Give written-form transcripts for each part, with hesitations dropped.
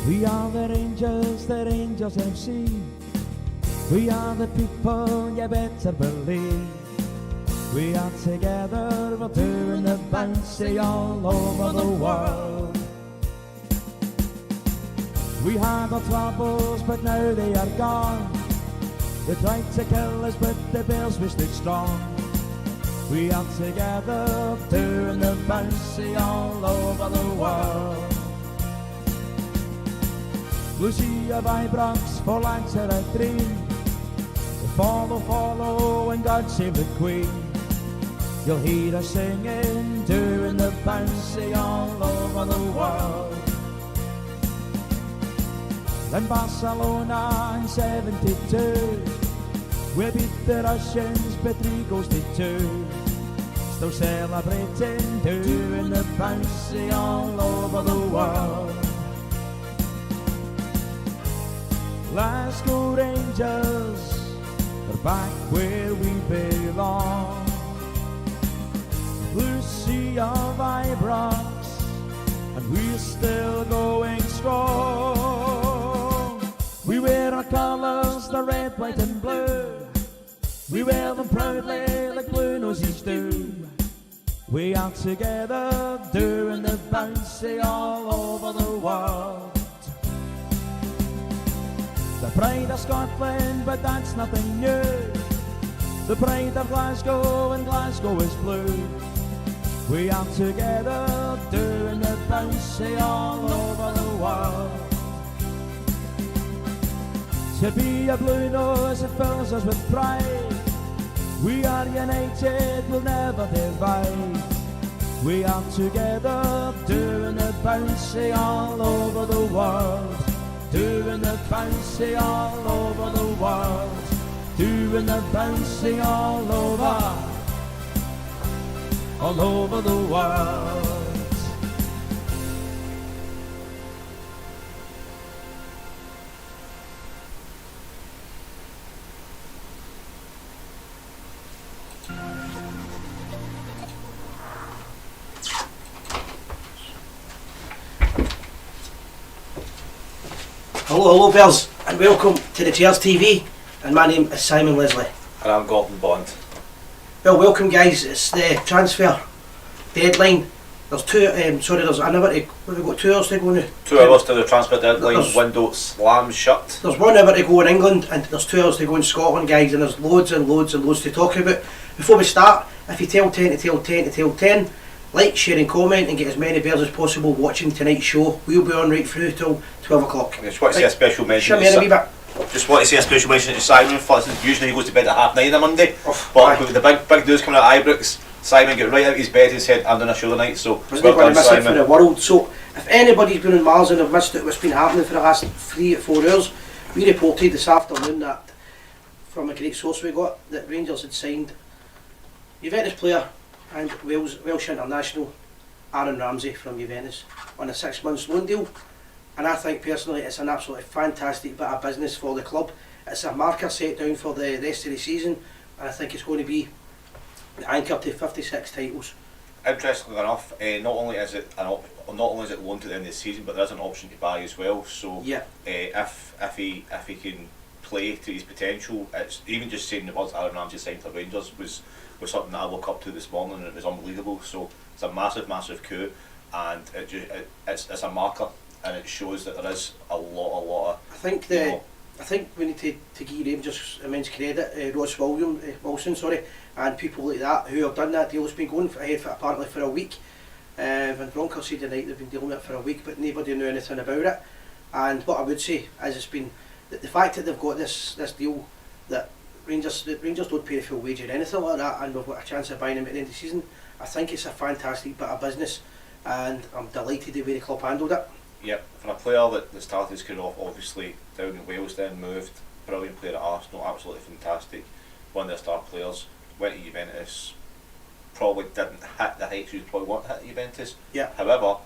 We are the Rangers FC. We are the people, you better believe. We are together, we're doing the bouncy all over the world. We had our troubles, but now they are gone. They tried to kill us, but the Bears we stood strong. We are together, doing the bouncy all over the world. Lucia Vibrox, for lads are a dream. Follow, and God save the Queen. You'll hear us singing, doing the bouncy all over the world. In Barcelona in 72, we beat the Russians by 3-2. Still celebrating, doing the bouncy all over the world. Glasgow Rangers are back where we belong. Lucia Vibrox, and we're still going strong. We wear our colours, the red, white and blue. We wear them proudly like blue noses do. We are together, doing the bouncy all over the world. The pride of Scotland, but that's nothing new. The pride of Glasgow, and Glasgow is blue. We are together, doing the bouncy all over the world. To be a blue nose, it fills us with pride. We are united, we'll never divide. We are together, doing the bouncy all over the world. Doing the bouncy all over the world. Doing the bouncy all over the world. Hello Bears, and welcome to the Gers TV, and my name is Simon Leslie. And I'm Gordon Bond. Well, welcome guys, it's the transfer deadline. There's two, we've got 2 hours to go now. 2 hours to the transfer deadline, window slams shut. There's 1 hour to go in England, and there's 2 hours to go in Scotland guys, and there's loads and loads and loads to talk about. Before we start, if you tell 10 to tell 10 to tell 10, like, share and comment and get as many Bears as possible watching tonight's show. We'll be on right through till 12 o'clock. I just want to say a special mention. Just want to say a special mention to Simon. Usually he goes to bed at 9:30 on a Monday, but with the big news coming out of Ibrox, Simon got right out of his bed and said, "I'm doing a show tonight." So well done, Simon. It for the world. So if anybody's been on Mars and have missed it, what's been happening for the last 3 to 4 hours, we reported this afternoon that from a great source we got that Rangers had signed Juventus player and Welsh international Aaron Ramsey from Juventus on a 6-month loan deal. And I think personally it's an absolutely fantastic bit of business for the club. It's a marker set down for the rest of the season, and I think it's going to be the anchor to 56 titles. Interestingly enough, not only is it loaned to the end of the season, but there is an option to buy as well. So yeah, if he can play to his potential, it's even just saying the words Aaron Ramsey signed for Rangers was something that I woke up to this morning, and it was unbelievable. So it's a massive coup, and it's a marker, and it shows that there is a lot of. I think we need to give Rangers immense credit, Ross Wilson, and people like that who have done that deal. It's been going ahead apparently for a week. Van Bronckhorst said tonight they've been dealing with it for a week, but nobody knew anything about it. And what I would say is it's been the fact that they've got this deal that Rangers don't pay the full wage or anything like that, and we've got a chance of buying him at the end of the season. I think it's a fantastic bit of business, and I'm delighted the way the club handled it. Yep, for a player that started his career off obviously down in Wales, then moved, brilliant player at Arsenal, absolutely fantastic, one of their star players, went to Juventus, probably didn't hit the heights you'd probably want to hit at Juventus. Yeah. However,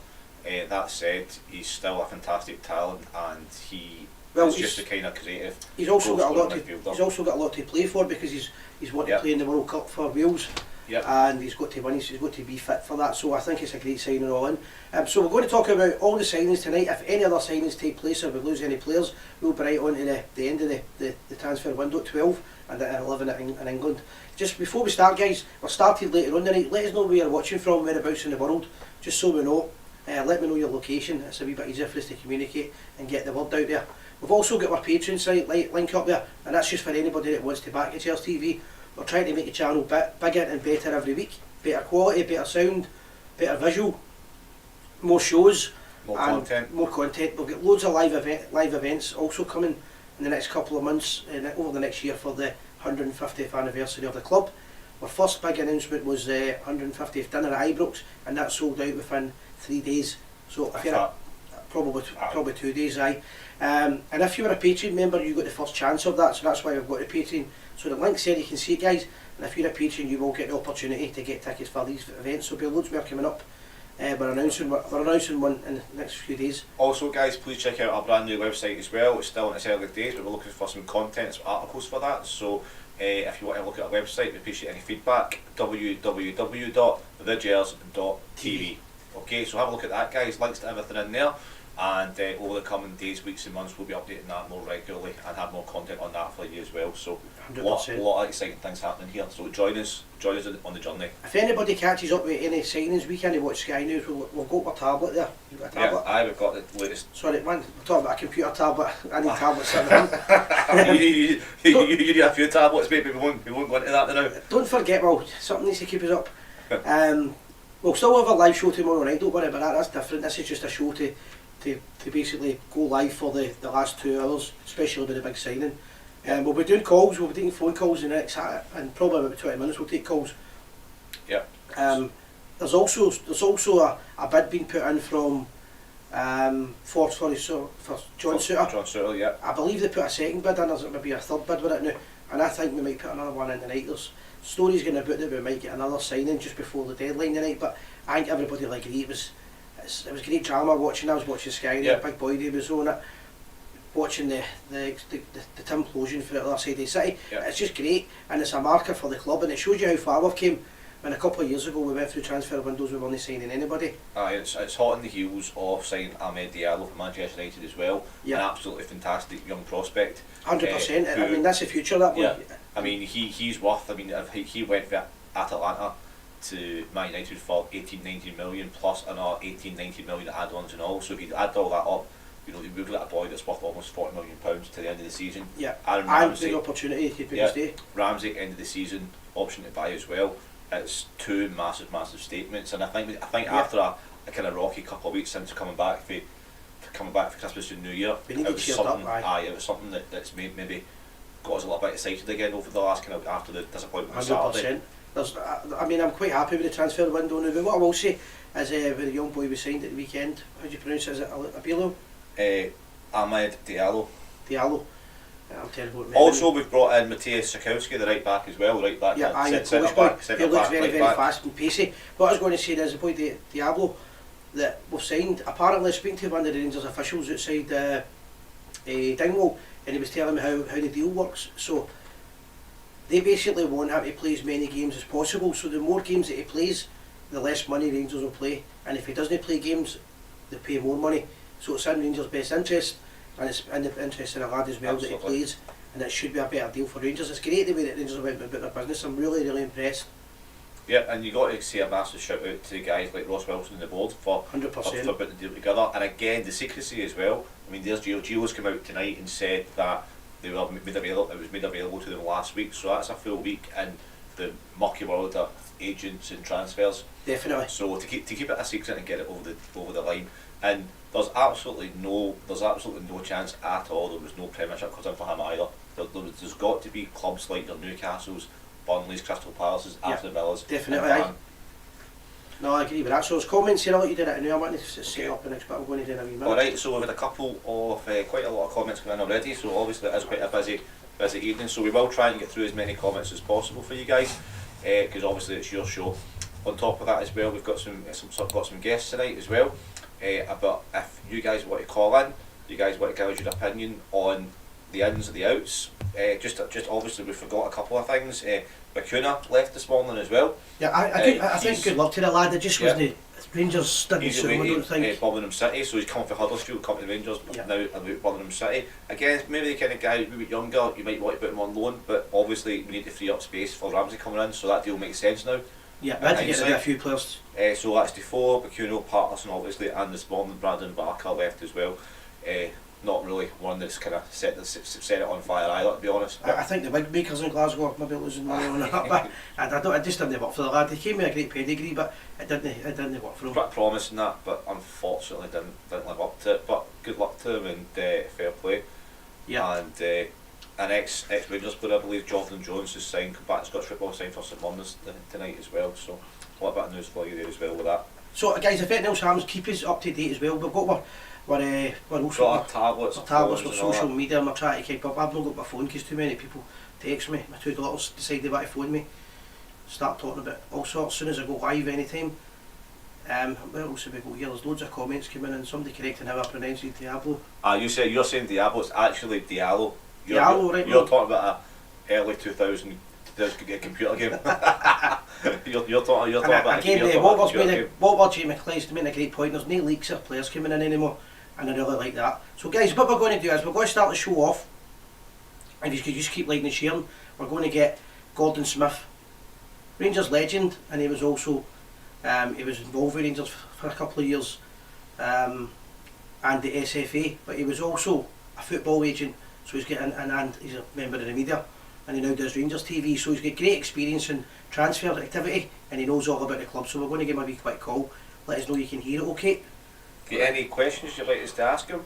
that said, he's still a fantastic talent, and he's just the kind of creative. He's also got a lot to play for, because he's wanted to play in the World Cup for Wales, Yep. and he's got to win. He's got to be fit for that. So I think it's a great signing all in. So we're going to talk about all the signings tonight. If any other signings take place or we lose any players, we'll be right on to the end of the transfer window at 12 and at 11 in England. Just before we start, guys, we're started later on tonight. Let us know where you're watching from, whereabouts in the world, just so we know. Let me know your location. It's a wee bit easier for us to communicate and get the word out there. We've also got our Patreon site link up there, and that's just for anybody that wants to back at Gers TV. We're trying to make the channel bigger and better every week. Better quality, better sound, better visual, more shows, more content. More content. We've got loads of live events also coming in the next couple of months, over the next year for the 150th anniversary of the club. Our first big announcement was the 150th dinner at Ibrox, and that sold out within 3 days. So if you're probably 2 days, and if you were a Patreon member, you got the first chance of that. So that's why we've got the Patreon. So the link's there, you can see it, guys. And if you're a Patreon, you will get the opportunity to get tickets for these events. So there'll be loads more coming up. We're announcing one in the next few days. Also, guys, please check out our brand new website as well. It's still in its early days, but we're looking for some content, some articles for that. So if you want to look at our website, we appreciate any feedback. www.thegers.tv. Okay, so have a look at that, guys. Links to everything in there. And over the coming days, weeks and months, we'll be updating that more regularly and have more content on that for you as well. So a lot of exciting things happening here. So join us on the journey. If anybody catches up with any signings, we can't watch Sky News. We've got our tablet there. You've got a tablet? Yeah, we've got the latest. Sorry, man, we're talking about a computer tablet. I need tablets sitting in. You need a few tablets, baby. We won't go into that now. Don't forget, well, something needs to keep us up. We'll still have a live show tomorrow night, don't worry about that. That's different. This is just a show to basically go live for the last 2 hours, especially with the big signing. We'll be doing calls, we'll be taking phone calls in the next, and probably about 20 minutes we'll take calls. Yeah. There's also a bid being put in from for John Suter. John Suter, yeah. I believe they put a second bid in, there's maybe a third bid with it now, and I think we might put another one in tonight. There's stories going about that we might get another signing just before the deadline tonight, but I think everybody will agree it was great drama watching. I was watching Sky, yeah. Big Boy Day was on it, watching the implosion for the other side of the city. Yeah. It's just great, and it's a marker for the club, and it shows you how far we've came. When a couple of years ago we went through transfer windows, we weren't signing anybody. It's hot on the heels of signing Ahmed Diallo from Manchester United as well. Yeah. An absolutely fantastic young prospect. 100%. I mean, that's the future, that one. Yeah. I mean, he's worth. I mean, he went for Atalanta to Man United for 18-19 million plus another 18-19 million add-ons and all. So if you add all that up, you know, you're looking at a boy that's worth almost £40 million to the end of the season. Yeah. Aaron Ramsey, big opportunity to stay. Ramsey end of the season, option to buy as well. It's two massive ststatements, and I think after a kind of rocky couple of weeks since coming back for Christmas and New Year, it was something that's maybe got us a little bit excited again over the last kind of after the disappointment on Saturday. 100%. I mean, I'm quite happy with the transfer window now, but what I will say is with the young boy we signed at the weekend, how do you pronounce it? Is it Abilo? Ahmed Diallo. I'm terrible at memory. Also, we've brought in Matthias Sikowski, the right back as well. Right back, yeah, centre back. He looks very fast and pacey. What I was going to say is the boy Diablo that we've signed. Apparently, speaking to one of the Rangers officials outside Dingwall, and he was telling me how the deal works. So they basically want him to play as many games as possible. So the more games that he plays, the less money Rangers will play. And if he doesn't play games, they pay more money. So it's in Rangers' best interest. And it's in the interest of the lad as well. Absolutely. That he plays, and it should be a better deal for Rangers. It's great the way that Rangers went about their business. I'm really impressed. Yeah, and you got to say a massive shout out to guys like Ross Wilson and the board for 100%. for putting the deal together. And again, the secrecy as well. I mean, there's Gio's come out tonight and said that they were made available. It was made available to them last week, so that's a full week in the mucky world of agents and transfers. Definitely. So to keep it a secret and get it over the line. And there's absolutely no chance at all there was no Premiership comes in for him either. There's got to be clubs like your Newcastles, Burnleys, Crystal Palaces, Aston Villas. Definitely. No, I agree with that. So there's comments here, I'll let you do that now. I'm wanting to set up the next bit. I'm going to do in a wee minute. Alright, so we've had a couple of quite a lot of comments coming in already, so obviously it is quite a busy evening, so we will try and get through as many comments as possible for you guys, because obviously it's your show. On top of that as well, we've got some guests tonight as well. But if you guys want to call in, you guys want to give us your opinion on the ins and the outs. Just obviously we forgot a couple of things. Bacuna left this morning as well. Yeah, I think good luck to the lad. It just wasn't. Rangers didn't He's suit him, I don't think. Birmingham City, so he's come for Huddersfield, come to the Rangers, now about Birmingham City. Again, maybe the kind of guy who's a bit younger, you might want to put him on loan, but obviously we need to free up space for Ramsey coming in, so that deal makes sense now. Yeah, we had to get rid of a few players. So that's Defoe, Bacuna, Patterson obviously, and this morning Brandon Barker left as well. Not really one that's kind of set it on fire either, to be honest. I think the big makers in Glasgow maybe losing money on that, but I just didn't work for the lad. He came with a great pedigree, but it didn't work for him. Quite promising that, but unfortunately didn't live up to it. But good luck to him and fair play. Yeah. And an ex Rangers player, I believe, Jonathan Jones, has signed, come back to Scottish football, signed for St Munda's tonight as well. So a little bit of news for you there as well with that. So guys, if anything else happens, keep us up to date as well. We've got we're also got our tablets with social media, and we're trying to keep up. I've not got my phone because too many people text me. My two daughters decide they want to phone me, start talking about all sorts. As soon as I go live anytime. Where else have we got here? There's loads of comments coming in, and somebody correcting how I pronounce it, Diablo. You're saying Diablo, it's actually Diallo. Diallo, right? You're talking about a early 2000 computer game. you're talking about again, what were Jamie Clay's made a great point. There's no leaks of players coming in anymore, and I really like that. So guys, what we're going to do is we're going to start the show off, and if you could just keep liking and sharing, we're going to get Gordon Smith, Rangers legend, and he was also he was involved with Rangers for a couple of years, and the SFA, but he was also a football agent, so he's getting and he's a member of the media, and he now does Rangers TV, so he's got great experience in transfer activity, and he knows all about the club. So we're going to give him a wee quick call, let us know you can hear it okay. Get any questions you'd like us to ask him?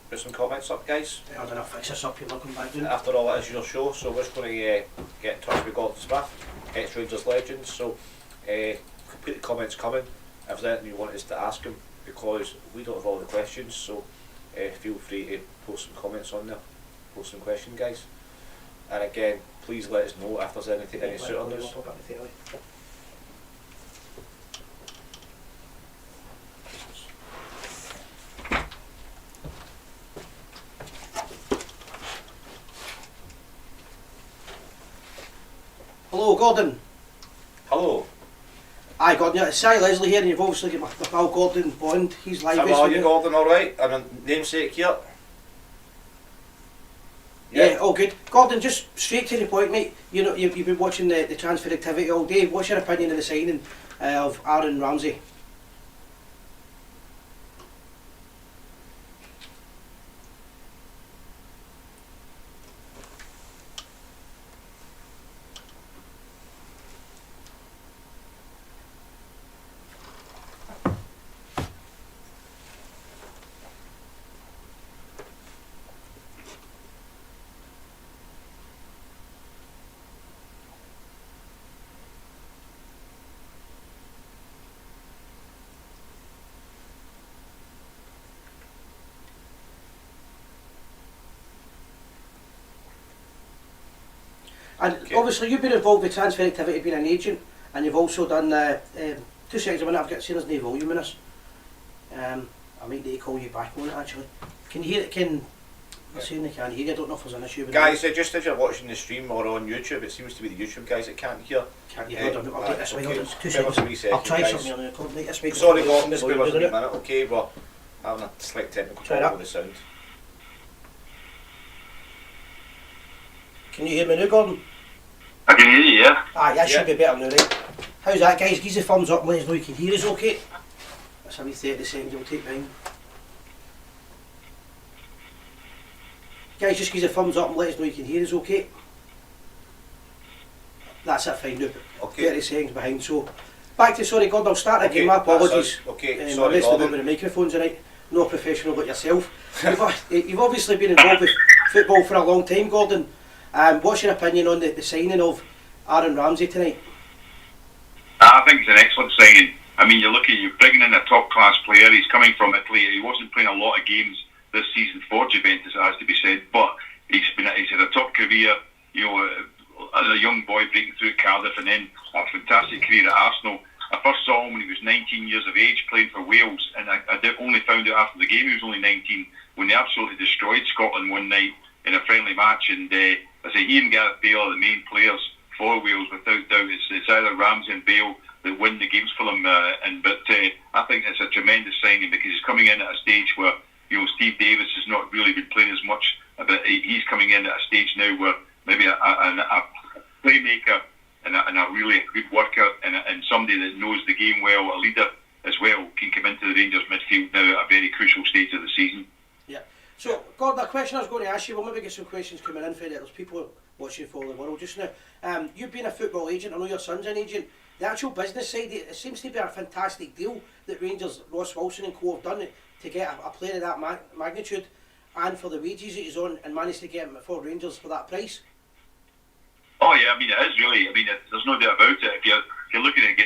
Put some comments up, guys. I don't know if fix this up, you're looking back down. After all, it is your show, so we're just going to get in touch with Gordon Smith, ex-Rangers legend, so keep the comments coming if there's anything you want us to ask him, because we don't have all the questions, so feel free to post some comments on there, post some questions, guys. And again, please let us know if there's any suit on this. Hello, Gordon. Hello. Hi, Gordon. Yeah, it's Si Leslie here, and you've obviously got my pal Gordon Bond. He's live. How are you, Gordon? All right? I'm a namesake here. Yeah, all good. Gordon, just straight to the point, mate. You know, you've been watching the transfer activity all day. What's your opinion of the signing of Aaron Ramsey? And obviously you've been involved with transfer activity, being an agent, and you've also done 2 seconds a minute. I've got seen there's no volume in this. I might need to call you back on it actually. Can you hear it? I'm saying they can't hear you. I don't know if there's an issue with guys, just if you're watching the stream or on YouTube, it seems to be the YouTube guys that can't hear. Can't you hear? I'll take this way. Hold on, 2 seconds. I'll try something on the record. This way. Sorry, Gordon, just give us a minute, okay? We're having a slight technical problem with the sound. Can you hear me now, Gordon? I can hear you, yeah. That should be better now, right? How's that, guys? Give us a thumbs up and let us know you can hear us okay. That's a wee 30 seconds you'll take behind. Guys, just give us a thumbs up and let us know you can hear us okay. That's it, fine now. Okay. 30 seconds behind, so... Back to, sorry, Gordon, I'll start again, my apologies. Okay, sorry, Gordon. With the microphones tonight. No professional but yourself. You've obviously been involved with football for a long time, Gordon. What's your opinion on the signing of Aaron Ramsey tonight? I think it's an excellent signing. I mean, you're bringing in a top-class player. He's coming from Italy. He wasn't playing a lot of games this season for Juventus, it has to be said, but he's had a top career, you know, as a young boy breaking through at Cardiff, and then a fantastic career at Arsenal. I first saw him when he was 19 years of age, playing for Wales, and I only found out after the game he was only 19, when they absolutely destroyed Scotland one night in a friendly match. And I say he and Gareth Bale are the main players for Wales, without doubt. It's either Ramsey and Bale that win the games for them. But I think it's a tremendous signing, because he's coming in at a stage where, you know, Steve Davis has not really been playing as much. But he's coming in at a stage now where maybe a playmaker and a really good worker and somebody that knows the game well, a leader as well, can come into the Rangers midfield now at a very crucial stage of the season. Yeah. So, Gordon, a question I was going to ask you, we'll maybe get some questions coming in for it. There's people watching for the world just now. You've been a football agent, I know your son's an agent. The actual business side, it seems to be a fantastic deal that Rangers, Ross Wilson and co have done to get a player of that magnitude, and for the wages that he's on, and managed to get him for Rangers for that price. Oh yeah, I mean it is really. I mean there's no doubt about it. If you're looking at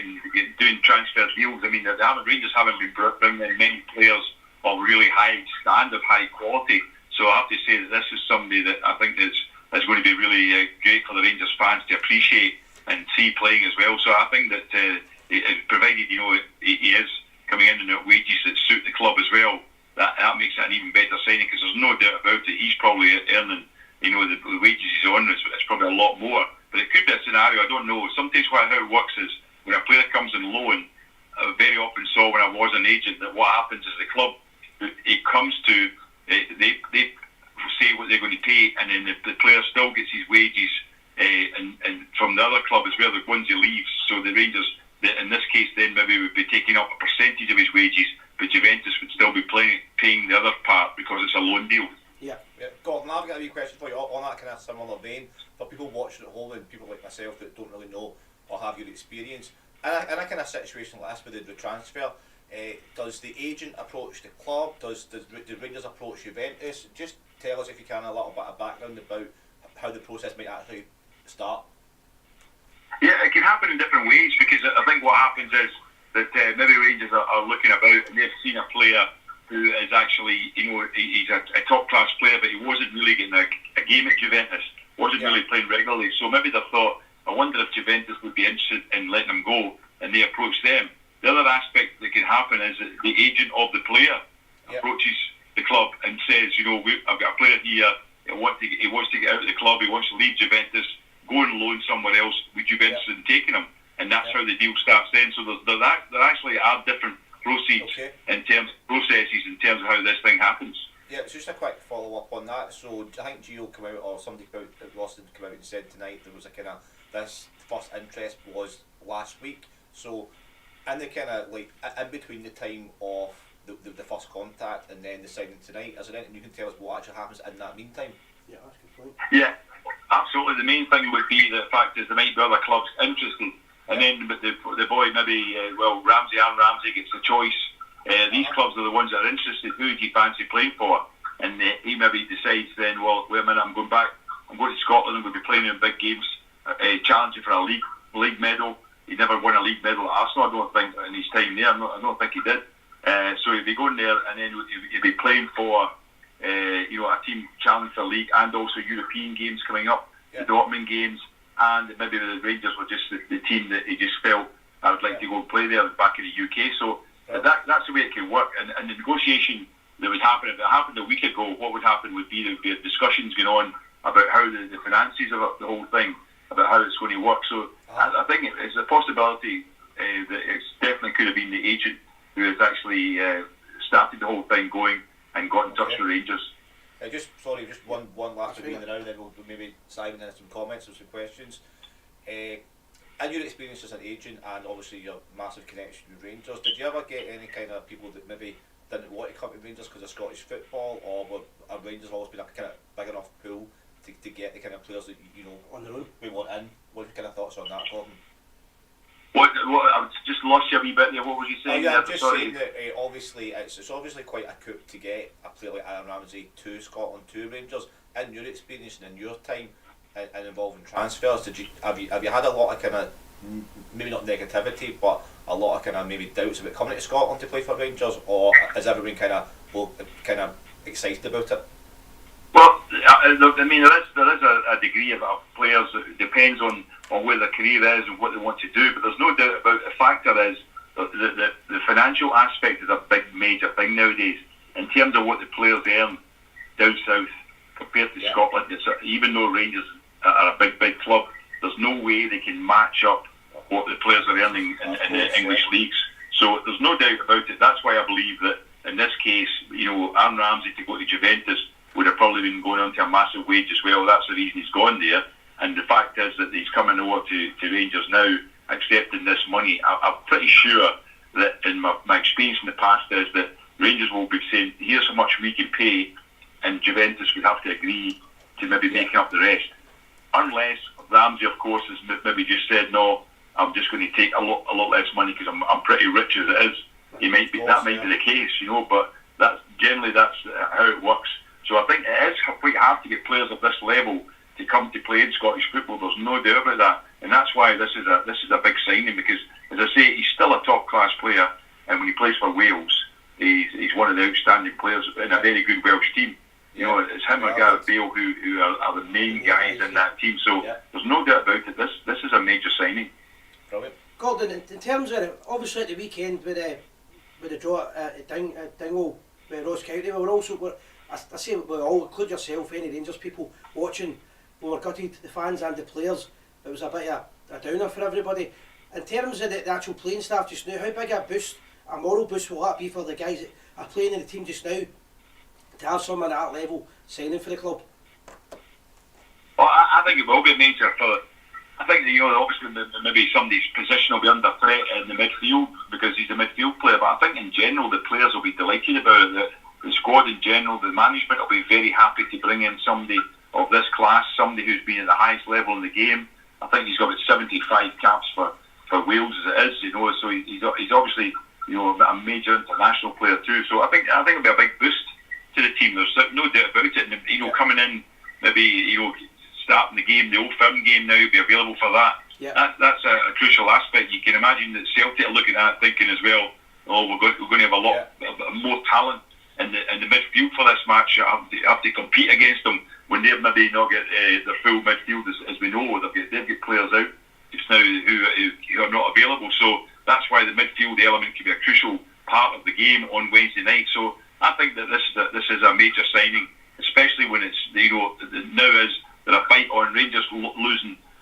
doing transfer deals, I mean the Rangers haven't been bringing in many players of really high standard, high quality. So I have to say that this is somebody that I think is going to be really great for the Rangers fans to appreciate and see playing as well. So I think that provided, you know, he is coming in at wages that suit the club as well, that makes it an even better signing, because there's no doubt about it. He's probably earning, you know, the wages he's on is probably a lot more. But it could be a scenario, I don't know. Sometimes how it works is when a player comes in loan, I very often saw when I was an agent that what happens is the club, it comes to, they say what they're going to pay, and then the player still gets his wages and from the other club as well, the ones he leaves. So the Rangers, in this case then, maybe would be taking up a percentage of his wages, but Juventus would still be paying the other part because it's a loan deal. Yeah. Gordon, I've got a wee question for you on that kind of similar vein. For people watching at home and people like myself that don't really know or have your experience, in a kind of situation like this with the transfer, does the agent approach the club? Do Rangers approach Juventus? Just tell us, if you can, a little bit of background about how the process might actually start. Yeah, it can happen in different ways, because I think what happens is that maybe Rangers are looking about and they've seen a player who is actually, you know, he's a top class player, but he wasn't really getting a game at Juventus, wasn't really playing regularly. So maybe they thought, I wonder if Juventus would be interested in letting him go, and they approach them. The other aspect that can happen is that the agent of the player approaches the club and says, you know, I've got a player here, he wants to get out of the club, he wants to leave Juventus, go and loan somewhere else, would you be interested in taking him? And that's how the deal starts then. So there actually are different proceeds in terms of processes, in terms of how this thing happens. Yeah, it's just a quick follow up on that. So I think Gio came out, or somebody Roston came out and said tonight there was a kind of, this first interest was last week. So in the kind of like in between the time of the first contact and then the signing tonight, is there anything you can tell us what actually happens in that meantime? Yeah, that's a good point. Yeah, absolutely. The main thing would be the fact is there might be other clubs interested, and then the boy maybe Aaron Ramsey gets the choice. These clubs are the ones that are interested. Who do you fancy playing for? And he maybe decides then, well, wait a minute, I'm going to Scotland. I'm going to be playing in big games, challenging for a league medal. He never won a league medal at Arsenal, I don't think, in his time there. I don't think he did. So he'd be going there, and then he'd be playing for a team challenging for a league, and also European games coming up, the Dortmund games, and maybe the Rangers were just the team that he just felt I would like to go and play there back in the UK. So that's the way it can work. And the negotiation that would happen, if it happened a week ago, what would happen would be there would be discussions going on about how the finances of the whole thing, about how it's going to work. So I think it's a possibility that it definitely could have been the agent who has actually started the whole thing going and got in touch with Rangers. Just one last review now, and then we'll maybe Simon in some comments and some questions. In your experience as an agent, and obviously your massive connection with Rangers, did you ever get any kind of people that maybe didn't want to come to Rangers because of Scottish football, or have Rangers always been a kind of big enough pool to get the kind of players that you know on their own we want in? What are your kind of thoughts on that, Gordon? What I just lost you a wee bit there. What was you saying? I'm just saying that obviously it's obviously quite a coup to get a player like Aaron Ramsey to Scotland, to Rangers. In your experience and in your time and involving transfers, have you had a lot of kind of maybe not negativity, but a lot of kind of maybe doubts about coming to Scotland to play for Rangers, or is everyone kind of excited about it? Well, I mean there is a degree of players. It depends on where their career is and what they want to do, but there's no doubt about the factor is the financial aspect is a big major thing nowadays in terms of what the players earn down south compared to Scotland. Even though Rangers are a big club, there's no way they can match up what the players are earning in the English leagues. So there's no doubt about it. That's why I believe that in this case, Aaron Ramsey to go to Juventus would have probably been going on to a massive wage as well. That's the reason he's gone there. And the fact is that he's coming over to Rangers now, accepting this money. I'm pretty sure that in my experience in the past is that Rangers will be saying, here's how much we can pay, and Juventus would have to agree to maybe making up the rest. Unless Ramsey, of course, has maybe just said, no, I'm just going to take a lot less money because I'm pretty rich as it is. That might be the case, but that's how it works. So I think it is quite hard to get players of this level to come to play in Scottish football. There's no doubt about that, and that's why this is a big signing, because, as I say, he's still a top class player, and when he plays for Wales, he's one of the outstanding players in a very good Welsh team. It's him and Gareth Bale who are the main guys in that team. So there's no doubt about it. This is a major signing. Brilliant. Gordon, in terms of obviously at the weekend with the draw at Dingwall with Ross County, we were also, I say we all, include yourself, any Rangers people watching, we were gutted, the fans and the players. It was a bit of a downer for everybody. In terms of the actual playing staff just now, how big a boost, a moral boost will that be for the guys that are playing in the team just now, to have someone at that level signing for the club? Well, I think it will be a major for. I think that, obviously maybe somebody's position will be under threat in the midfield because he's a midfield player, but I think in general the players will be delighted about it. The squad in general, the management will be very happy to bring in somebody of this class, somebody who's been at the highest level in the game. I think he's got about 75 caps for Wales as it is, so he's obviously a major international player too. So I think it'll be a big boost to the team. There's no doubt about it. And, coming in, maybe starting the game, the Old Firm game now, be available for that. Yeah. That's a crucial aspect. You can imagine that Celtic are looking at thinking as well, we're going to have a lot more talent in the midfield for this match. Have to compete against them when they've maybe not get their full midfield as we know. They've got players out just now who are not available. So that's why the midfield element can be a crucial part of the game on Wednesday night. So I think that this is a major signing, especially when it's now is a fight on Rangers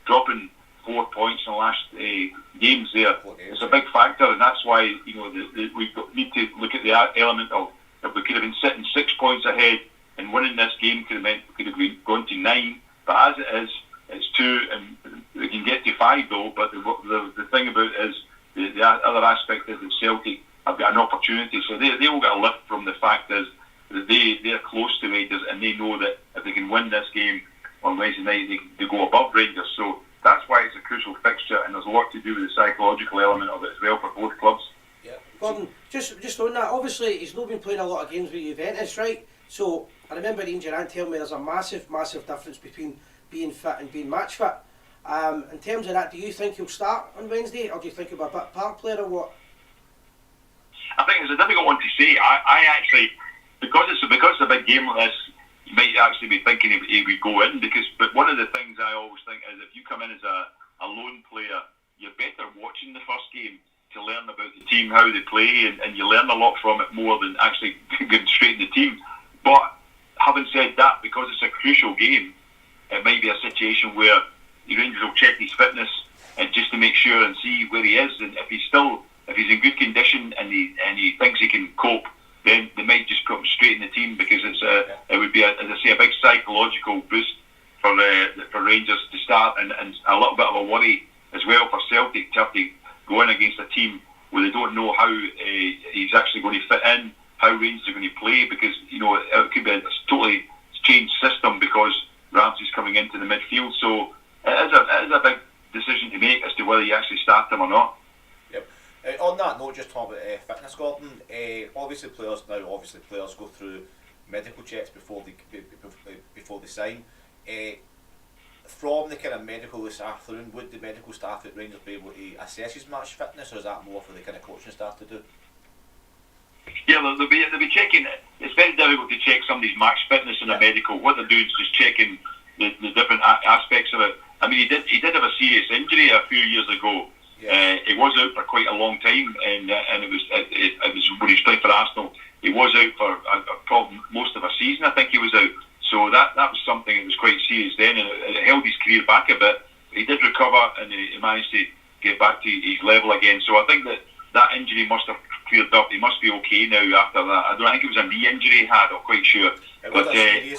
dropping 4 points in the last games there. It's a big factor, and that's why we need to look at the element of, if we could have been sitting 6 points ahead and winning this game could have gone to 9, but as it is, it's 2, and we can get to 5 though. But the thing about it is the other aspect is that Celtic have got an opportunity, so they will get a lift from the fact is that they're close to Rangers, and they know that if they can win this game on Wednesday night, they go above Rangers. So that's why it's a crucial fixture, and there's a lot to do with the psychological element of it as well for both clubs. Yeah. Gordon, just on that, obviously he's not been playing a lot of games with Juventus, right? So I remember Ian Durant telling me there's a massive difference between being fit and being match fit. In terms of that, do you think he'll start on Wednesday, or do you think he'll be a bit part player, or what? I think it's a difficult one to say. I actually, because it's a big game like this, you might actually be thinking he would go in, but one of the things I always think is if you come in as a lone player, you're better watching the first game to learn about the team, how they play, and you learn a lot from it more than actually going straight in the team. But having said that, because it's a crucial game, it might be a situation where the Rangers will check his fitness and just to make sure and see where he is, and if he's in good condition and he thinks he can cope, then they might just put him straight in the team, because it would be, as I say, a big psychological boost for Rangers to start, and a little bit of a worry as well for Celtic to have to go in against a team where they don't know how he's actually going to fit in, how Rangers are going to play, because it could be a totally changed system because Ramsey's coming into the midfield. So it is a big decision to make as to whether you actually start him or not. On that note, just talking about fitness, Gordon. Obviously, players go through medical checks before they sign. From the kind of medical this afternoon, would the medical staff at Rangers be able to assess his match fitness, or is that more for the kind of coaching staff to do? Yeah, they'll be checking it. It's very difficult to check somebody's match fitness in a medical. What they're doing is just checking the different aspects of it. I mean, he did have a serious injury a few years ago. He was out for quite a long time, and it was when he was playing for Arsenal. He was out for probably most of a season. I think he was out. So that was something that was quite serious then, and it held his career back a bit. He did recover, and he managed to get back to his level again. So I think that injury must have cleared up. He must be okay now after that. I don't think it was a knee injury he had, I'm quite sure. But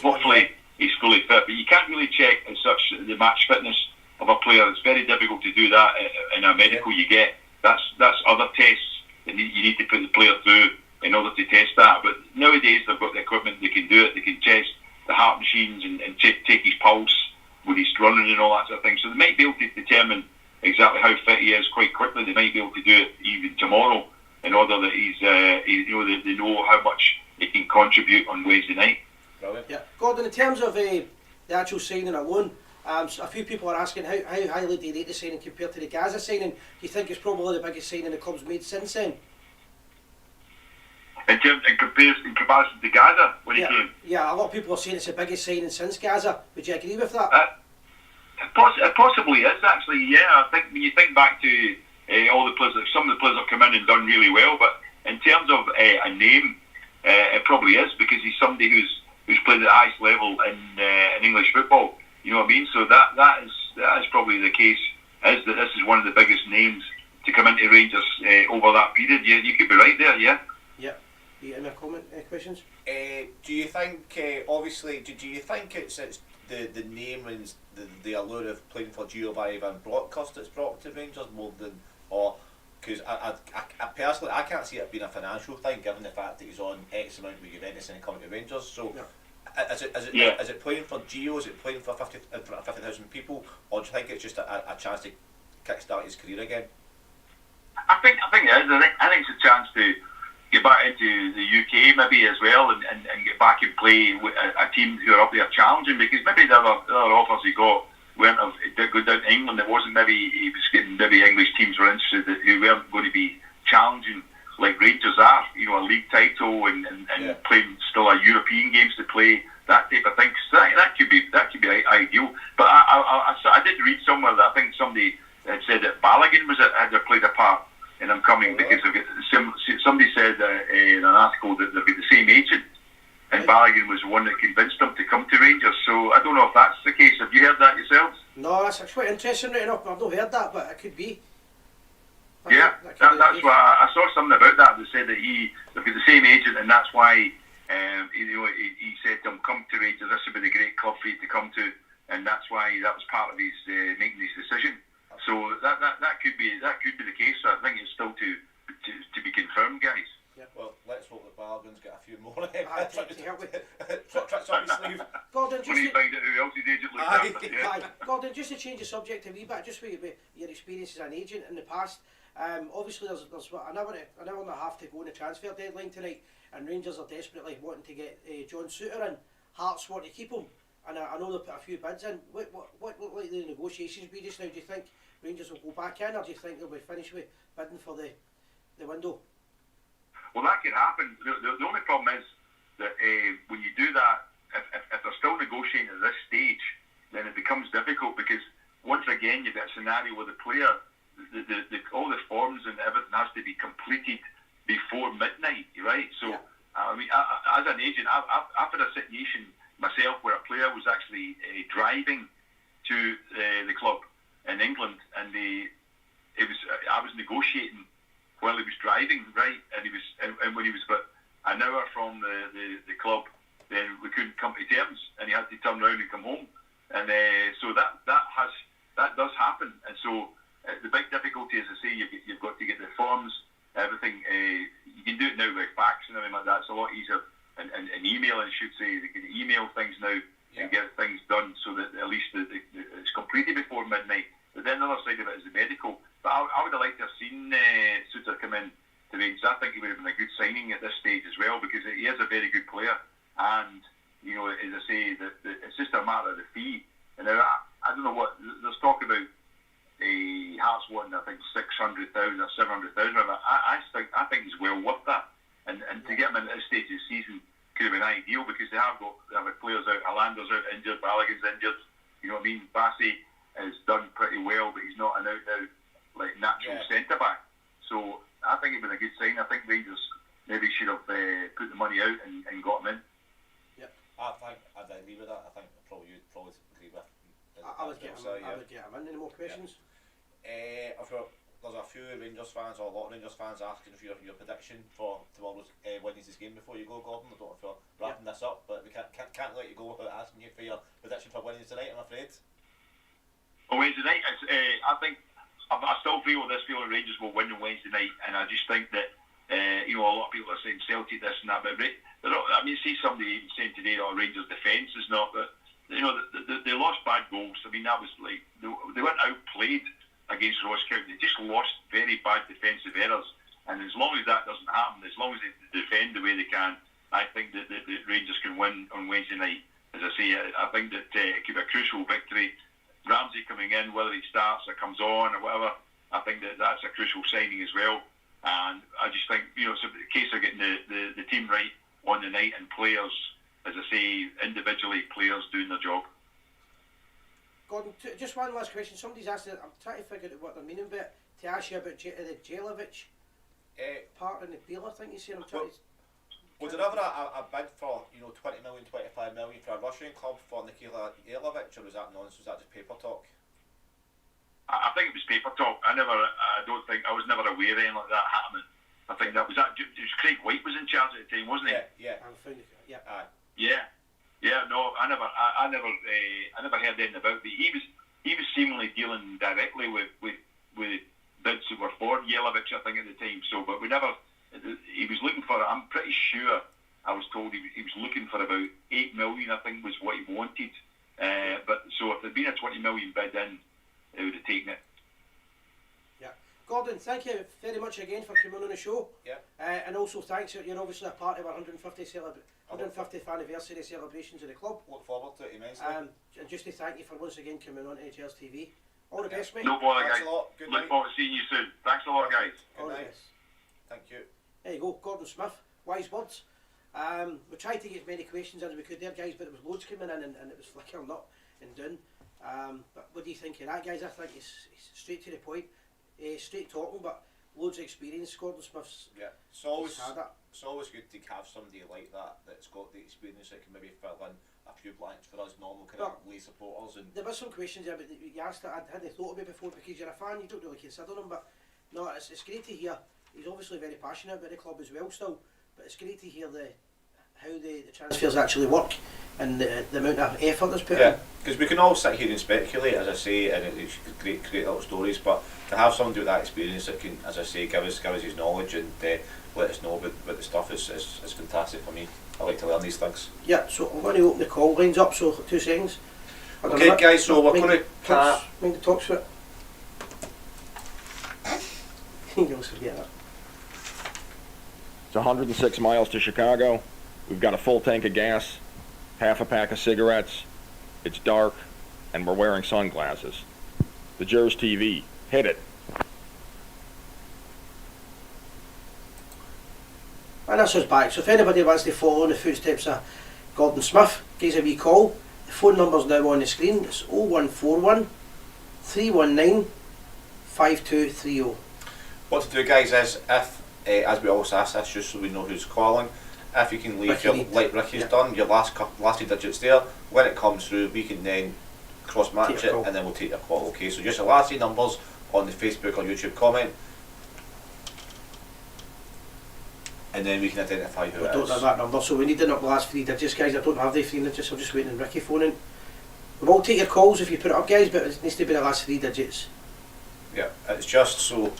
hopefully he's fully fit. But you can't really check as such the match fitness of a player. It's very difficult to do that in a medical you get. That's other tests that you need to put the player through in order to test that. But nowadays they've got the equipment, they can do it. They can test the heart machines and take his pulse when he's running and all that sort of thing. So they might be able to determine exactly how fit he is quite quickly. They might be able to do it even tomorrow in order that they know how much he can contribute on Wednesday night. Brilliant. Yeah, Gordon, in terms of the actual signing alone, a few people are asking how highly do you rate the signing compared to the Gaza signing? Do you think it's probably the biggest signing the club's made since then? In comparison to Gaza, when he came? Yeah, a lot of people are saying it's the biggest signing since Gaza. Would you agree with that? It possibly is, actually, yeah. I think when you think back to all the players, some of the players have come in and done really well, but in terms of a name, it probably is, because he's somebody who's played at the highest level in English football. You know what I mean? So that is probably the case, is that this is one of the biggest names to come into Rangers over that period. You could be right there, yeah. Yeah. Any comment, questions? Do you think, obviously, do you think it's the name and the allure of playing for Giovanni Van Bronckhorst that's brought to Rangers more than, or because I personally I can't see it being a financial thing given the fact that he's on X amount with Juventus and then coming to Rangers. So is it playing for Gio? Is it playing for 50,000 people, or do you think it's just a chance to kickstart his career again? I think it is. I think it's a chance to get back into the UK maybe as well, and get back and play with a team who are up there challenging, because maybe the other offers he got weren't go down to England. It wasn't maybe he was getting maybe English teams were interested who weren't going to be challenging like Rangers are, a league title and playing still a European games to play, that type of thing. So that could be ideal. But I did read somewhere that I think somebody had said that Balogun had played a part in him coming, because somebody said in an article that they've got the same agent, and Balogun was the one that convinced them to come to Rangers. So I don't know if that's the case. Have you heard that yourselves? No, that's quite interesting right enough. I've not heard that, but it could be. That's why I saw something about that. They said that they've got the same agent, and that's why he said to him, come to Rangers, this would be the great club for you to come to, and that's why that was part of his making his decision. So that could be the case. So I think it's still to be confirmed, guys. Yeah. Well, let's hope that Balogun's got a few more tricks up his sleeve. Gordon, when you find out who else's agent looks after. Gordon, just to change the subject a wee bit, just with your experience as an agent in the past. Obviously, there's an hour and a half to go in the transfer deadline tonight, and Rangers are desperately wanting to get John Souttar in. Hearts want to keep him, and I know they've put a few bids in. What look like the negotiations be just now? Do you think Rangers will go back in, or do you think they'll be finished with bidding for the window? Well, that could happen. The only problem is that when you do that, if they're still negotiating at this stage, then it becomes difficult, because once again you've got a scenario where the player, all the forms and everything has to be completed before midnight, right? So, I mean, as an agent, I've had a situation myself where a player was actually driving to the club in England, and I was negotiating while he was driving, right? And when he was about an hour from the club, then we couldn't come to terms, and he had to turn around and come home. And so that does happen. And so the big difficulty, as I say, you've got to get the forms, everything. You can do it now by fax and everything like that. It's a lot easier. And email, I should say, they can email things now and get things done so that at least it's completed before midnight. But then the other side of it is the medical. But I would have liked to have seen Souttar come in to Rangers. I think he would have been a good signing at this stage as well, because he is a very good player. And, as I say, it's just a matter of the fee. And now, I don't know what, there's talk about Hearts wanting, I think, 600,000 or 700,000. I think he's well worth that. And to get him in at this stage of the season could have been ideal, because they have players out, Alander's out injured, Balogun's injured. You know what I mean? Bassey has done pretty well, but he's not an out-and-out natural centre-back. So I think it would have been a good sign. I think Rangers maybe should have put the money out and got him in. I think I'd agree with that. I think you'd probably agree with. I would get him in. Any more questions? I've got, there's a few Rangers fans, or a lot of Rangers fans, asking for your prediction for tomorrow's Wednesday's game before you go, Gordon. I don't know if you're wrapping this up, but we can't let you go without asking you for your prediction for Wednesday tonight, I'm afraid. On Wednesday night, I think I still feel the Rangers will win on Wednesday night, and I just think that a lot of people are saying Celtic this and that, but I mean, see somebody even saying today, Rangers defence is not, but they lost bad goals. I mean, that was like they weren't outplayed against Ross County. They just lost very bad defensive errors, and as long as that doesn't happen, as long as they defend the way they can, I think that the Rangers can win on Wednesday night. As I say, I think that it could be a crucial victory. Ramsey coming in, whether he starts or comes on or whatever, I think that's a crucial signing as well. And I just think, it's a case of getting the team right on the night, and players, as I say, individually, players doing their job. Gordon, just one last question. Somebody's asked, I'm trying to figure out what they're meaning, but to ask you about the Jelavic part in the deal, I think you said. Was there ever a bid for 20 million, 25 million for a Russian club for Nikola Jelavic, or was that nonsense? Was that just paper talk? I think it was paper talk. I was never aware of anything like that happening. I think it was Craig White was in charge at the time, wasn't he? Yeah. Yeah. No, I never heard anything about it. He was seemingly dealing directly with bids that were for Jelavic, I think, at the time. So, but we never. He was looking for. I'm pretty sure. I was told he was looking for about 8 million. I think was what he wanted. But so if there'd been a 20 million bid in, they would have taken it. Yeah, Gordon, thank you very much again for coming on the show. Yeah. And also thanks that you're obviously a part of our 150th anniversary celebrations of the club. Look forward to it immensely. And just to thank you for once again coming on to Gers TV. All the best, mate. No bother, guys. Good Look forward to seeing you soon. Thanks a lot, guys. All the best. Thank you. There you go, Gordon Smith. Wise words. We tried to get as many questions as we could there, guys, but there was loads coming in and it was flickering up and down. But what do you think of that, guys? I think it's straight to the point, straight talking, but loads of experience. Gordon Smith's it's always had it. It's always good to have somebody like that's got the experience that can maybe fill in a few blanks for us normal kind of lay supporters. And there were some questions there, but you asked that I hadn't thought of it before because you're a fan, you don't really consider them, but no, it's great to hear. He's obviously very passionate about the club as well still, but it's great to hear how the transfers actually work and the amount of effort that's put in. Because we can all sit here and speculate, as I say, and it's great little stories, but to have somebody with that experience that can, as I say, give us his knowledge and let us know about the stuff is fantastic for me. I like to learn these things. Yeah, so I'm going to open the call lines up, so 2 seconds. Okay guys, so we're going to mind the talks for it. You always forget that. It's 106 miles to Chicago. We've got a full tank of gas, half a pack of cigarettes. It's dark, and we're wearing sunglasses. The Gers TV. Hit it. And that's us back. So if anybody wants to follow in the footsteps of Gordon Smith, give us a wee call. The phone number's now on the screen. It's 0141 319 5230. What to do, guys, is if, as we always ask this, just so we know who's calling, if you can leave like Ricky's done, your last 3 digits there. When it comes through, we can then cross match it and then we'll take your call. Okay, so just the last 3 numbers on the Facebook or YouTube comment, and then we can identify who it is. I don't have that number, so we need the last 3 digits, guys. I don't have the 3 digits. I'm just waiting on Ricky phoning. We will take your calls if you put it up, guys, but it needs to be the last 3 digits. Yeah, it's just so.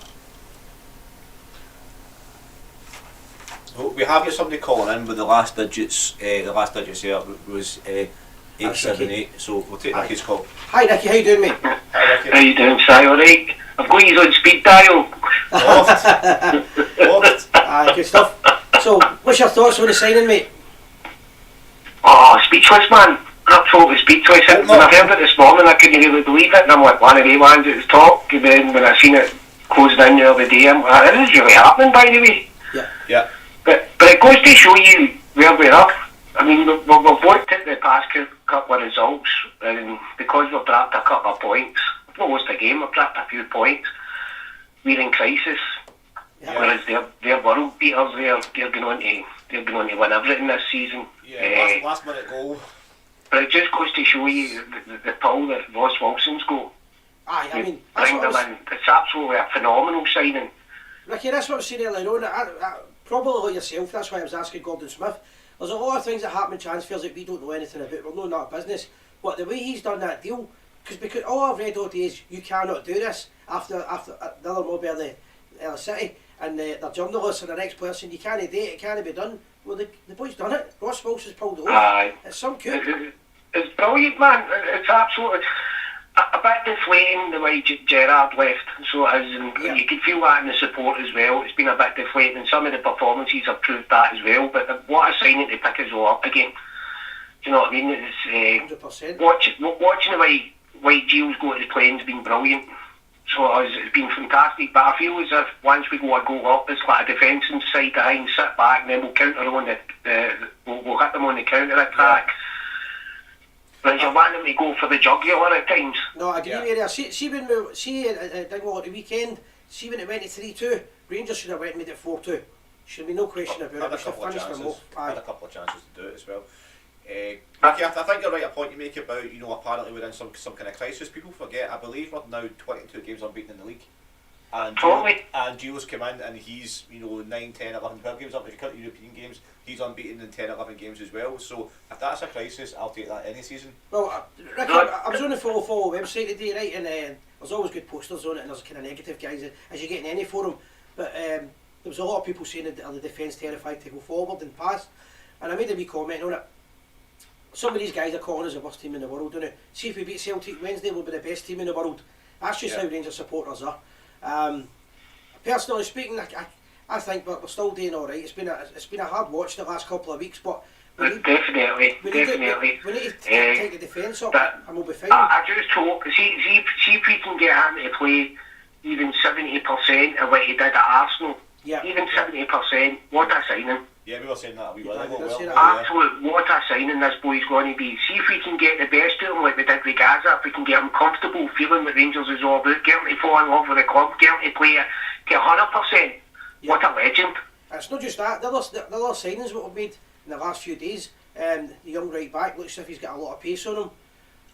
We have got somebody calling in with the last digits. The last digits here was 878. So we'll take Ricky's call. Hi Ricky, how you doing, mate? Hi Ricky. How you doing, Si? Alright? I've got you on speed dial. Good stuff. So, what's your thoughts on the signing, mate? Oh, speechless, man. Absolutely speechless. When I heard it this morning, I couldn't really believe it, and I'm like one of the ones at the top. And then when I seen it closing in the other day, I'm like, this is really happening, by the way. Yeah. But it goes to show you where we're up. I mean, we've looked at the past couple of results, and because we've dropped a couple of points, we've not lost a game, we've dropped a few points, we're in crisis. Whereas they're world beaters, they're going on to they're going to win everything this season. Yeah, last minute goal. But it just goes to show you the pull that Ross Wilson's got. Aye, I mean, that's Bring what them in. It's absolutely a phenomenal signing. Ricky, that's what I was saying earlier on. Probably like yourself, that's why I was asking Gordon Smith. There's a lot of things that happen in transfers that we don't know anything about. We're not in that business. But the way he's done that deal, because all I've read all day is you cannot do this after the other mob of the City and their journalists and the next person, you can't do it, it can't be done. Well, the boy's done it. Ross Wilson's pulled it off. Aye. It's some coup. It's brilliant, man. It's absolutely a bit deflating the way Gerrard left, so it is, and you can feel that in the support as well. It's been a bit deflating, and some of the performances have proved that as well. But what a signing to pick us all up again. Do you know what I mean? It's 100%. Watching the way White Gilles go to the plane has been brilliant. So it's been fantastic. But I feel as if once we go a goal up, it's like a defensive side behind, sit back, and then we'll counter on we'll hit them on the counter attack. But you want them to go for the jugular at times. No, I agree with you. See when Dingwall at the weekend, see when it went to 3-2, Rangers should have went and made it 4-2. Should be no question about it. Had We should have finished them off. Aye. Had a couple of chances to do it as well. Ricky, I think you're right. A point you make about apparently we're in some kind of crisis. People forget. I believe we're now 22 games unbeaten in the league. And Gio's come in and he's 9, 10, 11, 12 games up. If you count the European games, he's unbeaten in 10, 11 games as well. So if that's a crisis, I'll take that any season. Well, Ricky, I was on the follow website today, right, and there's always good posters on it, and there's kind of negative guys as you get in any forum. But there was a lot of people saying that the defence terrified to go forward and pass, and I made a wee comment on it. Some of these guys are calling us the worst team in the world, don't they? See if we beat Celtic Wednesday, we'll be the best team in the world. That's just how Rangers supporters are. Personally speaking, I think we're still doing all right. It's been a hard watch the last couple of weeks, but we need to take the defence up, and we'll be fine. I just hope, see if we can get him to play even 70% of what he did at Arsenal. Yeah. Even 70%. What a signing. Yeah, we were saying that. Absolute, what a signing this boy's going to be. See if we can get the best out of him like we did with Gaza, if we can get him comfortable feeling what Rangers is all about, get him to fall in love with the club, get him to play to 100%. Yeah. What a legend. It's not just that, the other signings what we've made in the last few days, the young right back looks as if he's got a lot of pace on him.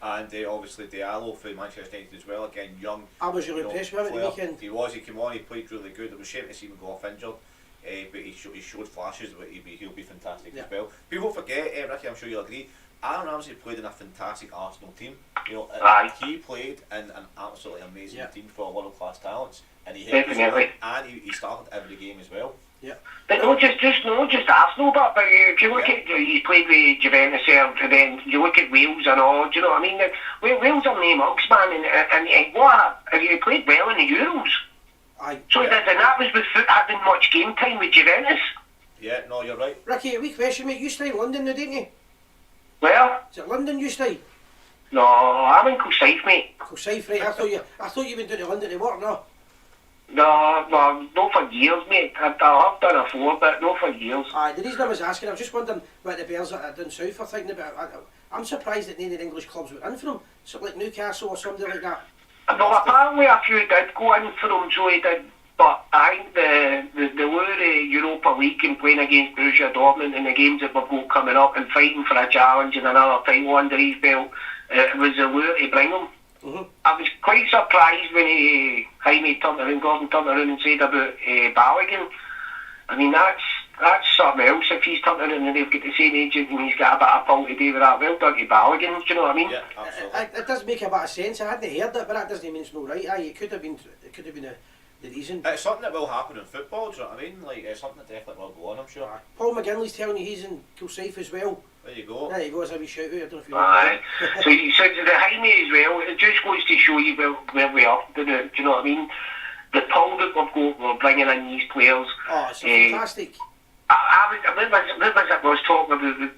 And obviously Diallo for Manchester United as well, again young. I was really impressed with him at the weekend. He came on, he played really good. It was a shame to see him go off injured. But he showed flashes that he'll be fantastic as well. People forget, Ricky, I'm sure you'll agree, Aaron Ramsey played in a fantastic Arsenal team. He played in an absolutely amazing team for world-class talents, and he hit and he started every game as well. Yeah. But not just Arsenal, but if you look at, he played with Juventus and then you look at Wales and all, do you know what I mean? Wales are no mugs, man, and he played well in the Euros. Aye. So that was without having much game time with Juventus. Yeah, no, you're right. Ricky, a wee question, mate. You stay in London now, didn't you? Well? Is it London you stay? No, I'm in Kilsyth, mate. Kilsyth, right. I thought you went down to London to work, no? No, not for years, mate. I have done it before, but not for years. Aye, the reason I was asking, I was just wondering what the Bears are down south are thinking about. I'm surprised that none of the English clubs went in for him. So like Newcastle or something like that. Well, apparently a few did go in for him, so he did. But I think the lure Europa League and playing against Borussia Dortmund and the games that we've got coming up and fighting for a challenge and another title under his belt, it was a lure to bring him. Mm-hmm. I was quite surprised when Jaime Gordon turned around and said about Balogun. I mean, that's something else. If he's turned around and they've got the same agent and he's got a bit of pull to do with that, well done to Balogun, do you know what I mean? Yeah, absolutely. It does make a bit of sense. I hadn't heard it, but that doesn't mean it's not right. Aye, it could have been the reason. It's something that will happen in football, do you know what I mean? Like, it's something that definitely will go on, I'm sure. Paul McGinley's telling you he's in Kilsyth as well. There you go. There you go, as a wee shout out. I don't know if you Aye. So the Jaime as well, it just goes to show you where we are, do you know what I mean? The pull that we've got, we're bringing in these players. Oh, it's fantastic. I was talking about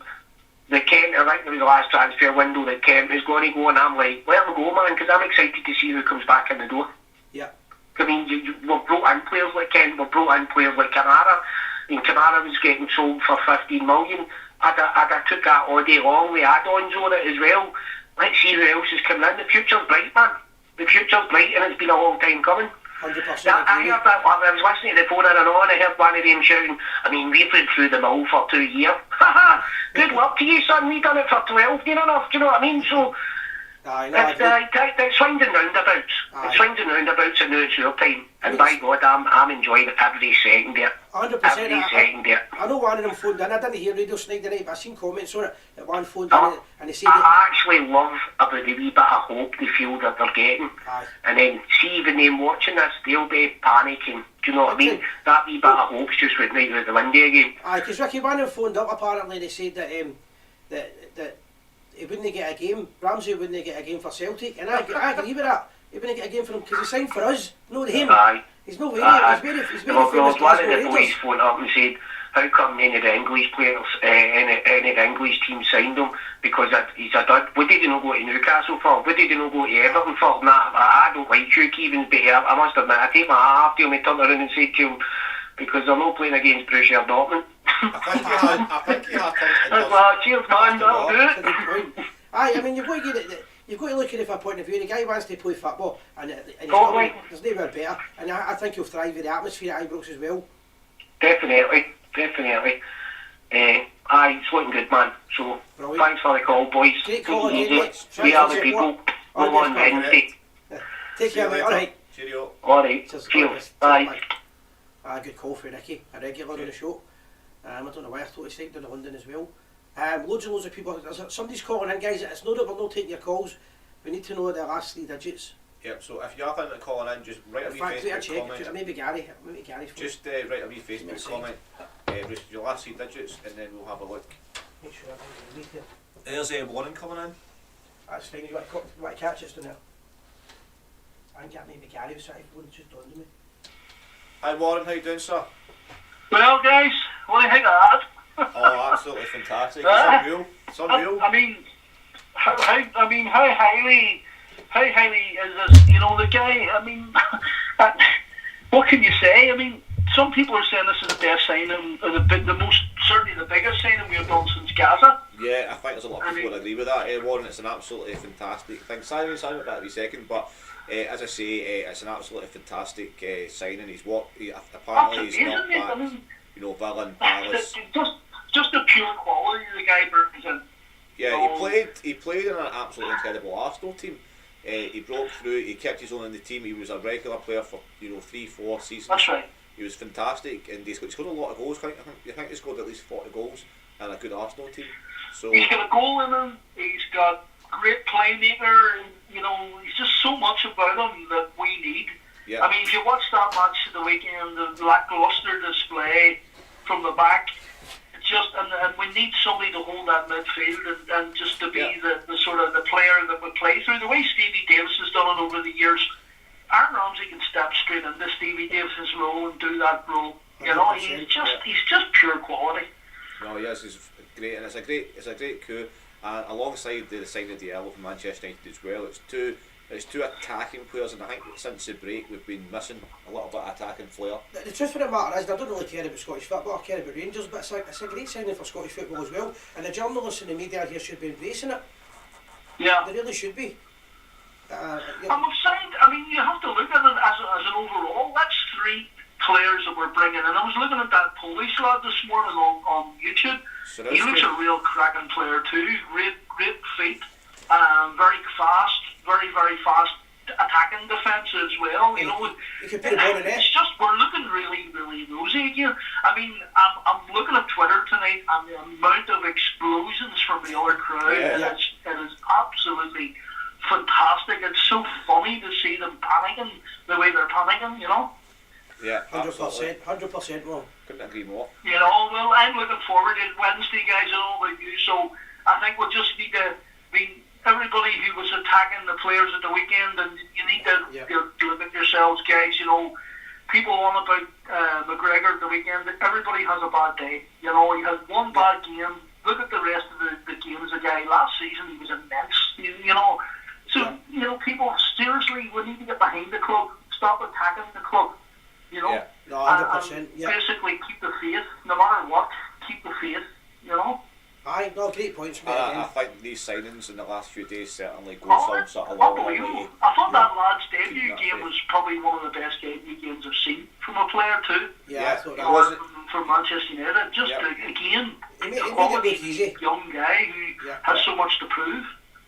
the Kent, I think it was the last transfer window that Kent is going to go, and I'm like, let him go, man, because I'm excited to see who comes back in the door. Yeah. I mean, we've brought in players like Kent, we've brought in players like Kamara, and Kamara was getting sold for 15 million. I took that all day long with add-ons on it as well. Let's see who else is coming in. The future's bright, man. The future's bright, and it's been a long time coming. 100% I agree. heard that. I was listening to the phone and I heard one of them shouting, I mean, we've been through the mill for 2 years. Good luck to you, son. We done it for 12 near enough. Do you know what I mean? So Aye, no, I agree. it's swings and roundabouts. Aye. It's swings and roundabouts, and now it's your time. And by God, I'm enjoying every second there. 100%. Every second there. I know one of them phoned in. I didn't hear Radio Snide tonight, but I seen comments on it. That one phoned in and they said that. I actually love about the wee bit of hope they feel that they're getting. Aye. And then see even them watching this, they'll be panicking. Do you know what I mean? That wee bit of hope's just went right out the window again. Aye, because Ricky, one of them phoned up apparently. They said that that he wouldn't get a game. Ramsey wouldn't get a game for Celtic, and I agree with that. He wouldn't get a game for him because he signed for us, not him. Aye. He's no way. Aye. He's very Well, famous. one of Glasgow the boys Rangers. phoned up and said, how come any of the English players, any of the English teams signed him? Because he's a dud. What did he not go to Newcastle for? What did he not go to Everton for? Nah, I don't like Hugh Keevins, but I must admit, I take my hat off to him and turn around and say to him, because they're not playing against Borussia Dortmund. I think he had Well, cheers, man, that'll do That's a it. good point. Aye, I mean, you've got to get it. You've got to look at it from a point of view. The guy wants to play football, and he's Totally. there's nowhere better. And I think he'll thrive with the atmosphere at Ibrox as well. Definitely. Aye, it's looking good, man. So, Brilliant. thanks for the call, boys. Great call again, mate. We are the Thanks for people. support. Go on Wednesday. Take care, mate. All right. Cheerio. Alright, Cheers. cheers. Bye. Good call for Ricky, a regular on the show. I don't know why I totally stayed down in London as well. Loads and loads of people. Somebody's calling in, guys. It's not that we're not taking your calls. We need to know the last 3 digits. Yep, so if you are thinking of calling in, just write a In wee fact, wait a Facebook check. comment. Maybe Gary's phone. Just write a wee Facebook Let's see. comment, just your last 3 digits, and then we'll have a look. Make sure I don't delete it. There's a warning coming in. That's fine. You want to catch us down there? I think that maybe Gary was trying to phone. It's just dawned on me. Hi Warren, how you doing, sir? Well, guys, what do you think of that? Oh, absolutely fantastic. It's unreal. It's unreal. I mean, how highly is this? You know, the guy. I mean, what can you say? I mean, some people are saying this is the best signing, or certainly the biggest signing we've done since Gaza. Yeah, I think there's a lot of people that agree with that. Warren, it's an absolutely fantastic thing. Simon about that every second, but as I say, it's an absolutely fantastic signing. Apparently he's not amazing, bad. I mean, You know, Villain, Palace. Just the pure quality the guy brings in. Yeah, he played in an absolutely incredible Arsenal team. He broke through. He kept his own in the team. He was a regular player for 3-4 seasons. That's right. He was fantastic, and he scored a lot of goals. I think he scored at least 40 goals in a good Arsenal team. So He's got a goal in him. He's got great playmaker. And, you know, he's just so much about him that we need. yeah, I mean, if you watch that match of the weekend, the lackluster display from the back, it's just, and we need somebody to hold that midfield and just to be the sort of the player that would play through. The way Stevie Davis has done it over the years, Aaron Ramsey can step straight into Stevie Davis's role and do that role. You know, 100%, he's just pure quality. no, yes, he's great, and it's a great coup. And alongside the signing of Diallo from Manchester United as well, it's two attacking players, and I think since the break we've been missing a little bit of attacking flair. The truth of the matter is, I don't really care about Scottish football. I care about Rangers, but it's a great signing for Scottish football as well. And the journalists and the media here should be embracing it. Yeah. They really should be. And we've signed, I mean, you have to look at it as an overall. That's 3 players that we're bringing in. I was looking at that Polish lad this morning on YouTube. So He looks a real cracking player too. Great feet. Very fast. Very, very fast attacking defence as well. You know, you can put the ball in net. it's just, we're looking really, really rosy again. I mean, I'm looking at Twitter tonight and the amount of explosions from the other crowd, it is absolutely fantastic. It's so funny to see them panicking the way they're panicking, you know. Yeah, 100%, 100% wrong. couldn't agree more. You know, well, I'm looking forward to Wednesday, guys. I don't know about you, so I think we'll just need to. I mean, everybody who was attacking the players at the weekend, and you need to look at yourselves, guys. You know, people on about McGregor at the weekend. Everybody has a bad day. You know, he had one bad game. Look at the rest of the games. The guy last season, he was immense. You know, so you know, people seriously, we need to get behind the club. Stop attacking the club. You know, No, 100%. Yeah. basically keep the faith, no matter what. Keep the faith. You know. Aye, no, great points, mate. I again. think these signings in the last few days certainly go Oh, some sort of long way. unbelievable. I thought that lad's debut game was probably one of the best games from a player too. Yeah, I thought that was it. For Manchester United. Just again, He made it quality look easy. young guy who has so much to prove.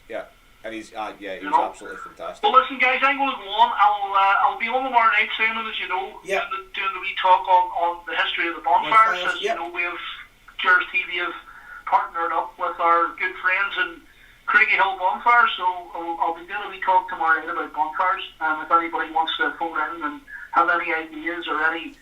Yeah, and he was absolutely fantastic. Well, listen, guys, I'm going to go on. I'll be on tomorrow night, Simon, as you know, doing the wee talk on the history of the bonfires. As you know, we have Gers TV have partnered up with our good friends in Craigie Hill Bonfires, so I'll be doing a wee talk tomorrow night about bonfires. If anybody wants to phone in and have any ideas or any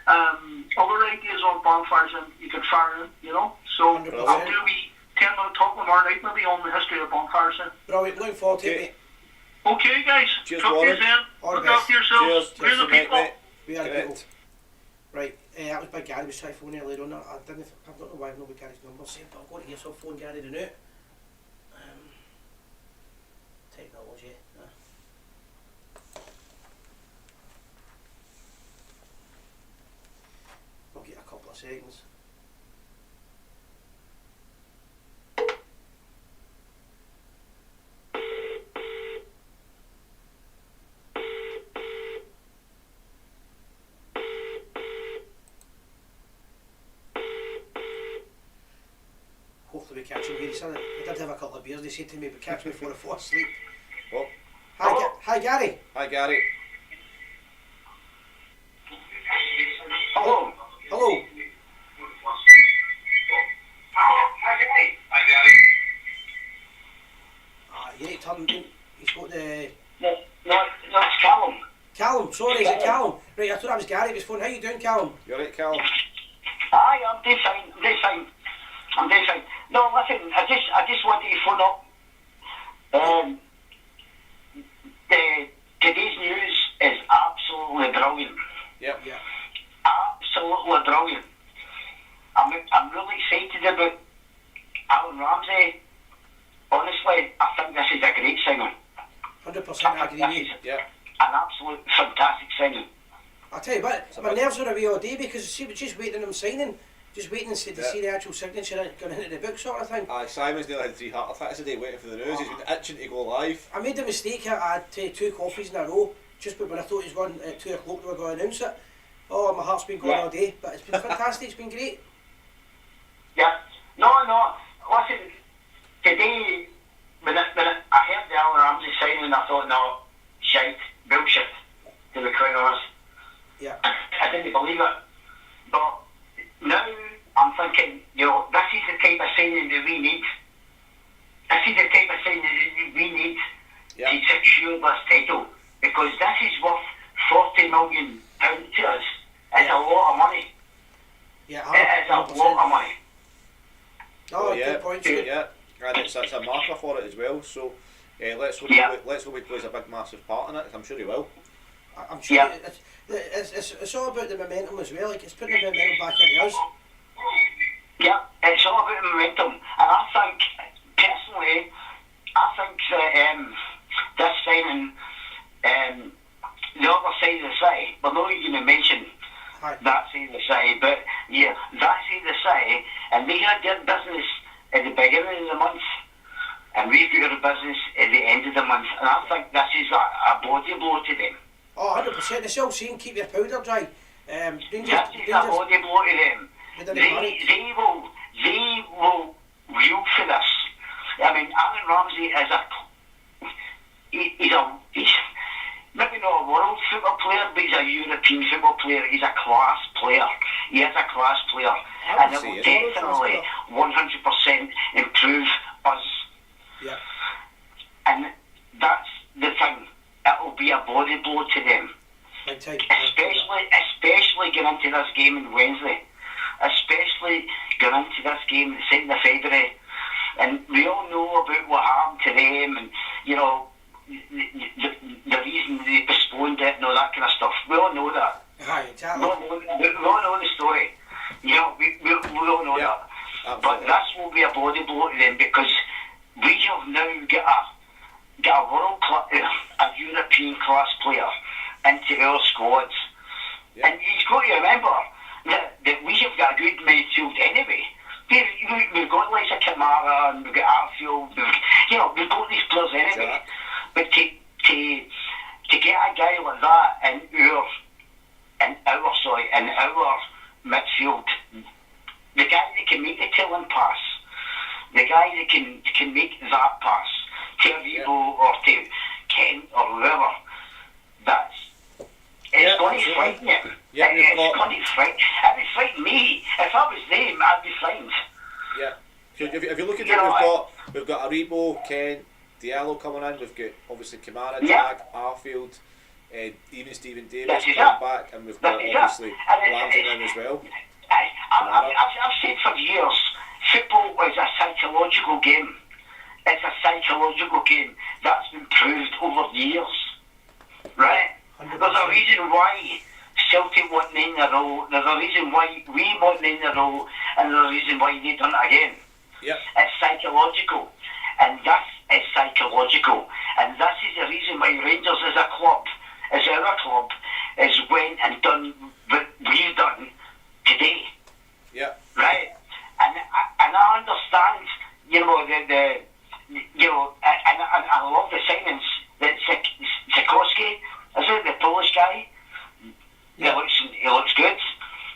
other ideas on bonfires, and you can fire in, you know. So 100%. I'll do a wee 10-minute talk tomorrow night, maybe on the history of bonfires. Brilliant, looking forward to it. Okay, guys. Cheers, Talk to you Warren. then. All the Look after yourselves. Cheers. We're the Cheers, people. mate. We are Correct. people. Right, that was by Gary, was trying to phone earlier on. I don't know why I've not got Gary's number saved, but I've got it here, so I'll phone Gary now. Technology. I'll get a couple of seconds. Hopefully we catch him here. He said I did have a couple of beers. They said to me, but catch me before I fall asleep. Oh, Hi Gary. hi Gary. Hello. Hello. You need to turn. He's got the. No, it's Callum. Callum, sorry, is it Callum? Right, I thought that was Gary. His phone. How you doing, Callum? You alright, Callum? Aye, I'm dead fine. No, listen, I just wanted to phone up. Today's news is absolutely brilliant. Yep. Yeah. Absolutely brilliant. I'm really excited about Aaron Ramsey. Honestly, I think this is a great signing. 100% I agree with you. Yep. An absolute fantastic signing. I'll tell you what, my nerves are away all day because see, we're just waiting on him signing. Just waiting to see the actual signature going into the book sort of thing. Aye, Simon's nearly had 3 heart attacks a day waiting for the news. He's been itching to go live. I made the mistake, I had 2 coffees in a row, just when I thought he was going at 2 o'clock we were going to announce it. Oh, my heart's been going all day, but it's been fantastic, it's been great. Yeah. No. Listen, today, when I heard the Aaron Ramsey signing, I thought, no, shite, bullshit, to be quite honest. Yeah. I didn't believe it. But now I'm thinking, this is the type of signing that we need. This is the type of signing that we need to secure this title. Because this is worth £40 million to us. It's a lot of money. Yeah, it is a lot of money. Oh, good point. Yeah, and it's a marker for it as well. So let's hope he plays a big, massive part in it. I'm sure he will. I'm sure it's all about the momentum as well. Like it's putting the momentum back into us. Yeah, it's all about the momentum, and I think personally, that this signing, the other side of the city, we're not even going to mention that side of the city, but yeah, that side of the city, and they had their business at the beginning of the month, and we've got our business at the end of the month, and I think this is a body blow to them. Oh, 100%. It's all saying keep your powder dry. Rangers, this is a body blow to them. They will reel for this. I mean, Aaron Ramsey is he's maybe not a world football player, but he's a European football player. He's a class player. He is a class player, and it will definitely 100% improve us. Yeah. And that's the thing. It will be a body blow to them. Especially going into this game on Wednesday. Especially going into this game the 2nd of February. And we all know about what happened to them and, the reason they postponed it and all that kind of stuff. We all know that. Exactly. We all know the story. We all know that. Absolutely. But this will be a body blow to them because we have now got a world class, a European class player into our squads. Yeah. And you've got to remember that we have got a good midfield anyway. We've got like a Kamara and we've got Arfield, we've got these players anyway. Yeah. But to get a guy like that in our in our midfield. The guy that can make the tailing pass, the guy that can make that pass to Revo or to Kent or whoever, it's going to frighten you. It's going to frighten. It would frighten me. If I was them, I'd be frightened. Yeah. So if you look at it, we've got Aribo, Kent, Diallo coming in. We've got obviously Kamara, Jag, Arfield, even Stephen Davis coming back, and we've got obviously Ramsey in as well. I've said for years, football is a psychological game. It's a psychological game that's been proved over years, right? 100%. There's a reason why Celtic won 9 in a row. There's a reason why we won 9 in a row, and there's a reason why they done it again. Yep. It's psychological, and this is psychological, and this is the reason why Rangers as a club, as our club, has went and done what we've done today. Yeah. Right. And I understand, you know, and I love the signings that Sikorsky, is it the Polish guy? Yeah. He looks good.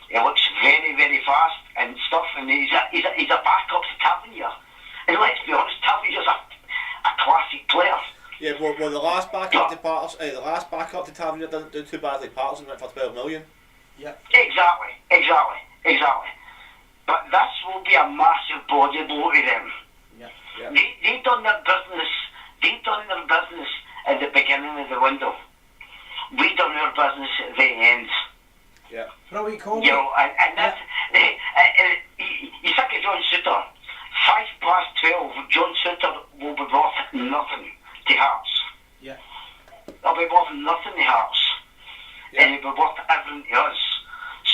He looks very, very fast and stuff, and he's a backup to Tavernier. And let's be honest, Tavernier's a classic player. Yeah, well, the last backup to Tavernier didn't do too badly. Patterson went for 12 million. Yeah. Exactly. But this will be a massive body blow to them. Yeah. They done their business. They done their business at the beginning of the window. We done our business at the end. Yeah. What we call you know, and that's you think of John Suter. 12, John Suter will be worth nothing to Hearts. Yeah. He'll be worth nothing to Hearts. Yeah. And he'll be worth everything to us.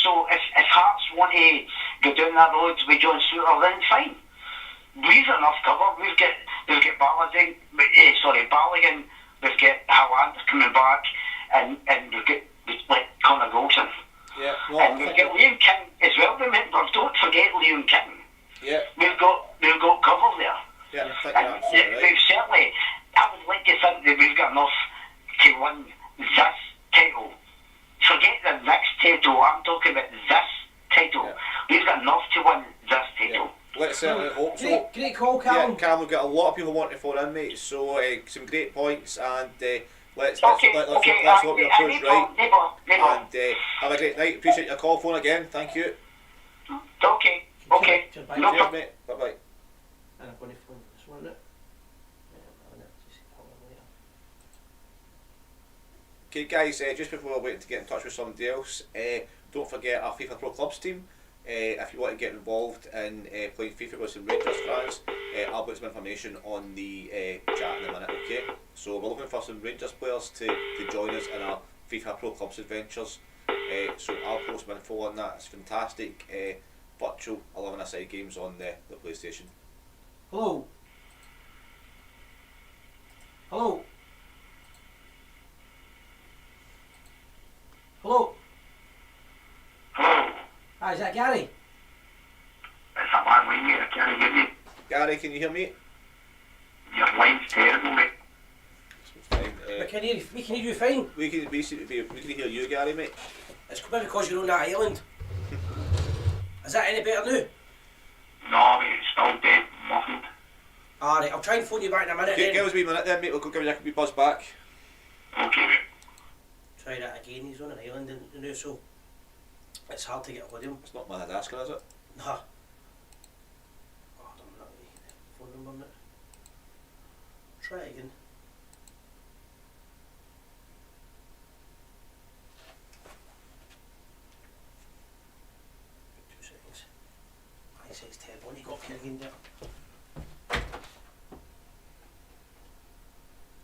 So if Hearts want to go down that road with John Suter, then fine. We've enough cover. We've got Balogun, we've got Hollander coming back, and we've got Connor Golson. Yeah. Well, And we've got Liam King as well. Remember, don't forget Liam King. Yeah. We've got cover there. Yeah. I think you're absolutely right. We've certainly. I would like to think that we've got enough to win this title. Forget the next title. I'm talking about this title. Yeah. We've got enough to win this title. Yeah. Let's certainly hope so. Great call, Callum. Yeah, Cam, we've got a lot of people wanting to phone in, mate. So some great points, and let's hope your push right. And have a great night. Appreciate your call, phone again. Thank you. Okay. Cheers, bye. No Cheers, problem. mate. Bye bye. And I'm going to phone this one out. Okay, guys. Just before we're waiting to get in touch with somebody else, don't forget our FIFA Pro Clubs team. If you want to get involved in playing FIFA with some Rangers fans, I'll put some information on the chat in a minute, okay? So we're looking for some Rangers players to join us in our FIFA Pro Clubs adventures. So I'll post some info on that. It's fantastic virtual 11-a-side games on the PlayStation. Hello. Hello. Hello. Hello. Hi, is that Gary? It's a bad line, mate. I can't hear you. Gary, can you hear me? Your line's terrible, mate. Fine. We can hear you fine. We can hear you, Gary, mate. It's maybe because you're on that island. Is that any better now? No, mate, it's still dead, muffled. Alright, I'll try and phone you back in a minute Okay, then. give us a wee minute then, mate. We'll go give you a wee buzz back. Okay, mate. Try that again, he's on an island now, so it's hard to get hold of him. It's not Madagascar, is it? Nah. Oh, I don't know the phone number, mate. Try it again. It's terrible when you got King in there.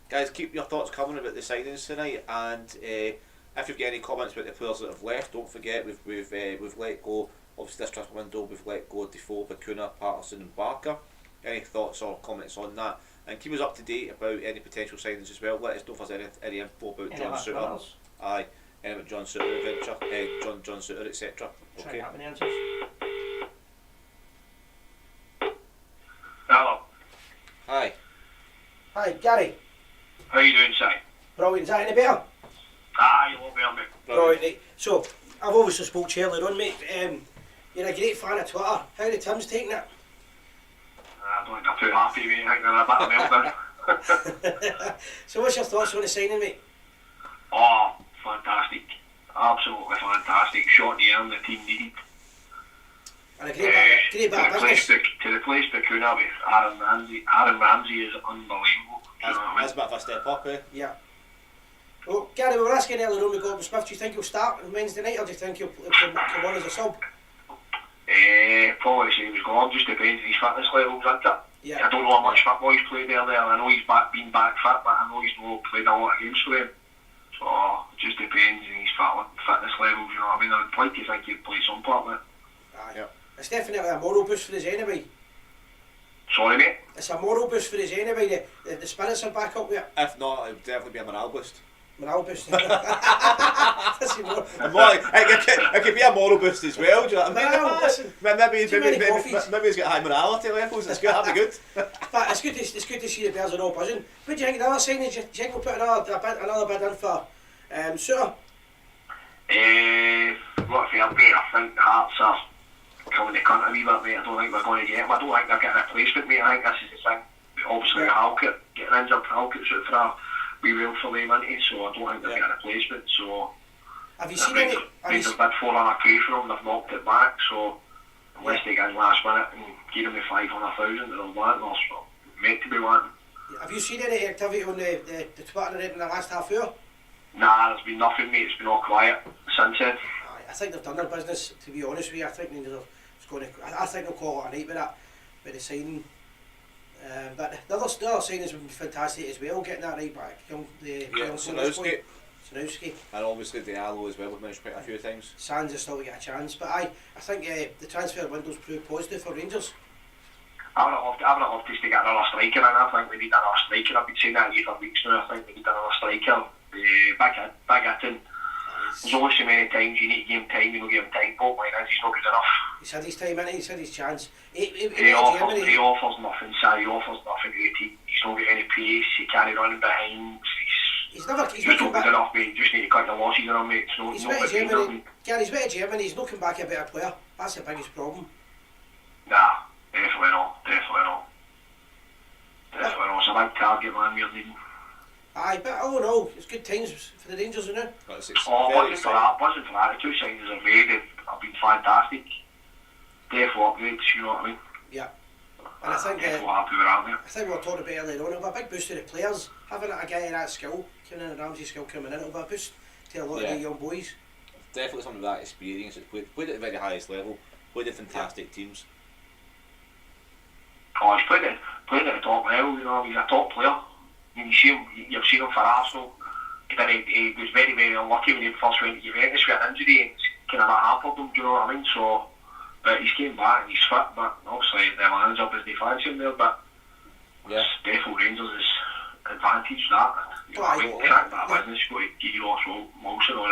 Guys, keep your thoughts coming about the signings tonight, and if you've got any comments about the players that have left, don't forget we've let go. Obviously, this transfer window we've let go of Defoe, Bacuna, Patterson, and Barker. Any thoughts or comments on that? And keep us up to date about any potential signings as well. Let us know if there's any info about John Suter. Aye, any about John Suter adventure, John Suter, etc. Okay. Try that answers. Hello. Hi. Hi, Gary. How you doing, Si? Brilliant, is that any better? Ah, you won't be on me. Right, right. So, I've obviously spoke to you earlier on, mate. You're a great fan of Twitter. How are the Tim's taking it? I don't think they're too happy with me. I think they're a bit of meltdown. So what's your thoughts on the signing, mate? Oh, fantastic. Absolutely fantastic. Shot in the air and the team needed. And a great bit of business. To replace Bakuna with Aaron Ramsey. Aaron Ramsey is unbelievable. That's a bit of a step up, eh? Yeah. Well, Gary, we were asking earlier on with Gordon Smith, do you think he'll start on Wednesday night or do you think he'll come on as a sub? Probably say he was gone, just depends on his fitness levels, isn't it? Yeah. I don't know how much football he's played there. I know he's been back fit, but I know he's not played a lot of games for them. So it just depends on his fitness levels, you know what I mean? I'd like to think he'd play some part of it. Yep. It's definitely a moral boost for us anyway. Sorry, mate? It's a moral boost for us anyway. The spirits are back up there. If not, it would definitely be a morale boost. Morale boost. That's more. It could be a moral boost as well, do you know what I mean? Well, listen, maybe maybe he's got high morality levels, it's good, that'd be good. But it's good to see the Bears are all buzzing. What do you think of the other signings? Do you think we'll put another bid in for Suter? What if you update? I think the Hearts are coming to cunt a wee bit, mate. I don't think we're going to get him. I don't think they're getting a replacement, mate. I think this is the thing. Obviously, Halkett, getting injured, Halkett's out for a wee while for them, isn't he? So I don't think they're getting a replacement. So have you seen any? Rangers bid 400k for him, they've knocked it back. So unless they get in last minute and give him the 500,000 that they'll want, or meant to be wanting. Have you seen any activity on the Twitter in the last half hour? Nah, there's been nothing, mate. It's been all quiet since then. I think they've done their business, to be honest with you. I think I think they'll call it a night with the signing. But the other signings have been fantastic as well, getting that right back. Sanowski. And obviously Diallo as well, we've mentioned quite a few times. Sands is still to get a chance, but I think the transfer window's proved positive for Rangers. I would have loved us to get another striker in. I think we need another striker. I've been saying that for weeks now. I think we need another striker. Back in. There's only so many times you need to give him time, you don't give him time. But he's not good enough. He's had his time, innit? He's had his chance. He offers nothing, He offers nothing to the team. He's not got any pace. He can't run behind. He's not good enough, mate. You just need to cut your losses on him, mate. He's better Germany. Gary's better Germany. He's not come back a better player. That's the biggest problem. Nah, definitely not. It's a big target, man, we're leading. Aye, but oh no, it's good times for the Rangers, isn't it? Wasn't for that. The two signings are made have been fantastic. Definitely upgrades, you know what I mean? Yeah. And I think happy with that, mate. I think we were talking about earlier on, it'll be a big boost to the players. Having a guy of that skill, coming in, Ramsey skill coming in, it'll be a boost to a lot of the young boys. Definitely something with that experience. It's played at the very highest level, played at fantastic teams. Oh, he's played at the top level, you know, he's a top player. I mean, you've seen him for Arsenal. He was very, very unlucky when he first went to Juventus with an injury and it's kind of hampered him, do you know what I mean? So, but he's came back and he's fit, but obviously the man's up as they fancy him there, but it's definitely Rangers' advantage that. You know what I mean? Crack that business, go to give you Ross Wilson or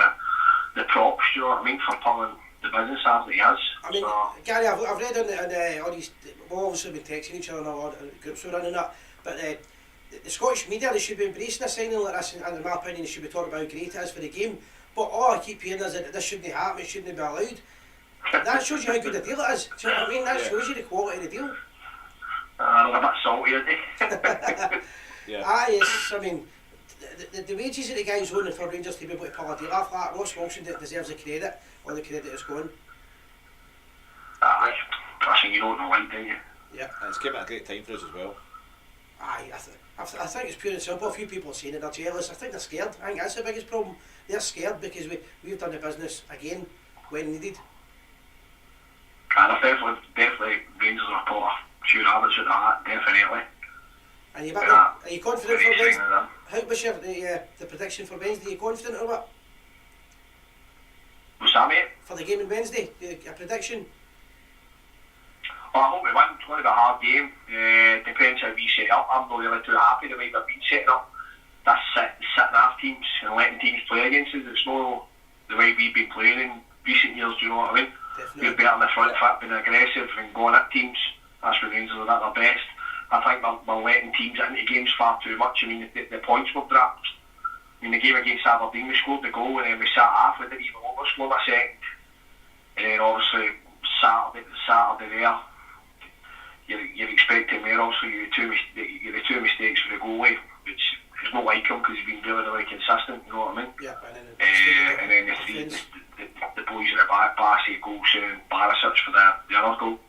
the props, do you know what I mean, for pulling the business out that he has. I mean, Gary, I've read on these, we've obviously been texting each other in our groups we're running that, but the Scottish media, they should be embracing a signing like this, and in my opinion they should be talking about how great it is for the game, but all I keep hearing is that this shouldn't happen, it shouldn't be allowed. That shows you how good a deal it is, do you know what I mean? That shows you the quality of the deal. A bit salty, isn't it? Yes, I mean, the wages that the guys on for Rangers to be able to pull a deal off that, Ross Wilson deserves the credit, or the credit is going. I think you don't know why, do you? Yeah, and it's came at a great time for us as well. Aye, I think it's pure and simple. A few people are saying that they're jealous. I think they're scared. I think that's the biggest problem. They're scared because we've done the business again when needed. And definitely Rangers are put a few rabbits at that, definitely. And are you confident for Wednesday? How was your the prediction for Wednesday? Are you confident or what? What's that, mate? For the game on Wednesday, a prediction? Well, I hope we win. It's going to be a hard game. Depends how we set up. I'm not really too happy the way we've been setting up. That's sitting half teams and letting teams play against us. It's not the way we've been playing in recent years, do you know what I mean? Definitely. We're better in the front foot, being aggressive and going at teams. That's when Rangers are at their best. I think we're letting teams into games far too much. I mean, the points were dropped. I mean, the game against Aberdeen, we scored the goal and then we sat half. We didn't even score a second. obviously Saturday there, you're expecting more. Obviously, you had two mistakes for the goalie, which is not like him because he's been really consistent. You know what I mean? Yeah. And then the boys at the back, Bassey, Golson, Barisic for the other goal,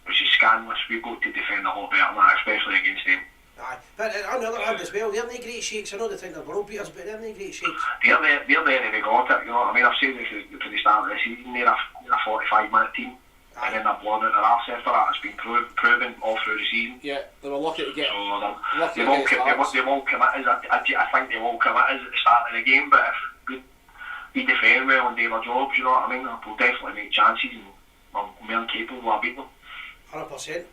which is scandalous. We've got to defend a lot better than that, especially against them. Aye, but on the other hand as well, they're not great shakes. I know they think they're world beaters, but they're not great shakes. They're there if they got it, you know what I mean? I've said this from the start of the season, they're a 45-minute team. Aye. And then they're blown out their arse after that. It's been proven all through the season. Yeah, they were lucky to get. So they've all committed. I think they've all committed at the start of the game, but if we defend well and do our jobs, you know what I mean, we'll definitely make chances and we're more than capable of beating them. 100%.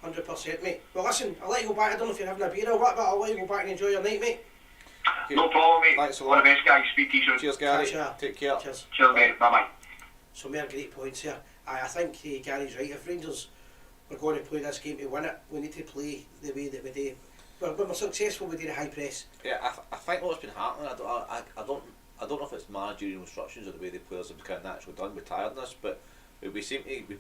100%, mate. Well, listen, I'll let you go back. I don't know if you're having a beer or what, but I'll let you go back and enjoy your night, mate. Okay. No problem, mate. Thanks a All lot. the best, guys. Speak to you soon. Cheers, Gary. Catch ya. Take care. Cheers. Cheers, mate. Bye-bye. So, more great points here. I think Gary's right. If Rangers were going to play this game to win it, we need to play the way that we do. When we're successful, we do the high press. Yeah, I think what's been happening, I don't know if it's managerial instructions or the way the players have kind of naturally done with tiredness, but we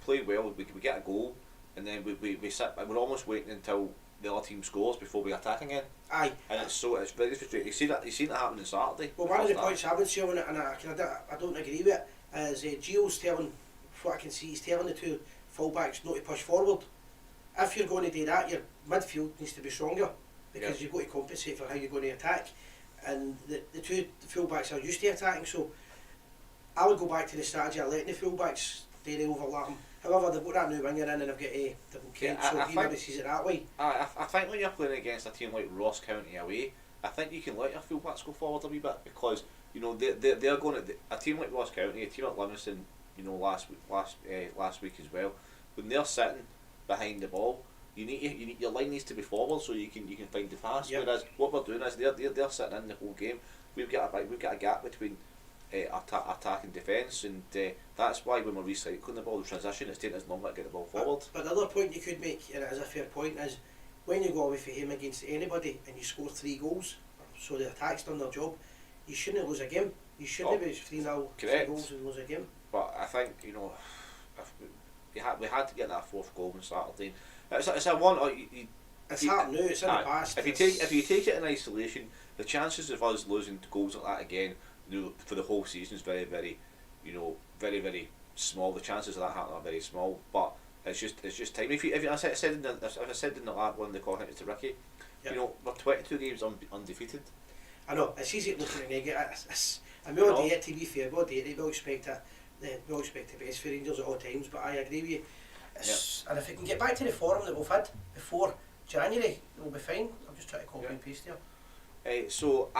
play well, we get a goal, and then we sit, and we're almost waiting until the other team scores before we attack again. Aye. And it's very frustrating. You seen that happen on Saturday. Well, one of the points I've been seeing, and I don't agree with it, is Gio's telling, from what I can see, he's telling the two fullbacks not to push forward. If you're going to do that, your midfield needs to be stronger, because you've got to compensate for how you're going to attack. And the two fullbacks are used to attacking, so I would go back to the strategy of letting the fullbacks do the overlapping. However, they've got that new winger in and they've got double Kent, so he maybe sees it that way. I think when you're playing against a team like Ross County away, I think you can let your fullbacks go forward a wee bit, because you know they're going to a team like Ross County, a team like Livingston, you know last week as well. When they're sitting behind the ball, you need your line needs to be forward so you can find the pass. Yep. Whereas what we're doing is they're sitting in the whole game. We've got a gap between attack and defence, and that's why when we're recycling the ball, the transition, it's taking us longer to get the ball forward. But the other point you could make, and it is a fair point, is when you go away for him against anybody and you score 3 goals, so the attack's done their job, you shouldn't lose a game. You shouldn't be 3-0, 3 goals and lose a game. But I think, you know, we had to get that 4th goal on Saturday. It's a one. It's happened now. It's in the past. If you take it in isolation, the chances of us losing goals like that again, you know, for the whole season is very, very, very, very small. The chances of that happening are very small. But it's just time. If I said in the last one, the call to Ricky, you know, we're 22 games undefeated. I know it's easy looking at negative. I'm not there to be fair. We'll expect it. We'll expect the best for Rangers at all times. But I agree with you. And if we can get back to the form that we've had before January, we'll be fine. I'm just trying to copy and paste here. So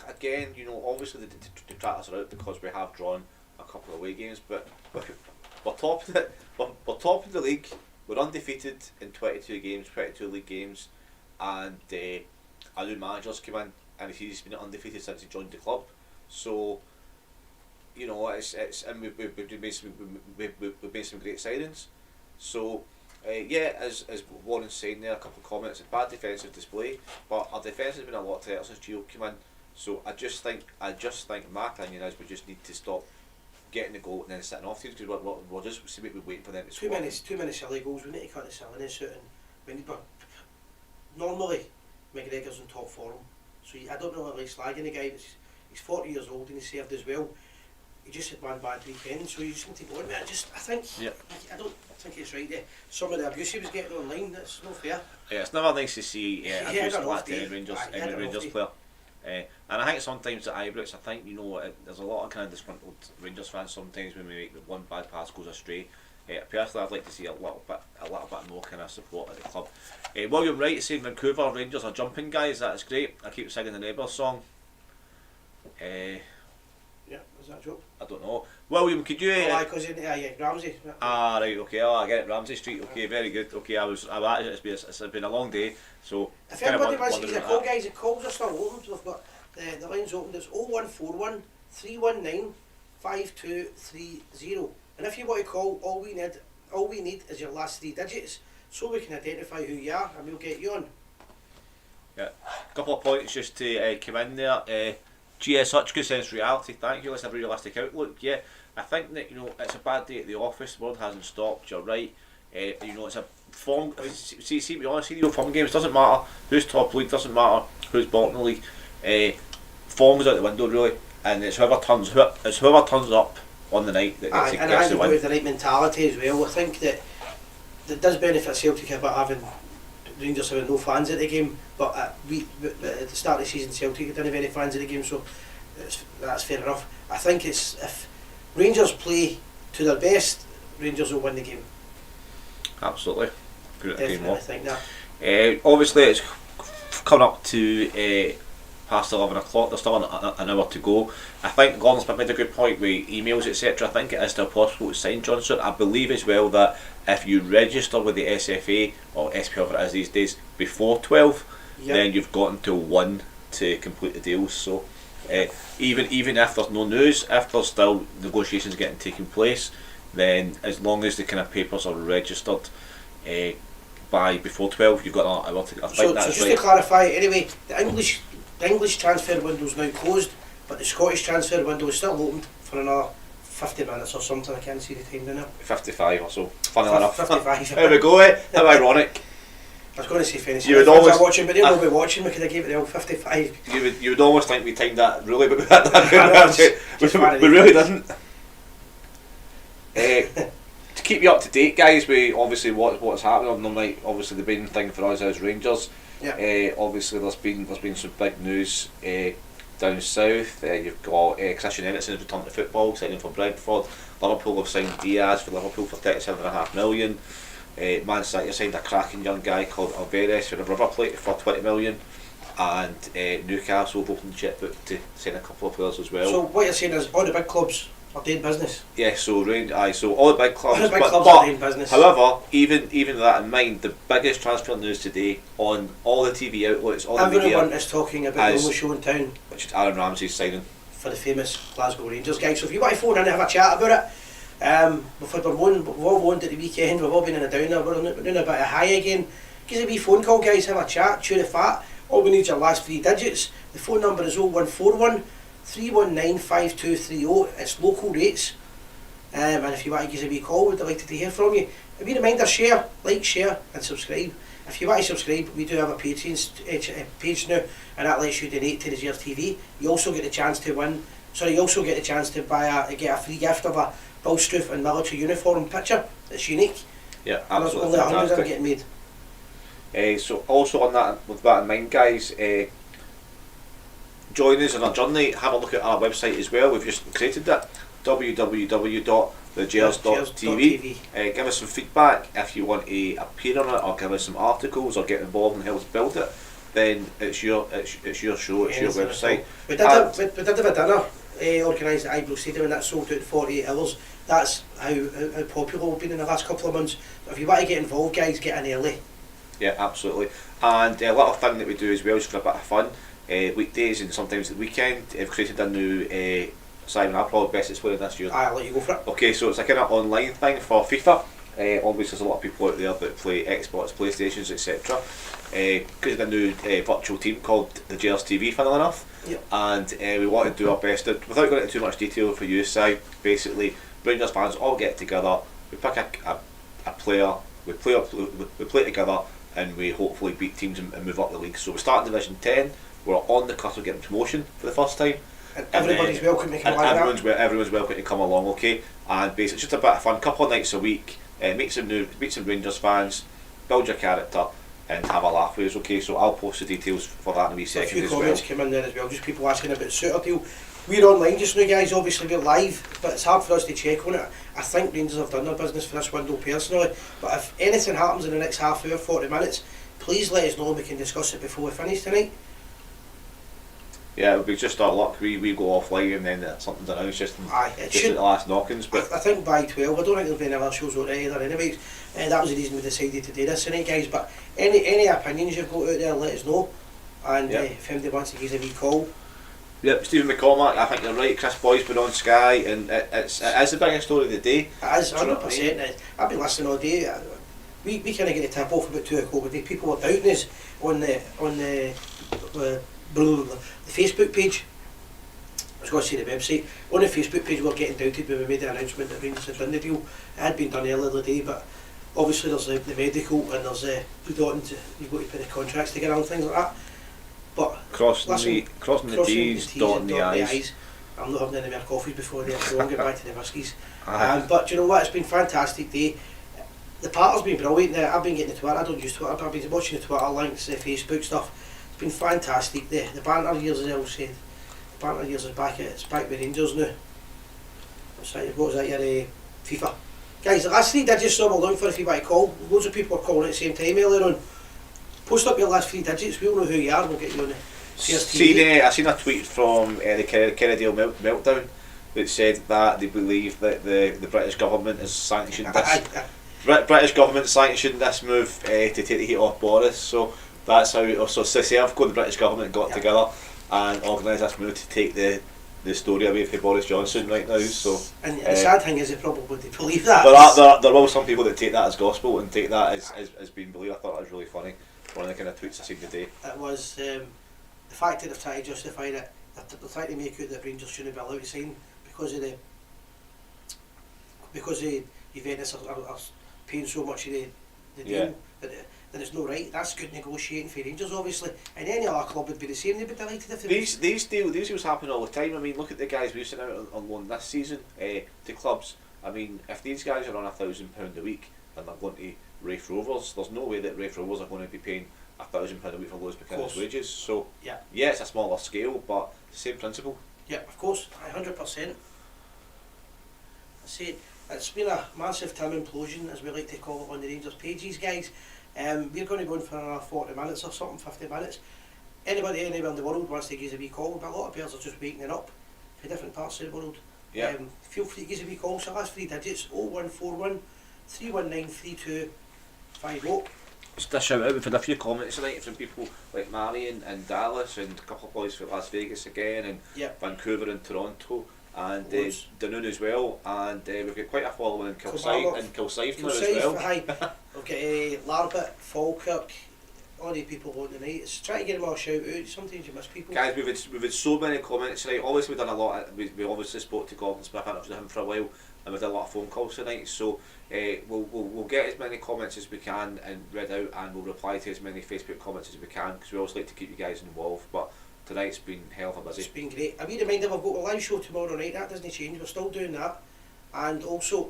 again, you know, obviously the detractors are out because we have drawn a couple of away games, but we're top of the league. We're undefeated in 22 games, 22 league games, and our new manager's come in and he's been undefeated since he joined the club. So, you know, and we've made some great signings. So, as Warren's saying there, a couple of comments, a bad defensive display, but our defence has been a lot better since Gio came in. So I just think my opinion is we just need to stop getting the goal and then sitting off teams, because we're just waiting for them to score. Too many silly goals. We need to cut the silliness out, and we need. Normally, McGregor's in top form, so I don't know like slagging the guy. He's 40 years old and he served as well. He just had one bad weekend, so you just need to go on. I don't think it's right there. Some of the abuse he was getting online, that's no fair. Yeah, it's never nice to see abuse like any Rangers player. And I think sometimes at Ibrox, I think, you know, there's a lot of kind of disgruntled Rangers fans sometimes when we make one bad pass goes astray. Personally, I'd like to see a little bit more kind of support at the club. William Wright saying Vancouver Rangers are jumping, guys. That's great. I keep singing the Neighbours song. Yeah, is that a joke? I don't know. William, could you? Because Ramsey. Ah, right, okay. Oh, I get it. Ramsey Street. Okay, very good. Okay, it's been a long day, so. If anybody wants to get a call, guys, the calls are still open. We've got the lines open. It's 0141 319 5230. And if you want to call, all we need is your last 3 digits, so we can identify who you are, and we'll get you on. Yeah, a couple of points just to come in there. Yeah, such good sense of reality. Thank you. Let's have a realistic outlook. Yeah, I think that it's a bad day at the office. The world hasn't stopped. You're right. It's a form. See, to be honest, form games doesn't matter. Who's top league doesn't matter. Who's bottom league. Form is out the window really, and it's whoever turns up on the night that gets and the I win. with the right mentality as well. I think that does benefit Celtic about having Rangers having no fans at the game, but at the start of the season Celtic didn't have any fans at the game, so that's fair enough. I think if Rangers play to their best, Rangers will win the game. Absolutely. Definitely, I think that. Obviously, it's coming up to past 11 o'clock. There's still an hour to go. I think Gordon's made a good point with emails, etc. I think it is still possible to sign Johnson. I believe as well that if you register with the SFA or SP, whatever it is these days, before 12, then you've got until 1 to complete the deals. So even if there's no news, if there's still negotiations taking place, then as long as the kind of papers are registered by before 12, you've got another hour to. I think that's so just right. to clarify, anyway, the English transfer window is now closed, but the Scottish transfer window is still open for another 50 minutes or something. I can't see the time now. 55 or so. Funny enough. 55. There we go. How ironic. I was going to say fancy. You would always watching, but they'll not be watching because I gave it the old 55. You would almost think we timed that really, but we really didn't. To keep you up to date, guys, with obviously what's happening on the night. Obviously, the main thing for us is Rangers. Obviously, there's been some big news down south. You've got Christian Eriksen's returned to football, signing for Brentford. Liverpool have signed Diaz for Liverpool for £37.5 million. Man City signed a cracking young guy called Alvarez for the River Plate for £20 million. And Newcastle have opened the checkbook to sign a couple of players as well. So what you're saying is all the big clubs are doing business? Yeah, so all the big clubs, are doing business. However, even that in mind, the biggest transfer news today on all the TV outlets, all the media, everyone is talking about the only show in town, which is Aaron Ramsey's signing for the famous Glasgow Rangers guys. So if you want to phone in and have a chat about it, we've all won at the weekend, we've all been in a downer, we're doing a bit of high again. Give us a wee phone call, guys, have a chat, chew the fat. All we need is your last 3 digits. The phone number is 0141 319 5230. It's local rates, and if you want to give us a wee call, we'd delighted to hear from you. A wee reminder, share, and subscribe. If you want to subscribe, we do have a Patreon page now, and that lets you donate to the Gers TV. You also get the chance to get a free gift of a Bulstroof and military uniform picture. It's unique. Yeah, and there's absolutely. only 100 of them getting made. So also on that, with that in mind, guys, join us on our journey. Have a look at our website as well. We've just created that, www.thegers.tv. Give us some feedback if you want to appear on it, or give us some articles, or get involved and help us build it. Then it's your show, it's your website. We did have a dinner organised at Ibrox Stadium, and that sold out in 48 hours. That's how popular we've been in the last couple of months. If you want to get involved, guys, get in early. Yeah, absolutely. And a little thing that we do as well, just for a bit of fun, weekdays and sometimes the weekend, I've created a new Simon, I'll probably best explain this year. I'll let you go for it. Okay, so it's a kind of online thing for FIFA. Obviously there's a lot of people out there that play Xbox, PlayStations, etc. Created a new virtual team called the Gers TV, funnily enough. Yep. And we want to do our best, without going into too much detail for you, Si. Basically, Rangers fans all get together, we pick a player, we play together, and we hopefully beat teams and move up the league. So we start in Division 10, we're on the cusp of getting promotion for the first time. And everybody's welcome to come along. Everyone's welcome to come along, okay? And basically, it's just a bit of fun, couple of nights a week, meet some Rangers fans, build your character, and have a laugh with us, okay? So I'll post the details for that in a wee second as well. A few comments came in there as well, just people asking about Suter deal. We're online just now, guys, obviously we're live, but it's hard for us to check on it. I think Rangers have done their business for this window personally, but if anything happens in the next half hour, 40 minutes, please let us know and we can discuss it before we finish tonight. Yeah, it'll be just our luck. We go offline and then something's announced just at the last knockings. But I think by 12, I don't think there'll be any other shows out there either anyways. That was the reason we decided to do this tonight, guys. But any opinions you've got out there, let us know. And if anybody wants to give us a wee call. Yep, Stephen McCormack, I think you're right. Chris Boy's been on Sky, and it is the biggest story of the day. It is, 100%. I've been listening all day. We kind of get the tip off about 2 o'clock a day. People were doubting us on the Facebook page. was going to say the website. On the Facebook page we were getting doubted when we made the announcement that Rangers had done the deal. It had been done earlier in the day, but obviously there's the medical and there's you've got to put the contracts together and things like that. But crossing the T's, dotting the I's. I'm not having any more coffees before they go and get back to the whiskies. But do you know what? It's been a fantastic day. The partner's been brilliant. I've been getting the Twitter. I don't use Twitter, but I've been watching the Twitter links, the Facebook stuff. It's been fantastic. The banter years, as I always said, the banter years is back. It's back with Rangers now. What was that? Your FIFA guys. The last 3 digits so we're looking for if you want to call. Loads of people are calling at the same time earlier on. Post up your last 3 digits. We'll know who you are. We'll get you on the. I seen a tweet from the Kerrydale Meltdown that said that they believe that the British government has sanctioned this. British government sanctioned this move to take the heat off Boris. So that's how. So Servco and the British government got together and organised this move to take the story away from Boris Johnson right now. So and the sad thing is, they probably wouldn't believe that. There are some people that take that as gospel and take that as being believed. I thought that was really funny. One of the kind of tweets I seen today. It was. The fact that they're trying to justify it, they're trying to make out that Rangers shouldn't be allowed to sign because Juventus are paying so much of the deal that it's no right. That's good negotiating for Rangers, obviously, and any other club would be the same. They'd be delighted if these deals happen all the time. I mean, look at the guys we've sent out on loan this season to clubs. I mean, if these guys are on £1,000 a week and they're going to Rafe Rovers, there's no way that Rafe Rovers are going to be paying £1,000 a week for Lewis McKinnon's wages. So yeah, it's a smaller scale, but the same principle. Yeah, of course, 100%. I say it's been a massive Tim implosion, as we like to call it on the Rangers pages, guys. We're going to go in for another 40 minutes or something, 50 minutes. Anybody anywhere in the world wants to give us a wee call, but a lot of players are just waking up for different parts of the world. Yeah. Feel free to give us a wee call. So last 3 digits: 0141 319 3250. Just a shout out, we've had a few comments tonight from people like Marion and Dallas and a couple of boys from Las Vegas again and Vancouver and Toronto and Dunoon as well, and we've got quite a following in Kilsyth now as well. We've got Larbert, Falkirk, all the people on tonight. It's trying to get them all shout out. Sometimes you miss people. Guys, we've had so many comments tonight. Obviously we've done a lot. We obviously spoke to Gordon Smith, I was with him for a while, and we've done a lot of phone calls tonight. So we'll get as many comments as we can and read out, and we'll reply to as many Facebook comments as we can, because we always like to keep you guys involved. But tonight's been hell of a busy. It's been great. A wee reminder, we've got a live show tomorrow night. That doesn't change. We're still doing that, and also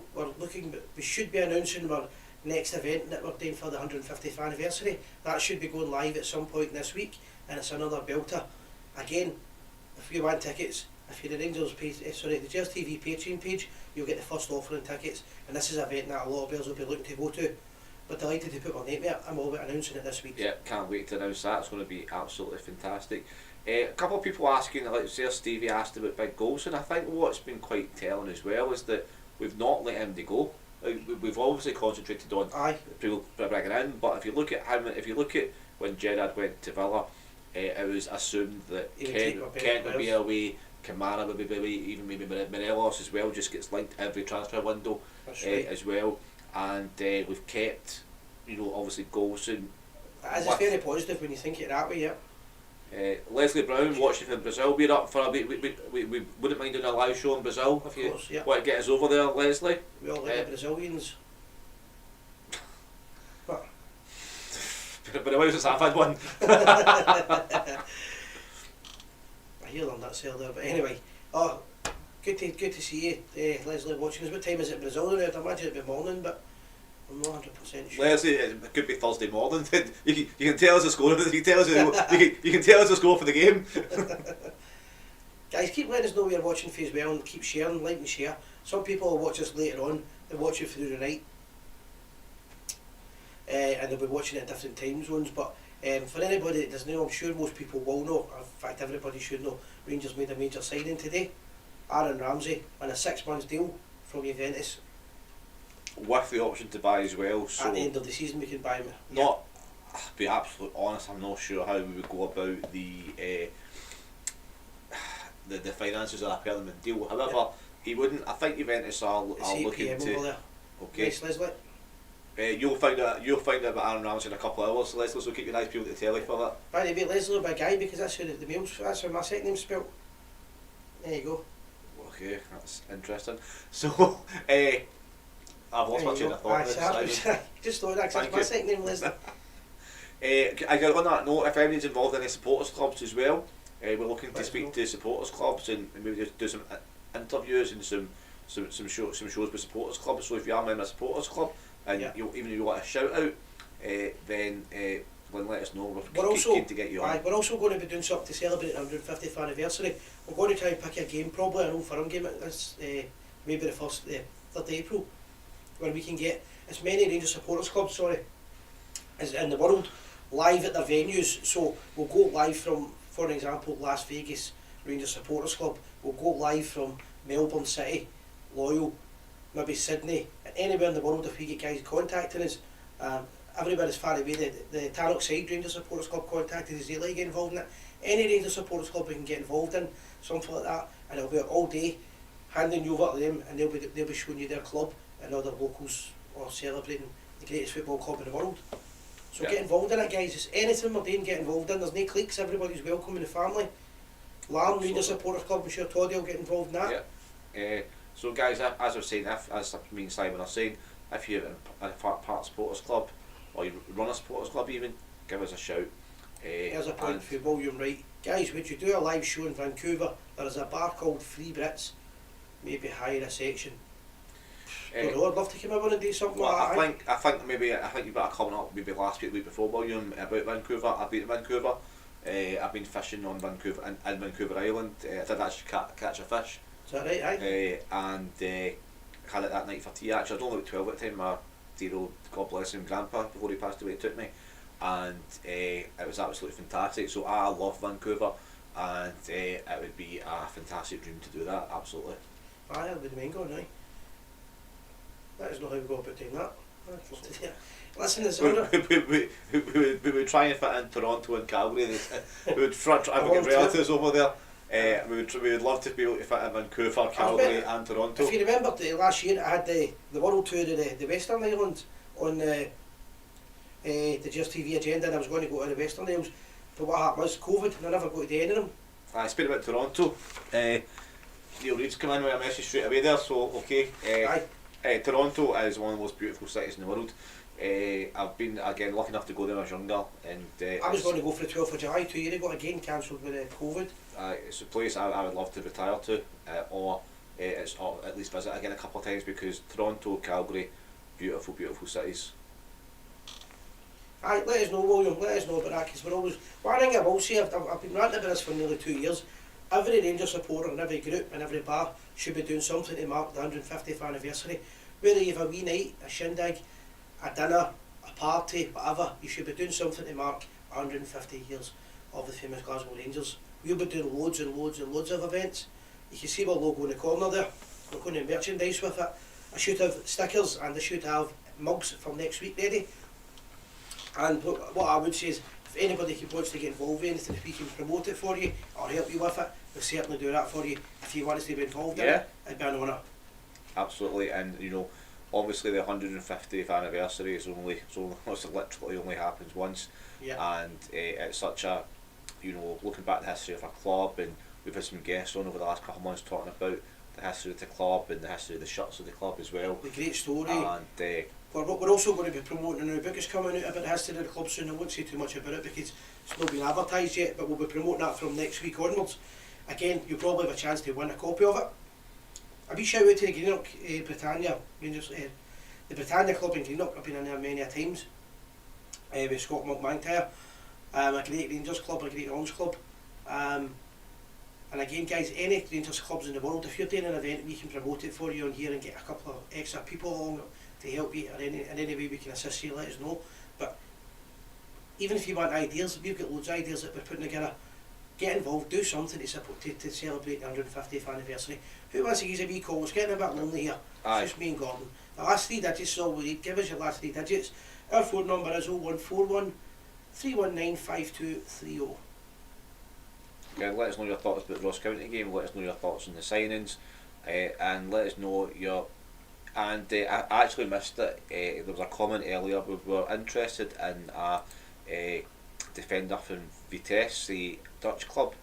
we should be announcing our next event that we're doing for the 150th anniversary. That should be going live at some point this week, and it's another belter. Again, if you want tickets, if you're the Rangers page, the Gers TV Patreon page, you'll get the first offering tickets, and this is an event that a lot of players will be looking to go to. But delighted to put my name there, and we'll be announcing it this week. Yeah, can't wait to announce that. It's going to be absolutely fantastic. A couple of people asking, like Stevie asked about Big Goals, and I think what's been quite telling as well is that we've not let him go. We've obviously concentrated on people bringing in, but if you look at him, if you look at when Gerrard went to Villa, it was assumed that Kent would be away, Kamara would be away, even maybe Morelos as well, just gets linked every transfer window as well, and we've kept, obviously Golson. It's very positive when you think it that way, yeah. Leslie Brown watching from Brazil. We're up for we wouldn't mind doing a live show in Brazil if you want to get us over there, Leslie. We all like the Brazilians. But a while since I've had one. I hear them that's there, but anyway. Good to see you, Leslie, watching us. What time is it in Brazil now? I'd imagine it'd be morning, but I'm not 100% sure. Leslie, it could be Thursday morning. You can tell us the score. You can tell us the score for the game. Guys, keep letting us know you're watching for as well, and keep sharing, like and share. Some people will watch us later on. They watch it through the night, and they'll be watching it at different time zones. But for anybody that doesn't know, I'm sure most people will know. In fact, everybody should know. Rangers made a major signing today. Aaron Ramsey on a 6-month deal from Juventus. With the option to buy as well. So at the end of the season we can buy him. To be absolutely honest, I'm not sure how we would go about the finances of a permanent deal. However, he wouldn't. I think Juventus are looking to. Over there. Okay. Nice, Leslie. You'll find out about Aaron Ramsey in a couple of hours, Leslie. So keep your eyes peeled at the telly for that. By the way, Leslie will be a guy, because that's how that's how my second name's spelled. There you go. Okay, that's interesting. So, I've lost my train of thought. Just thought that, 'cause that's my second name, Leslie. I got on that note, if anybody's involved in any supporters clubs as well, we're looking to speak to supporters clubs and maybe just do some interviews and some shows with supporters clubs. So if you are a member of a supporters club and even if you want a shout out, then let us know. We're also keen to get you on. We're also going to be doing something to celebrate the 150th anniversary. We're going to try and pick a game, probably an old firm game. It's maybe the 3rd of April, where we can get as many Rangers supporters clubs, as in the world, live at their venues. So we'll go live from, for example, Las Vegas Rangers Supporters Club. We'll go live from Melbourne City, Loyal, maybe Sydney, and anywhere in the world if we get guys contacting us. Everywhere is far away. The Tarnock Side Rangers Supporters Club contacted us, they like get involved in it. Any Rangers Supporters Club we can get involved in, something like that, and it'll be all day, handing you over to them, and they'll be showing you their club and other locals or celebrating the greatest football club in the world. So get involved in it, guys. It's anything we're doing, get involved in. There's no cliques, everybody's welcome in the family. Larne Rangers Supporters Club, I'm sure Toddy will get involved in that. So guys, as I was saying, as me and Simon are saying, if you're a part of supporters club, or you run a supporters club even, give us a shout. There's a point for you, William, right. Guys, would you do a live show in Vancouver? There is a bar called Free Brits, maybe hire a section. I'd love to come over and do something like that. I think you've got a coming up maybe last week, the week before, William, about Vancouver. I've been to Vancouver. I've been fishing on Vancouver in Vancouver Island. I did actually catch a fish. Is that right? Aye. And had it that night for tea. Actually, I was only about 12 at the time. My dear old, God bless him, grandpa, before he passed away, took me, and it was absolutely fantastic. So I love Vancouver, and it would be a fantastic dream to do that. Absolutely. Aye, I'll be the main going now. That is not how we go about doing that. Listen, we would try and fit in Toronto and Calgary. We would try to get relatives over there. We would love to be able to fit in Vancouver, Calgary and Toronto. If you remember last year I had the world tour of the Western Islands on the Gers TV agenda, and I was going to go to the Western Isles, but what happened was COVID and I never got to any of them. I spoke about Toronto. Neil Reed's come in with a message straight away there, so okay. Toronto is one of the most beautiful cities in the world. I've been again lucky enough to go there when I was younger, and I was going to go for the 12th of July 2 years ago, again cancelled with COVID. It's a place I would love to retire to, or at least visit again a couple of times, because Toronto, Calgary, beautiful, beautiful cities. Let us know, William, let us know about that, because we're always... One thing I will say, I've been ranting about this for nearly 2 years. Every Rangers supporter in every group and every bar should be doing something to mark the 150th anniversary. Whether you have a wee night, a shindig, a dinner, a party, whatever, you should be doing something to mark 150 years of the famous Glasgow Rangers. We'll be doing loads and loads and loads of events. You can see our logo in the corner there. We're going to merchandise with it. I should have stickers and I should have mugs for next week ready. And what I would say is, if anybody wants to get involved with anything, if we can promote it for you or help you with it, we'll certainly do that for you. If you want us to be involved in it, it'd be an honour. Absolutely, and obviously the 150th anniversary is literally only happens once, and it's such a, looking back at the history of our club, and we've had some guests on over the last couple of months talking about the history of the club and the history of the shirts of the club as well. The great story. And we're also going to be promoting a new book that's coming out about the history of the club soon. I won't say too much about it because it's not been advertised yet, but we'll be promoting that from next week onwards. Again, you'll probably have a chance to win a copy of it. A wee shout out to the Greenock Britannia Rangers, the Britannia Club in Greenock. I've been in there many a times with Scott McMantyre. A great Rangers club, a great Orange club. And again, guys, any Rangers clubs in the world, if you're doing an event, we can promote it for you on here and get a couple of extra people along to help you, or in any way we can assist you, let us know. But even if you want ideas, we've got loads of ideas that we're putting together. Get involved, do something to support to celebrate the 150th anniversary. Who wants to use a wee call? It's getting a bit lonely here. It's just me and Gordon. The last 3 digits is all we need. Give us your last 3 digits. Our phone number is 0141 319 5230. Again, let us know your thoughts about the Ross County game, let us know your thoughts on the signings, and let us know your... And I actually missed it, there was a comment earlier, we were interested in a defender from Vitesse, the Dutch club.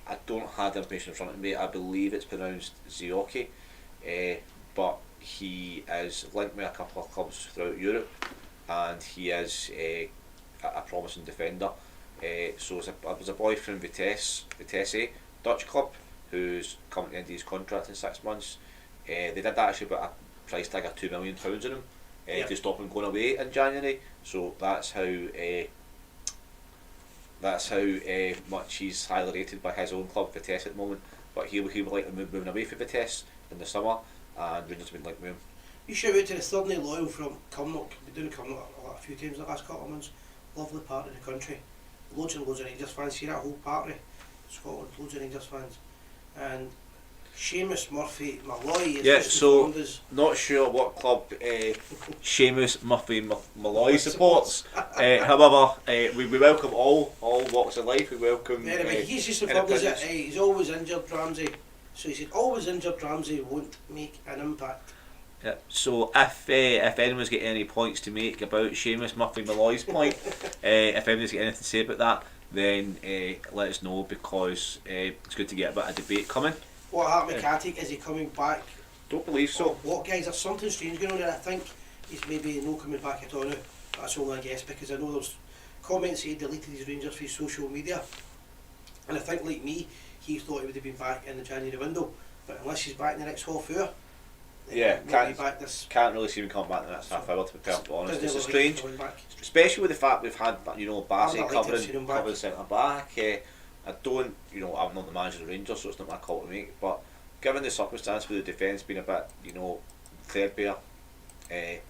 I don't have the information in front of me. I believe it's pronounced Zioki, but he is linked with a couple of clubs throughout Europe, and he is a promising defender. So there's a boy from Vitesse, Dutch club, who's coming to the end of his contract in 6 months. They did actually put a price tag of £2 million on him to stop him going away in January. So that's how much he's highly rated by his own club, Vitesse, at the moment. But he would like to moving away from Vitesse in the summer, and Rangers would like to move him. You shout out to the Thurnley Loyal from Cumnock. We've been doing Cumnock a few times in the last couple of months. Lovely part of the country. Loads and loads of Rangers fans. See that whole party, Scotland, loads of Rangers fans. And Seamus Murphy Malloy is not sure what club Seamus Murphy Malloy supports. However, we welcome all walks of life. We welcome. Anyway, he's just informed us that he's always injured, Ramsey. So he said, always injured Ramsey won't make an impact. Yeah. So if anyone's got any points to make about Seamus Murphy Malloy's point, if anyone's got anything to say about that, then let us know, because it's good to get a bit of debate coming. What happened with Katic? Is he coming back? Don't believe so. What, guys? There's something strange going on there. I think he's maybe not coming back at all now. That's all I guess, because I know there's comments he deleted his Rangers from social media, and I think, like me, he thought he would have been back in the January window, but unless he's back in the next half hour, can't really see him come back in the next half hour, to be perfectly honest. It's strange, especially with the fact we've had Bassey covering centre back. I don't, I'm not the manager of the Rangers, so it's not my call to make, but given the circumstance with the defence being a bit, threadbare, it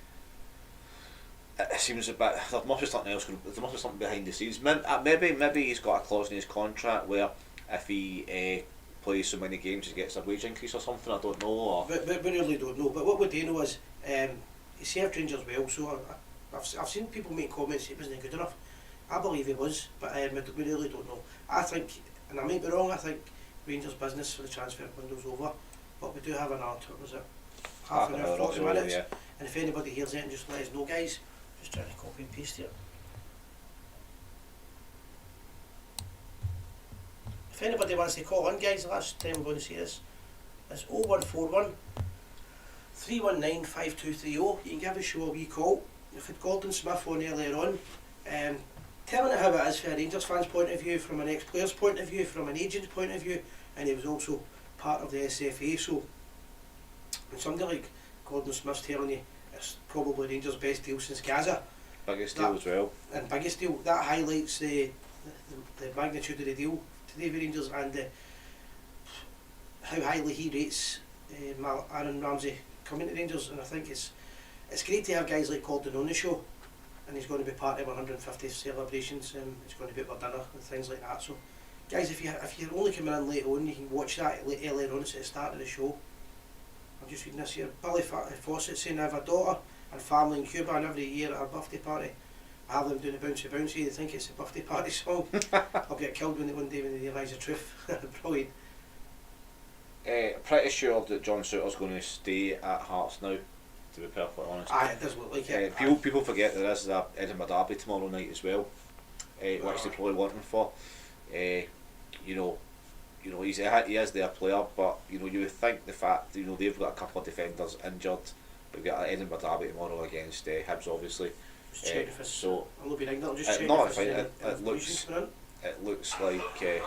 seems a bit, there must be something else, there must be something behind the scenes. Maybe he's got a clause in his contract where if he plays so many games he gets a wage increase or something, I don't know. Or we really don't know, but what we do know is he served Rangers well, so I've seen people make comments he wasn't good enough. I believe he was, but we really don't know. I think, and I might be wrong, I think Rangers' business for the transfer window's over, but we do have another, was it, half an hour, 40 minutes, and if anybody hears it, just let us know, guys. Just trying to copy and paste here. If anybody wants to call in, guys, the last time we're going to see this, it's 0141 319 5230. You can give us a wee call. We've had Gordon Smith on earlier on, telling it how it is from a Rangers fan's point of view, from an ex-player's point of view, from an agent's point of view, and he was also part of the SFA. So when somebody like Gordon Smith's telling you it's probably Rangers' best deal since Gaza, biggest deal as well, and biggest deal, that highlights the magnitude of the deal today with Rangers, and how highly he rates Aaron Ramsey coming to Rangers. And I think it's great to have guys like Gordon on the show, and he's going to be part of 150th celebrations, and it's going to be at our dinner and things like that. So guys, if you're only coming in late on, you can watch that earlier on. It's at the start of the show. I'm just reading this here. Billy Fawcett saying, I have a daughter and family in Cuba, and every year at her birthday party I have them doing the bouncy bouncy. They think it's a birthday party song. I'll get killed one day when they realise the truth. Brilliant. Pretty sure that John Souttar's going to stay at Hearts now, to be perfectly honest. It does look like it. People forget there is the Edinburgh Derby tomorrow night as well, which they probably want him for. He is their player, but you would think the fact they've got a couple of defenders injured. We've got an Edinburgh Derby tomorrow against Hibs, obviously. Just check if it's so. I'll be ringing. I'll just check no, if it looks like.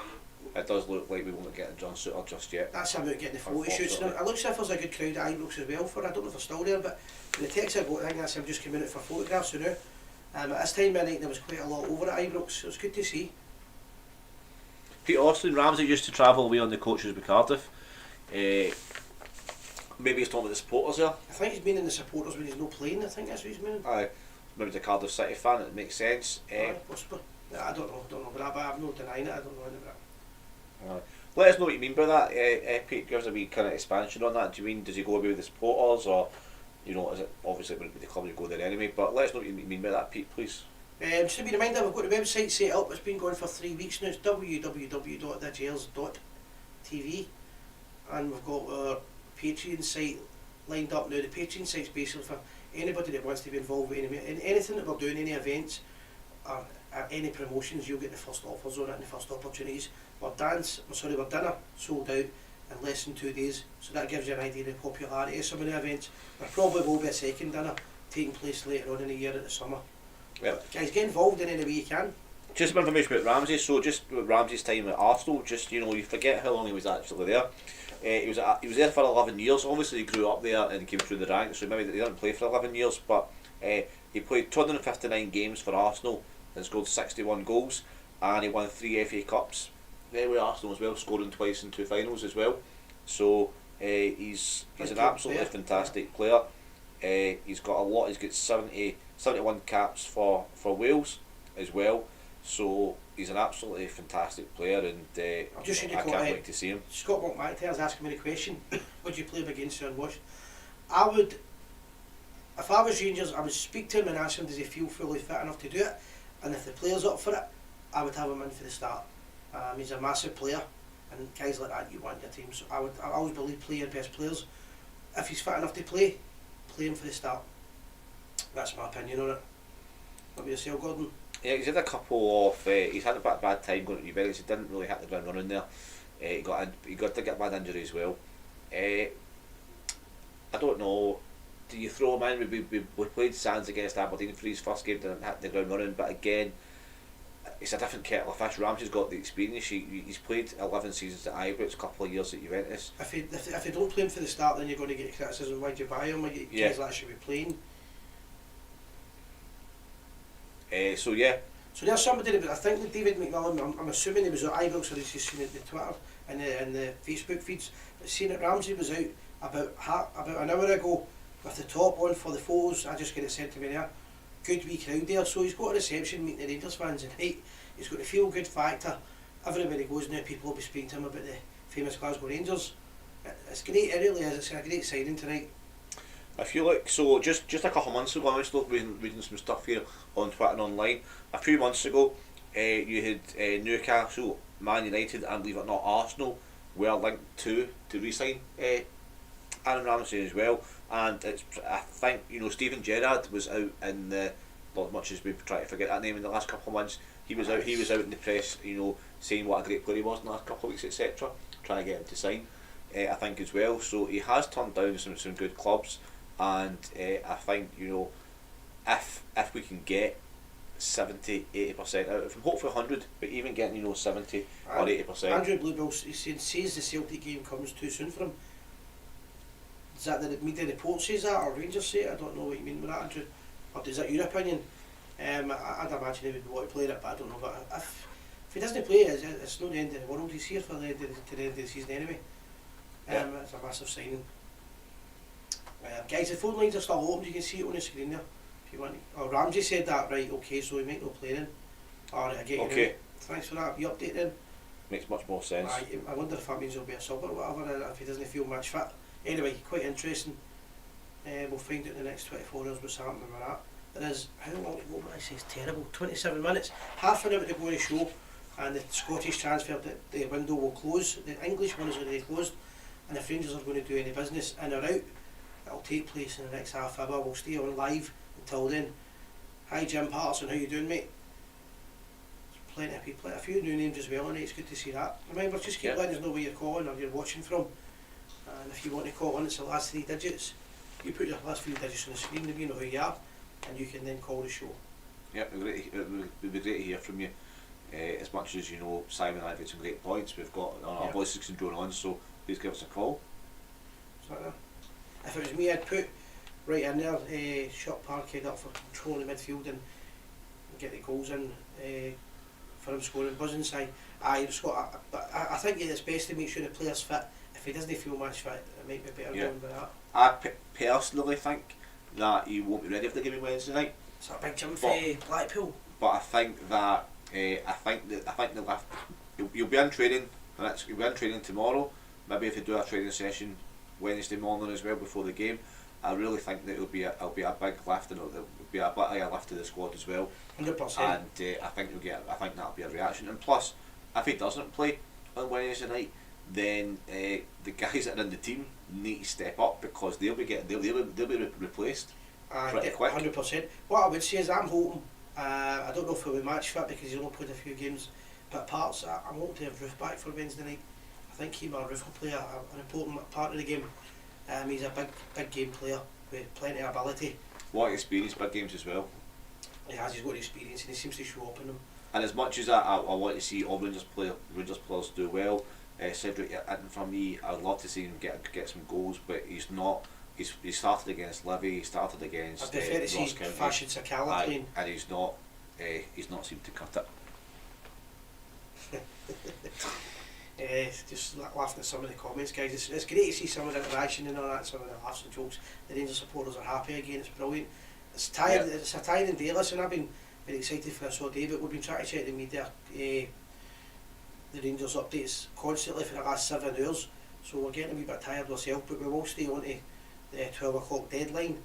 It does look like we won't be getting John Souttar just yet. That's about getting the photo shoots. Now, it looks as if there's a good crowd at Ibrox as well for. I don't know if they're still there, but in the text I got, I think that's him just coming out for photographs. So now, at this time of night there was quite a lot over at Ibrox, so it's good to see. Pete Austin, Ramsey used to travel away on the coaches with Cardiff. Maybe he's talking about the supporters there. I think he's been in the supporters when he's not playing. I think that's what he's meaning. Aye, maybe he's a Cardiff City fan. It makes sense. Possibly. I don't know, but I'm not denying it. I don't know anything about it. Let us know what you mean by that. Pete, gives a wee kind of expansion on that. Do you mean, does he go away with the supporters, or is it obviously with the club you go there anyway? But let us know what you mean by that, Pete, please. Just to be reminded, we've got the website set up. It's been going for 3 weeks now. It's www.thegers.tv, and we've got our Patreon site lined up now. The Patreon site's basically for anybody that wants to be involved with anything that we're doing, any events, or any promotions, you'll get the first offers on it and the first opportunities. We're dinner sold out in less than 2 days, so that gives you an idea of the popularity of some of the events. There probably will be a second dinner taking place later on in the year at the summer. Well, guys, get involved in any way you can. Just some information about Ramsey. So just with Ramsey's time at Arsenal, just you forget how long he was actually there. He was there for 11 years. Obviously, he grew up there and came through the ranks. So maybe he didn't play for 11 years, but he played 259 games for Arsenal and scored 61 goals, and he won 3 FA Cups. There with Arsenal as well, scoring twice in 2 finals as well. So he's an absolutely fantastic player. He's got a lot. He's got 71 caps for Wales as well. So he's an absolutely fantastic player, and I can't wait to see him. Scott McMaster was asking me the question: would you play him against you unwashed? I would. If I was Rangers, I would speak to him and ask him, does he feel fully fit enough to do it? And if the player's up for it, I would have him in for the start. He's a massive player, and guys like that you want your team. So I always believe play your best players. If he's fit enough to play him for the start. That's my opinion on it. What about yourself, Gordon? Yeah, he's had a couple of. He's had a bit of bad time going to Juventus. He didn't really hit the ground running there. He got to get a bad injury as well. I don't know. Do you throw him in? We played Sands against Aberdeen for his first game. Didn't hit the ground running, but again, it's a different kettle of fish. Ramsey's got the experience. He's played 11 seasons at Ibrox, a couple of years at Juventus. If you don't play him for the start, then you're going to get criticism. Why'd you buy him? Guys that should be playing. So there's somebody, but I think that David McMillan, I'm assuming he was at Ibrox, or he's just seen it in the Twitter and the Facebook feeds, but seeing that Ramsey was out about an hour ago with the top on for the photos. I just get it sent to me there. Good wee crowd there, so he's got a reception meeting the Rangers fans tonight. He's got the feel good factor. Everywhere he goes now, people will be speaking to him about the famous Glasgow Rangers. It's great, it really is. It's a great signing tonight. I feel like, so just a couple of months ago, I was reading some stuff here on Twitter and online. A few months ago, you had Newcastle, Man United, and believe it or not, Arsenal were linked to re-sign Aaron Ramsey as well. And I think Steven Gerrard was out in the, not as much as we've tried to forget that name in the last couple of months. He was out in the press, saying what a great player he was in the last couple of weeks, etc. Trying to get him to sign, I think as well. So he has turned down some good clubs. And I think if we can get 70-80% out of him, hopefully 100, but even getting 70 or 80%. Andrew Bluebell says the Celtic game comes too soon for him. Is that the media report says that, or Rangers say it? I don't know what you mean with that, Andrew. Or is that your opinion? I'd imagine he would want to play it, but I don't know. But if he doesn't play it, it's not the end of the world. He's here for the end of the season anyway. It's a massive signing. Guys, the phone lines are still open. You can see it on the screen there. If you want. Oh, Ramsey said that, right? Okay, so he might not play then. Alright, I get you. Okay. Thanks for that. You update then. Makes much more sense. I wonder if that means he'll be a sub or whatever if he doesn't feel match fit. Anyway, quite interesting. We'll find out in the next 24 hours what's happening with that. There is, how long to go? I say it's terrible. 27 minutes. Half an hour to go to show, and the Scottish transfer the window will close. The English one is already closed, and if Rangers are going to do any business in or out, it'll take place in the next half hour. We'll stay on live until then. Hi Jim Patterson, how you doing, mate? There's plenty of people, a few new names as well, and it's good to see that. Remember, just keep letting us know where you're calling or you're watching from, and if you want to call in, it's the last 3 digits. You put your last 3 digits on the screen, we know who you are, and you can then call the show. Yep, it would be great to hear from you. As much as Simon and I've got some great points, we've got our voices can join on, so please give us a call. If it was me, I'd put right in there, shot Parkhead up for controlling the midfield and get the goals in for him scoring. Buzzing side. Scott, I think it's best to make sure the player's fit. If he doesn't feel match fit, it might be better going with that. I personally think that he won't be ready for the game on Wednesday night. It's a big jump for Blackpool. But I think that they'll have. He'll be in training, and he'll be in training tomorrow. Maybe if they do a training session Wednesday morning as well before the game, I really think that it'll be a big lift, and it'll be a bit of a lift to the squad as well. 100%. And I think that'll be a reaction. And plus, if he doesn't play on Wednesday night, then the guys that are in the team need to step up, because they'll be replaced pretty quick. 100%. What I would say is I'm hoping I don't know if he'll be match fit because he's only played a few games, but parts I'm hoping to have Roof back for Wednesday night. I think Roof will play an important part of the game. He's a big game player with plenty of ability. What experience, big games as well. He has, he's got experience and he seems to show up in them. And as much as I want to see all Rangers players do well, Cedric Itten for me, I'd love to see him get some goals, but he's not. He started against Livy, he started against I'd prefer to see Ross County, Fashion Sakala playing. and he's not seemed to cut it. Just laughing at some of the comments, guys. It's great to see some of the interaction and all that, some of the laughs and jokes. The Rangers supporters are happy again. It's brilliant. It's tired. Yeah. It's a tiring day. Listen, I've been very excited for this all day, but we've been trying to check the media, the Rangers updates constantly for the last 7 hours. So we're getting a wee bit tired ourselves, but we will stay on to the 12 o'clock deadline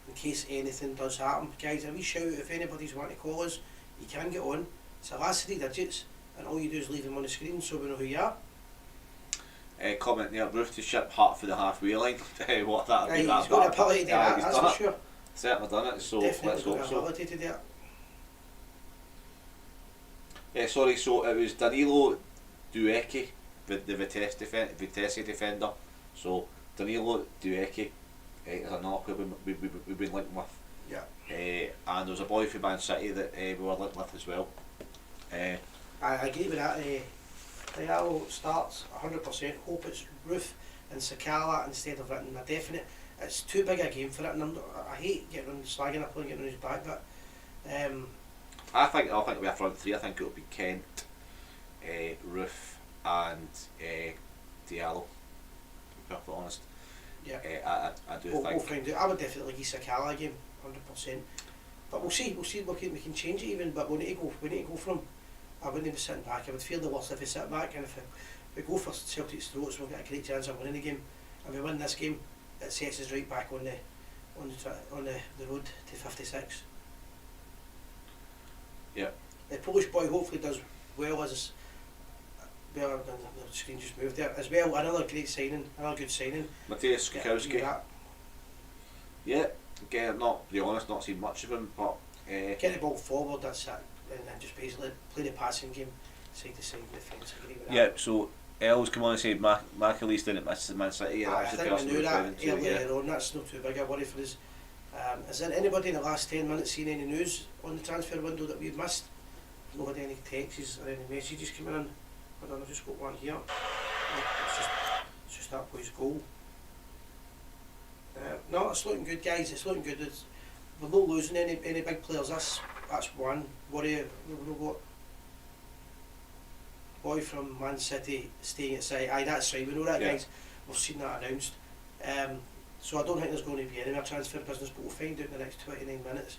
in case anything does happen. Guys, a wee shout out if anybody's wanting to call us, you can get on. It's the last 3 digits, and all you do is leave them on the screen so we know who you are. Comment there, Roof to ship Hart for the halfway line. What that He's got the ability to do that, that's for sure. Certainly done it, so definitely let's hope got the ability to do it. Sorry, so it was Danilo Duecki, the Vitesse defender. So Danilo Duecki is another player we've been linking with. Yeah. And there was a boy from Man City that we were linked with as well. I agree with that. Diallo starts 100%. Hope it's Roof and Sakala instead of Itten. A definite. It's too big a game for it, and I hate getting on slagging up and getting on his back, but I think it'll be a front three. I think it'll be Kent, Roof, and Diallo. To be perfectly honest. Yeah. I do we'll think. Find out. I would definitely give Sakala a game, 100%. But we'll see. We can change it even, but we need to go from. I wouldn't be sitting back. I would feel the worst if we sit back, and if we go for Celtic's throats, we'll get a great chance of winning the game. And we win this game, it sets us right back on the road to 56. Yeah. The Polish boy hopefully does well as well. The screen just moved there as well. Another great signing, another good signing. Mateusz Skakowski. Yeah. Again, not to be honest, not seen much of him, but get the ball forward. That's it. And just basically play the passing game side to side defence. Yeah, so Els come on and say Macauley's down at Man City. Yeah, I think we knew that earlier on. That's not too big a worry for us. Is there anybody in the last 10 minutes seen any news on the transfer window that we've missed? Not had any texts or any messages coming in. I don't know, I've just got one here. It's just that boy's goal. No, it's looking good, guys. It's looking good. We're not losing any big players. That's one worry. We've got boy from Man City staying at City. Aye, that's right. We know that, guys. We've seen that announced. So I don't think there's going to be any more transfer business, but we'll find out in the next 29 minutes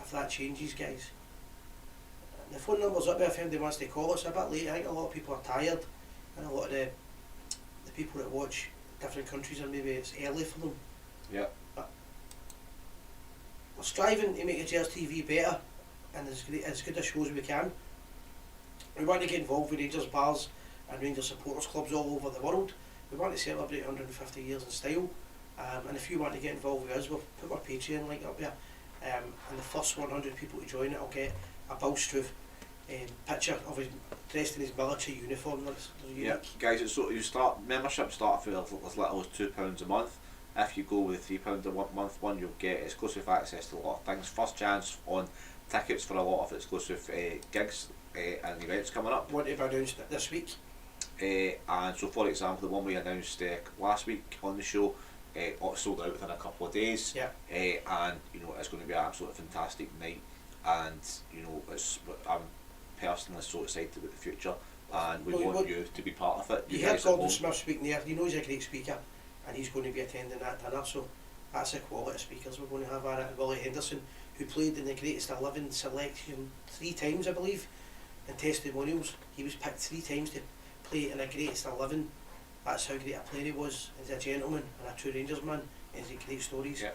if that changes, guys. The phone number's up there if anybody wants to call us. A bit late. I think a lot of people are tired, and a lot of the people that watch different countries are maybe it's early for them. Yeah. But we're striving to make the Gers TV better and as good a show as we can. We want to get involved with Rangers bars and Rangers supporters clubs all over the world. We want to celebrate 150 years in style. And if you want to get involved with us, we'll put our Patreon link up there. And the first 100 people to join it will get a Balstruth picture of his dressed in his military uniform. That's unique. Yeah, guys, it's so membership start for as little as £2 a month. If you go with the £3 a month one, you'll get exclusive access to a lot of things. First chance on tickets for a lot of exclusive gigs and events coming up. What have I announced this week? And so, for example, the one we announced last week on the show sold out within a couple of days. Yeah. And it's going to be an absolutely fantastic night. And I'm personally so excited about the future, and we want you to be part of it. You heard Gordon Smith speaking there. You know he's a great speaker, and he's going to be attending that dinner. So that's the quality of speakers we're going to have at it. Willie Henderson, who played in the Greatest 11 selection 3 times, I believe, in testimonials. He was picked 3 times to play in a Greatest 11. That's how great a player he was. He's a gentleman and a true Rangers man. He's got great stories. Yeah.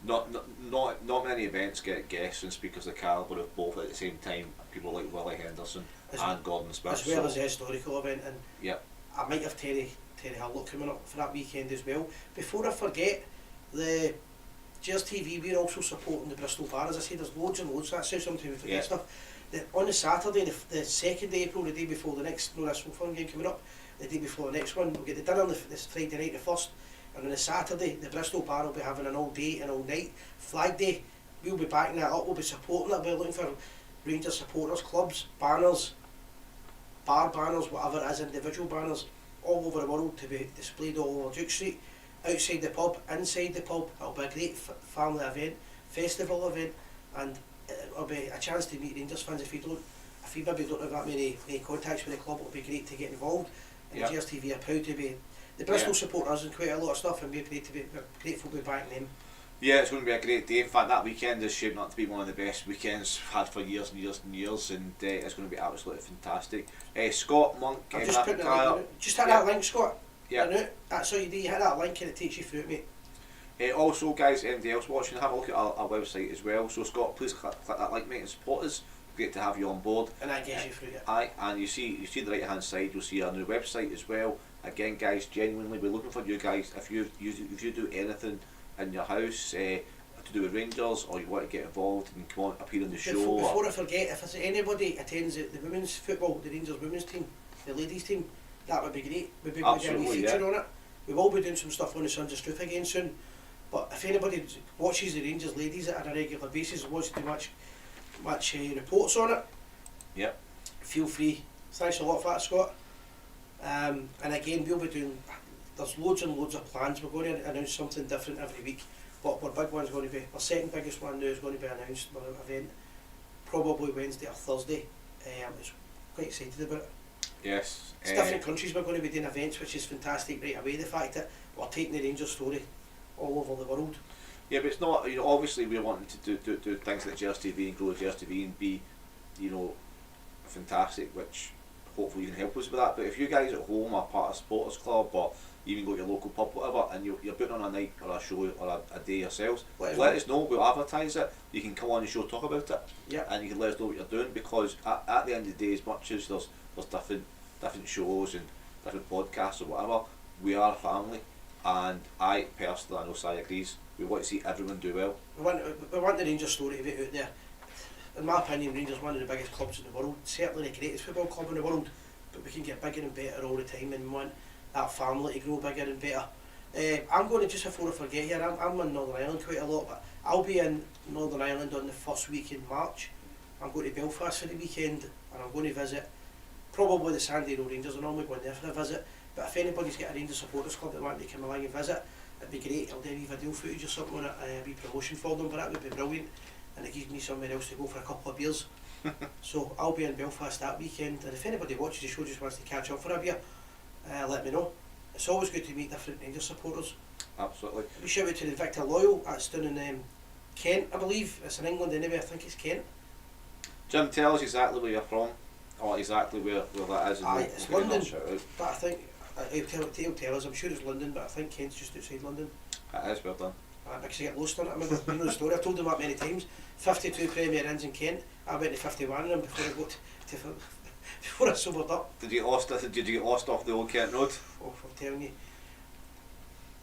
Not many events get guests and speakers of calibre of both at the same time. People like Willie Henderson and Gordon Smith. As well as the historical event. And yep. I might have Terry Hurlock coming up for that weekend as well. Before I forget, the Gers TV, we're also supporting the Bristol Bar. As I say, there's loads and loads. That's how sometimes we forget stuff. On the Saturday, the 2nd of April, the day before the next National Fun game coming up, the day before the next one, we'll get the dinner on this Friday night, the 1st, and on the Saturday, the Bristol Bar will be having an all day and all night flag day. We'll be backing that up, we'll be supporting it, we'll be looking for Rangers supporters, clubs, banners, bar banners, whatever it is, individual banners, all over the world to be displayed all over Duke Street, outside the pub, inside the pub. It'll be a great family event, festival event, and it'll be a chance to meet Rangers fans. If you maybe don't have that many contacts with the club, it'll be great to get involved. And Gers TV are proud to be. The Bristol support us in quite a lot of stuff, and we're grateful to be backing them. Yeah, it's going to be a great day. In fact, that weekend is shaping up to be one of the best weekends we've had for years and years and years, and it's going to be absolutely fantastic. Scott, Monk, I'm just putting just hit that link, Scott. Yeah. That's all you do, you hit that link and it takes you through it, mate. Also, guys, anybody else watching, have a look at our website as well. So, Scott, please click that link, mate, and support us. Great to have you on board. And that gets you through it. Aye, and you see the right hand side, you'll see our new website as well. Again, guys, genuinely, we're looking for you guys. If you do anything in your house to do with Rangers, or you want to get involved and come on, appear on the show. Before I forget, if there's anybody attends the women's football, the Rangers women's team, the ladies team, that would be great. We'll be doing a feature on it. We will be doing some stuff on the Sons of Struth again soon. But if anybody watches the Rangers ladies on a regular basis and wants to do much reports on it, yep, feel free. Thanks a lot for that, Scott. And again, we'll be doing. There's loads and loads of plans. We're going to announce something different every week. But our big one's going to be, our second biggest one now is going to be announced. Our event probably Wednesday or Thursday. I'm quite excited about it. Yes. It's different countries we're going to be doing events, which is fantastic right away. The fact that we're taking the Rangers story all over the world. Yeah, but it's not, obviously we're wanting to do things like Gers TV and grow Gers TV and be, fantastic, which hopefully you can help us with that. But if you guys at home are part of a supporters club, or even go to your local pub, whatever, and you're putting on a night or a show or a day yourselves, let us know, we'll advertise it. You can come on the show, talk about it, and you can let us know what you're doing, because at the end of the day, as much as there's different shows and different podcasts or whatever, we are a family, and I personally, I know Si agrees, we want to see everyone do well. We want the Rangers story to be out there. In my opinion, Rangers are one of the biggest clubs in the world, certainly the greatest football club in the world, but we can get bigger and better all the time, and we want that family to grow bigger and better. I'm going to, just before I forget here, I'm in Northern Ireland quite a lot, but I'll be in Northern Ireland on the first week in March. I'm going to Belfast for the weekend, and I'm going to visit probably the Sandy Road Rangers. I'm normally going there for a visit, but if anybody's got a Rangers supporters club that want to come along and visit, it'd be great. I'll do a wee video footage or something on it, a wee promotion for them, but that would be brilliant, and it gives me somewhere else to go for a couple of beers. So I'll be in Belfast that weekend, and if anybody watches the show just wants to catch up for a beer, let me know. It's always good to meet different Rangers supporters. Absolutely. We shout out to the Victor Loyal, that's down in Kent, I believe. It's in England anyway, I think it's Kent. Jim, tell us exactly where you're from, or exactly where that is. Aye, it's London, but I think, he'll tell us, I'm sure it's London, but I think Kent's just outside London. It is, well done. Because I get lost on it, I remember, you know the story, I've told them that many times. 52 Premier Inns in Kent, I went to 51 of them before I got to before I sobered up. Did you get lost off the old Kent Road? Oh, I'm telling you.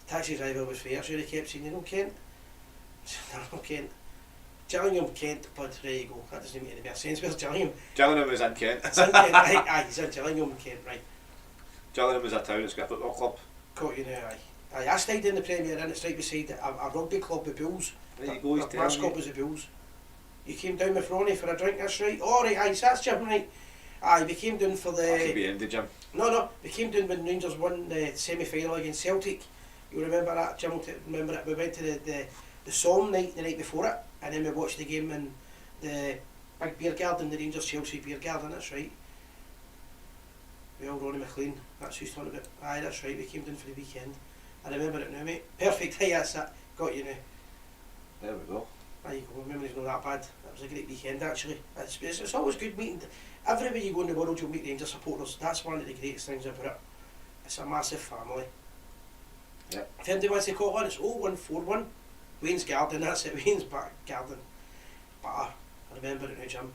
The taxi driver was fair, sure he kept saying, Kent? No, Kent. Gillingham, Kent, but there you go. That doesn't make any more sense. Where's Gillingham? Gillingham is in Kent. It's in Kent, aye, he's in Gillingham, Kent, right. Gillingham is a town, it's got a football club. Caught you now, aye. I stayed in the Premier Inn, it's right beside a rugby club, the Bulls. There you go, he's telling mascot was the Bulls. You came down with Ronnie for a drink, that's right. Oh, right, aye, so that's Jim, right. Aye, we came down for the... That could be ended, Jim. No, we came down when Rangers won the semi-final against Celtic. You remember that, Jim? Remember it? We went to the Somme night the night before it, and then we watched the game in the big beer garden, the Rangers Chelsea beer garden, that's right. Well, Ronnie McLean, that's who's talking about. Aye, that's right, we came down for the weekend. I remember it now, mate. Perfect, aye, that's it. Got you now. There we go. There you go, memory's not that bad. That was a great weekend, actually. It's always good meeting. Everywhere you go in the world, you'll meet Rangers supporters. That's one of the greatest things about it. It's a massive family. Yeah. If anybody wants to call on, it's 0141 Wayne's Garden, that's it, Wayne's Garden. Bar, I remember it now, Jim.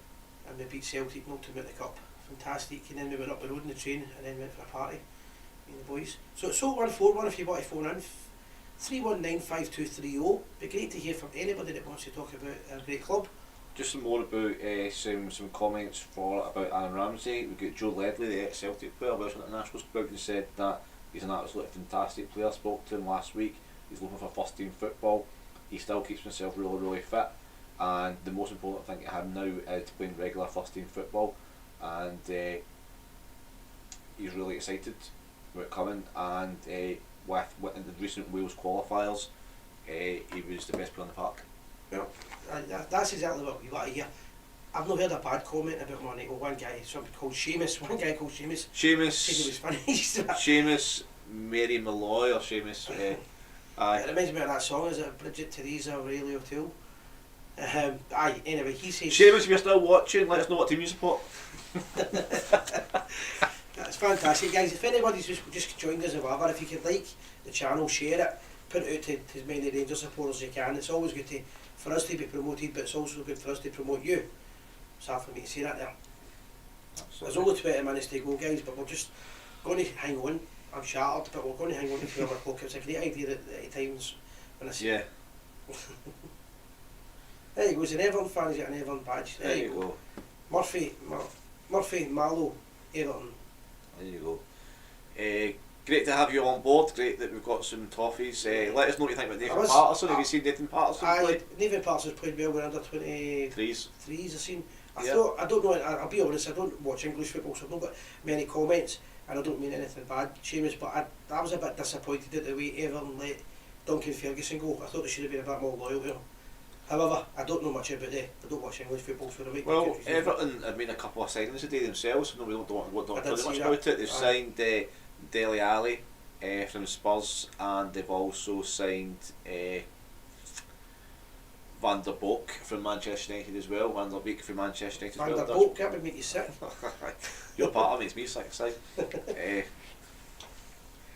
And we beat Celtic, knocked them out the cup. Fantastic. And then we went up the road in the train and then went for a party. Me and the boys. So it's 0141 if you want to phone in. 3195230. Be great to hear from anybody that wants to talk about our great club. Just some more about some comments about Aaron Ramsey. We've got Joe Ledley, the ex-Celtic player, Welsh International scout, who said that he's an absolutely fantastic player. Spoke to him last week. He's looking for first team football. He still keeps himself really, really fit. And the most important thing to him now is playing regular first team football. And he's really excited about coming. And with in the recent Wales qualifiers, he was the best player in the park. Yeah, that's exactly what we want to hear. I've not heard a bad comment about him on it. One guy called Seamus said he was funny. Seamus, Mary Malloy or Seamus. It reminds me of that song, is it Bridget Teresa Aurelio O'Toole? Anyway, he says... Seamus, if you're still watching, let us know what team you support. That's fantastic, guys. If anybody's just joined us or whatever, if you could like the channel, share it, put it out to as many Rangers supporters as you can. It's always good for us to be promoted, but it's also good for us to promote you. It's hard for me to say that there. There's only 20 minutes to go, guys, but we're just going to hang on. I'm shattered, but we're going to hang on to 12 o'clock. It's a great idea at times when I see it. There you go, he's an Everton fan, he's got an Everton badge. There you go. Murphy Marlowe, Everton. There you go. Great to have you on board. Great that we've got some toffees. Let us know what you think about Nathan Patterson. Have you seen Nathan Patterson play? Nathan Patterson's played well with under 23s. I've seen. I don't know. I'll be honest. I don't watch English football, so I've not got many comments, and I don't mean anything bad, Seamus. But I was a bit disappointed at the way Everton let Duncan Ferguson go. I thought they should have been a bit more loyal to him. However, I don't know much about it. I don't watch English football for a week. Well, Everton have made a couple of signings today themselves, so nobody don't talk too much about it. They've signed Dele Alli from Spurs, and they've also signed Van der Boek from Manchester United as well. Van der Beek from Manchester United as well. Van der Boek, that would make you sick. Your part makes me sick, si.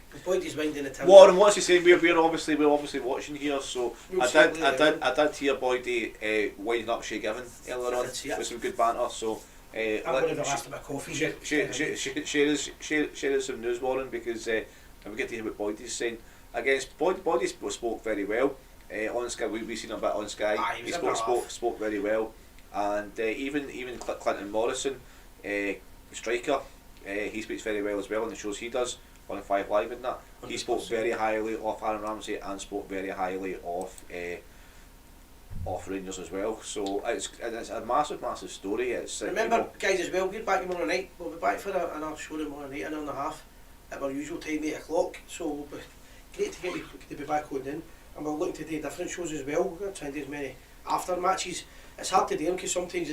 The point is minding the time. Warren, what's he saying? We're obviously watching here, so I did hear Boydie winding up Shay Given earlier on with some good banter. So I'm going to have asked him a coffee. Share us some news, Warren, because we get to hear what Boydie's saying. Against Boydie spoke very well on Sky. We've seen him a bit on Sky. He spoke very well, and even Clinton Morrison, striker, he speaks very well as well on the shows he does on 5 Live and that. He spoke very highly of Aaron Ramsey and spoke very highly of Rangers as well. So it's a massive story. Remember, guys, as well, we're back tomorrow night. We'll be back for another show tomorrow night, an hour and a half at our usual time, 8 o'clock. So it'll be great to get you to be back on in. And we're looking to do different shows as well. We're going to try and do as many after matches. It's hard to do them because sometimes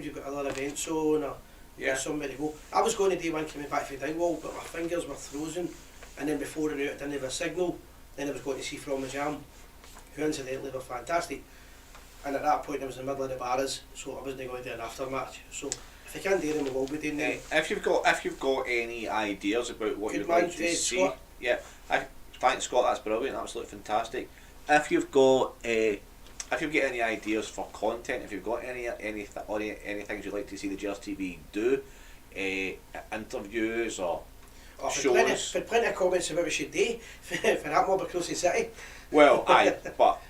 you've got other events on or somewhere to go. I was going to do one coming back from Dingwall, but my fingers were frozen, and then before I knew it, I didn't have a signal. Then I was going to see From the Jam, who incidentally were fantastic. And at that point I was in the middle of the Barras, so I wasn't going to do an after match. So if I can do them, we will be doing them. If you've got any ideas about what you'd like to see, Scott. Thanks Scott, that's brilliant, absolutely fantastic. If you've got any ideas for content, if you've got any things you'd like to see the Gers TV do, interviews or shows. Plenty of comments about what we should do for that mob across the city. Well, but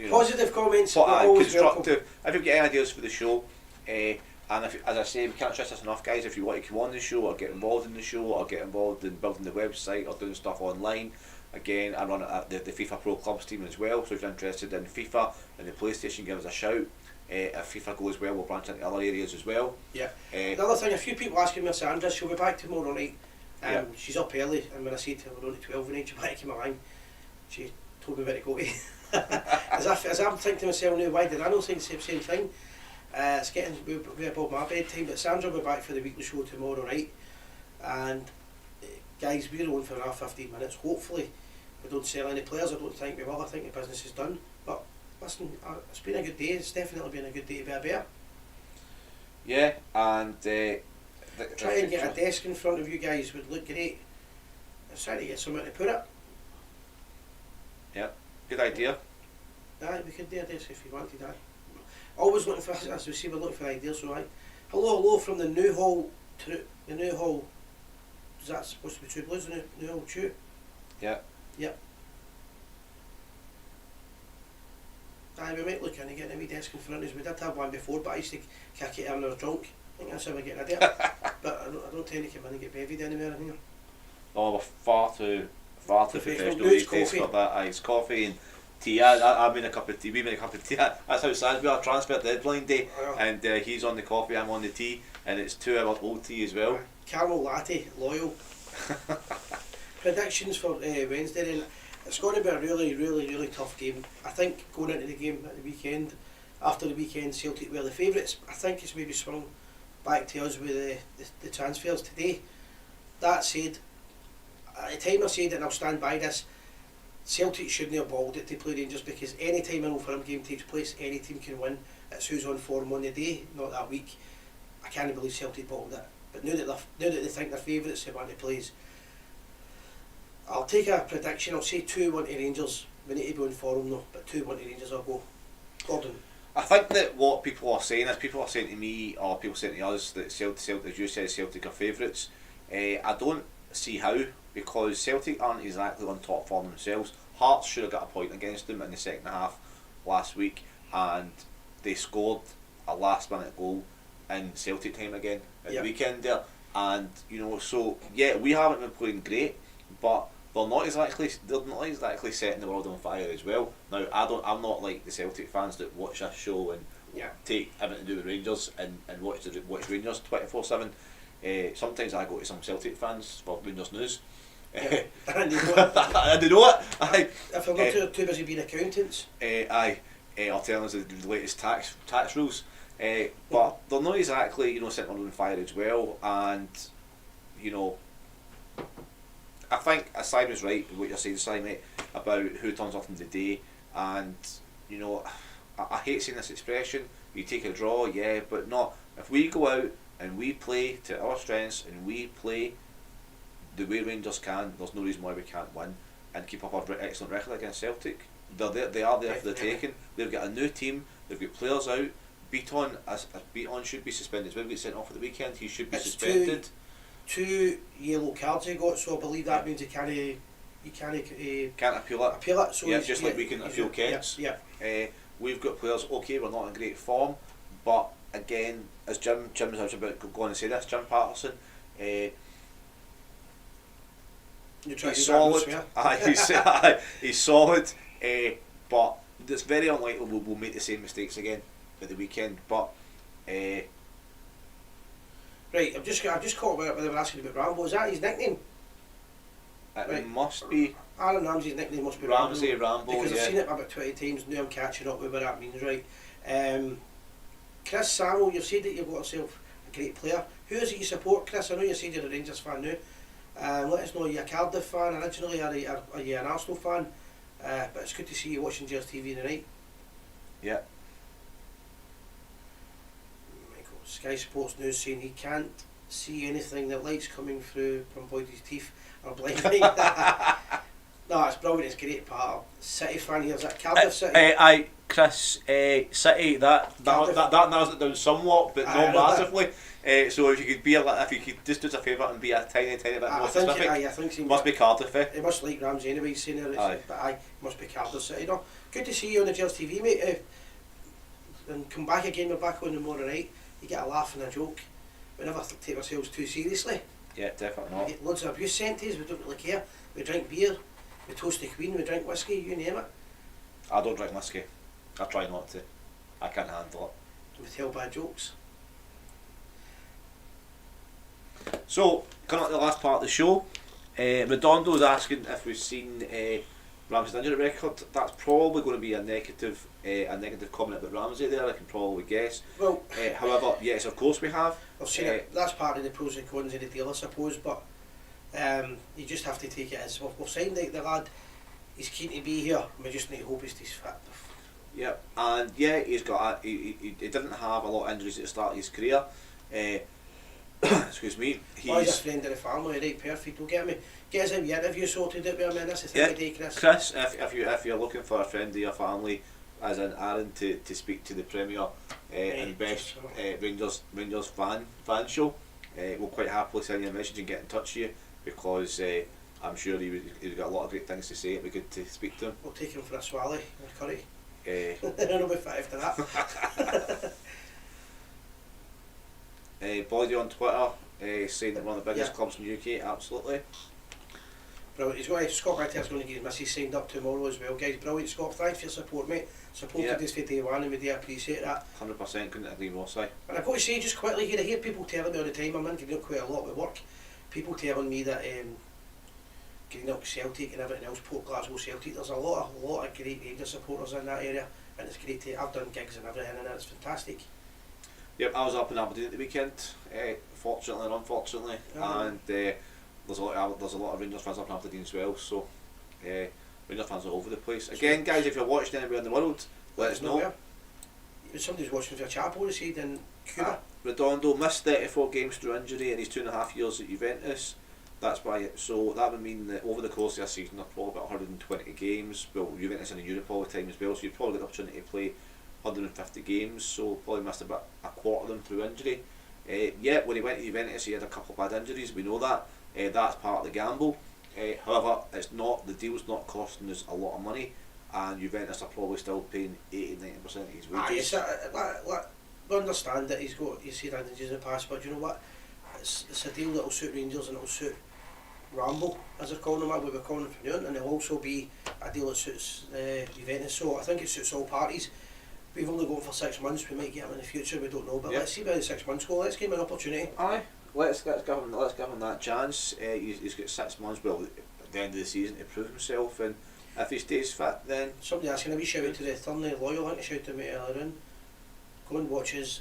positive comments, constructive. Welcome. If you've got any ideas for the show, and if, as I say, we can't stress this enough, guys, if you want to come on the show or get involved in the show or get involved in building the website or doing stuff online, again, I run the FIFA Pro Clubs team as well, so if you're interested in FIFA and the PlayStation, give us a shout. If FIFA goes well, we'll branch into other areas as well. Yeah. Another thing, a few people asking me, Sandra, she'll be back tomorrow night. She's up early, and when I said to her we're on to 12 and she's back to my line, she told me where to go to. as I'm thinking to myself now, why did I not think the same thing? It's getting way above my bedtime, but Sandra will be back for the weekly show tomorrow night, and guys, we're on for another 15 minutes. Hopefully we don't sell any players. I don't think we will. I think the business is done, but listen, it's been a good day. It's definitely been a good day to be a bear. Yeah, and try and get a desk in front of you guys would look great. I'm trying to get somewhere to put it. Yeah, good idea. Aye, we could do a desk if you wanted. Aye. Always looking for, as we see, we're looking for ideas. So aye. Hello from the new hall. The new hall. Is that supposed to be True Blues? The new hall Chew? Yeah. Yep. Aye, we might look into getting a wee desk in front of us. We did have one before, but I used to kick it when I was drunk. I think that's how we get rid of it. But I don't tend to come in and get bevied anywhere in here. Oh, we're far too professional these days for that. Aye, it's coffee and tea. I made a cup of tea. We made a cup of tea. That's how sad we are. Transfer deadline day, and he's on the coffee. I'm on the tea, and it's 2 hour old tea as well. Caramel latte, loyal. Predictions for Wednesday then. It's going to be a really tough game. I think going into the game at the weekend, after the weekend Celtic were the favourites. I think it's maybe swung back to us with the transfers today. That said, at the time I said it, and I'll stand by this, Celtic shouldn't have balled it to play Rangers, because any time an Old Firm game takes place, any team can win. It's who's on form on the day, not that week. I can't believe Celtic balled it. But now that they think they're favourites, they want to play. I'll take a prediction. I'll say 2-1 to Rangers. We need to be on form though, but 2-1 to Rangers I'll go. Gordon. I think that what people are saying is, people are saying to me, or people saying to us, that Celtic, as you said, Celtic are favourites. I don't see how, because Celtic aren't exactly on top form themselves. Hearts should have got a point against them in the second half last week, and they scored a last minute goal in Celtic time again at the weekend there. And so yeah, we haven't been playing great, but they're not exactly setting the world on fire as well. Now I'm not like the Celtic fans that watch this show and take everything to do with Rangers and watch Rangers 24/7. Sometimes I go to some Celtic fans for Rangers news. And you know it. If they're not too busy being accountants. Or telling us the latest tax rules. But they're not exactly setting on fire as well, and I think Simon's right in what you're saying, Simon, about who turns up in the day, and I hate saying this expression, you take a draw, yeah, but not if we go out and we play to our strengths and we play the way Rangers can. There's no reason why we can't win and keep up our excellent record against Celtic. They are there for the taking. They've got a new team. They've got players out. Beaton should be suspended. When we get sent off at the weekend, he should be suspended. Two yellow cards he got, so I believe that means he can't appeal it. So yeah, just like we can appeal Kent's. We've got players. Okay, we're not in great form, but again, as Jim's about to go on and say this, Jim Patterson. He's solid. He's solid. But it's very unlikely we'll make the same mistakes again at the weekend. But right, I've just caught when they were asking about Rambo. Is that his nickname? It must be. Aaron Ramsey's nickname must be Rambo. Because I've seen it about 20 times. Now I'm catching up with what that means, right? Chris Samuel, you've said that you've got yourself a great player. Who is it you support, Chris? I know you said you're a Rangers fan now. Let us know, are you a Cardiff fan originally, are you an Arsenal fan? But it's good to see you watching Gers TV tonight. Yeah. Michael, Sky Sports News saying he can't see anything. The lights coming through from Boyd's teeth are blinding. No, it's brilliant. It's great, part. City fan here. Is that Cardiff City? Chris, City. That narrows it down somewhat, but not massively. So if you could just do us a favour and be a tiny bit more specific. I think he must be Cardiff. He must like Ramsey anyway. He's saying it, but must be Cardiff City. No, good to see you on the Gers TV, mate. And come back again. We're back on tomorrow night. You get a laugh and a joke. We never take ourselves too seriously. Yeah, definitely not. We get loads of abuse sent to us. We don't really care. We drink beer. We toast the Queen. We drink whiskey. You name it. I don't drink whiskey. I try not to. I can't handle it. We tell bad jokes. So, coming up to the last part of the show, Redondo's asking if we've seen Ramsey's injury record. That's probably going to be a negative comment about Ramsey there, I can probably guess. Well, however, yes, of course we have. I've seen it. That's part of the pros and cons of the deal, I suppose, but you just have to take it as we've signed the lad. He's keen to be here. We just need to hope he's fit. Yeah, and yeah, he's got he didn't have a lot of injuries at the start of his career. Excuse me. He's a friend of the family, right? Perfect. Will get me. Get us a wee interview sorted out with him. That's the thing today, Chris. Chris, if you're looking for a friend of your family, as in Aaron, to speak to the premier and best Rangers fan show, we'll quite happily send you a message and get in touch with you, because I'm sure he's got a lot of great things to say. It'd be good to speak to him. We'll take him for a swally or curry. I'll be fit after that. Body on Twitter saying that one of the biggest clubs in the UK, absolutely. Brilliant. He's got Scott Bartett's going to get his missus signed up tomorrow as well, guys. Brilliant, Scott. Thanks for your support, mate. Supported us for day one, and we do appreciate that. 100%, couldn't agree more, Si. And I've got to say, just quickly here, I hear people telling me all the time, I'm in Greenock quite a lot with work, people telling me that Greenock Celtic and everything else, Port Glasgow Celtic, there's a lot of great Rangers supporters in that area, and it's great to, I've done gigs and everything, and it's fantastic. Yep, I was up in Aberdeen at the weekend, fortunately and unfortunately, and there's a lot of Rangers fans up in Aberdeen as well, so Rangers fans are all over the place. Again, guys, if you're watching anywhere in the world, let us know. Somebody's watching for Chapo this evening in Cuba. Redondo missed 34 games through injury in his 2.5 years at Juventus. That's why. So that would mean that over the course of a season, there's probably about 120 games. Well, Juventus in Europe all the time as well, so you'd probably get the opportunity to play 150 games. So probably missed about a quarter of them through injury. When he went to Juventus, he had a couple of bad injuries. We know that. That's part of the gamble. However, it's not. The deal's not costing us a lot of money, and Juventus are probably still paying 80-90% of his wages. We understand that he's had injuries in the past, but you know what? It's a deal that will suit Rangers and it will suit Rambo, as they're calling him, what we were calling him from now, and it'll also be a deal that suits Juventus. So I think it suits all parties. We've only gone for 6 months. We might get him in the future. We don't know, but let's see where the 6 months go. Let's give him an opportunity. Aye, let's give him that chance. He's got 6 months. Well, at the end of the season to prove himself, and if he stays fit, then somebody asking a wee shout out to the Thurnley Loyal. I think I shouted him out earlier on. Go and watch his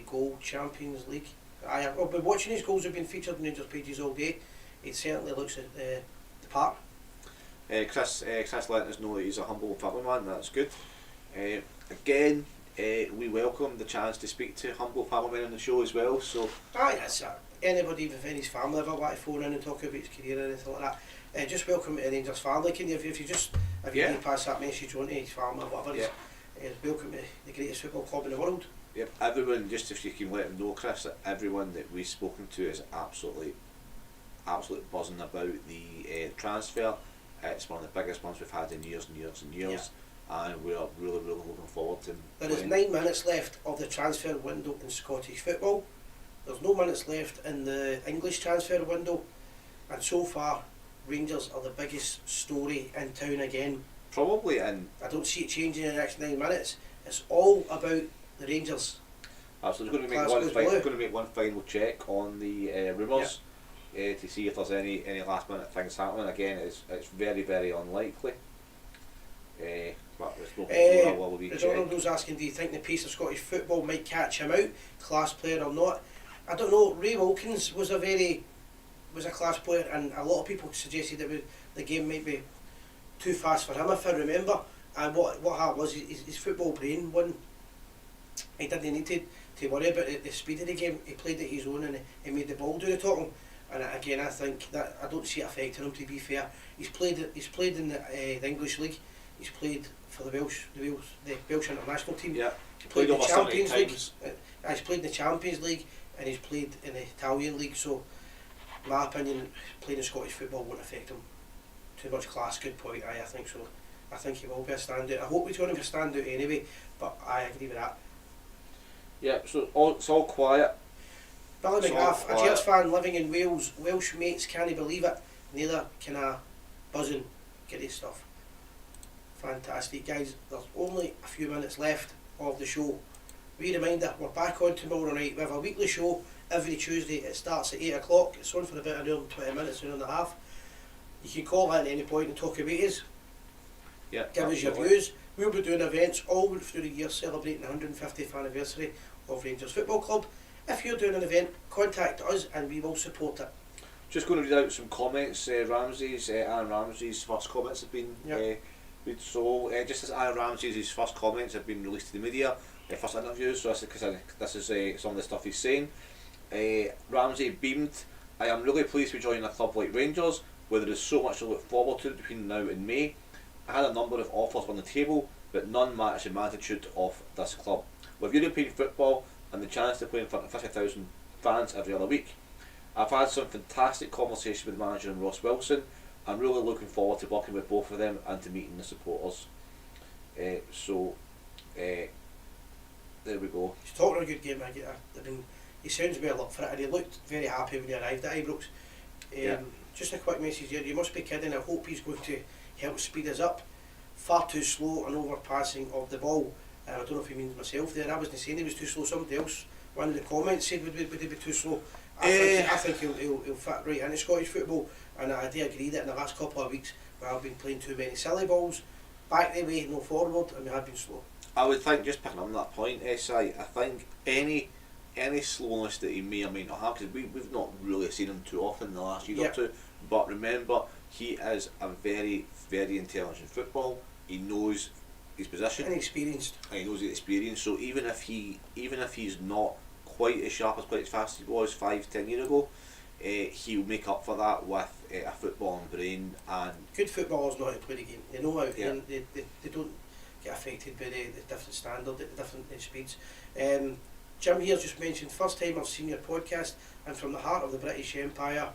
goal Champions League. I've been watching his goals. Have been featured on Rangers pages all day. It certainly looks at the part. Chris letting us know that he's a humble family man. That's good. Again, we welcome the chance to speak to humble family men on the show as well. So yes, anybody within his family ever want to phone in and talk about his career or anything like that, just welcome to the Rangers family. Can you, if you need to pass that message on to his family or whatever, welcome to the greatest football club in the world. Yep, everyone, just if you can let them know, Chris, that everyone that we've spoken to is absolutely buzzing about the transfer. It's one of the biggest ones we've had in years and years and years, and we are really looking forward to. There is 9 minutes left of the transfer window in Scottish football. There's no minutes left in the English transfer window, and so far Rangers are the biggest story in town again. Probably, and I don't see it changing in the next 9 minutes. It's all about the Rangers. Absolutely, going to make one final check on the rumours to see if there's any last minute things happening. Again, it's very unlikely. But Ronaldo's asking, do you think the pace of Scottish football might catch him out, class player or not? I don't know. Ray Wilkins was a class player, and a lot of people suggested that the game might be too fast for him, if I remember. And what happened was his football brain won. He didn't need to worry about the speed of the game. He played it his own, and he made the ball do the talking. And again, I think that I don't see it affecting him. To be fair, he's played in the English league. He's played for the Welsh international team. Yeah, he played in the Champions League. He's played in the Champions League, and he's played in the Italian league. So, in my opinion, playing in Scottish football won't affect him too much. Class, good point. I think so. I think he will be a standout. I hope he's going to be a standout anyway, but I agree with that. Yeah, so it's all quiet. Billy McGrath, a Gers fan living in Wales. Welsh mates can't believe it. Neither can I. Buzzing, get his stuff. Fantastic, guys. There's only a few minutes left of the show. Wee reminder, we're back on tomorrow night. We have a weekly show every Tuesday. It starts at 8 o'clock. It's on for about an hour and 20 minutes, an hour and a half. You can call in at any point and talk about us. Yeah, give us your views. We'll be doing events all through the year celebrating the 150th anniversary of Rangers Football Club. If you're doing an event, contact us and we will support it. Just going to read out some comments. Aaron Ramsey's first comments have been read. So just as Aaron Ramsey's first comments have been released to the media, first interviews, so this is some of the stuff he's saying. Ramsey beamed, I am really pleased to be joining a club like Rangers, where there is so much to look forward to between now and May. I had a number of offers on the table, but none matched the magnitude of this club. With European football and the chance to play in front of 50,000 fans every other week. I've had some fantastic conversations with the manager and Ross Wilson. I'm really looking forward to working with both of them and to meeting the supporters. So there we go. He's talking a good game. I mean, he sounds well up for it, and he looked very happy when he arrived at Ibrox. Just a quick message here. You must be kidding. I hope he's going to help speed us up. Far too slow and overpassing of the ball. I don't know if he means myself there. I wasn't saying he was too slow. Somebody else, one of the comments said would he be too slow. I think he'll fit right into Scottish football, and I do agree that in the last couple of weeks we have been playing too many silly balls, back the way, no forward, and we have been slow. I would think, just picking up on that point, SI, I think any slowness that he may or may not have, because we've not really seen him too often in the last year or two, but remember, he is a very, very intelligent football. He knows his position. And experienced. And he knows his experience, so even if he's not quite as sharp, quite as fast as he was 5-10 years ago, he'll make up for that with a footballing brain. And good footballers know how to play the game. They know how to, they don't get affected by the different standard, the different speeds. Jim here just mentioned, first time I've seen your podcast, and from the heart of the British Empire,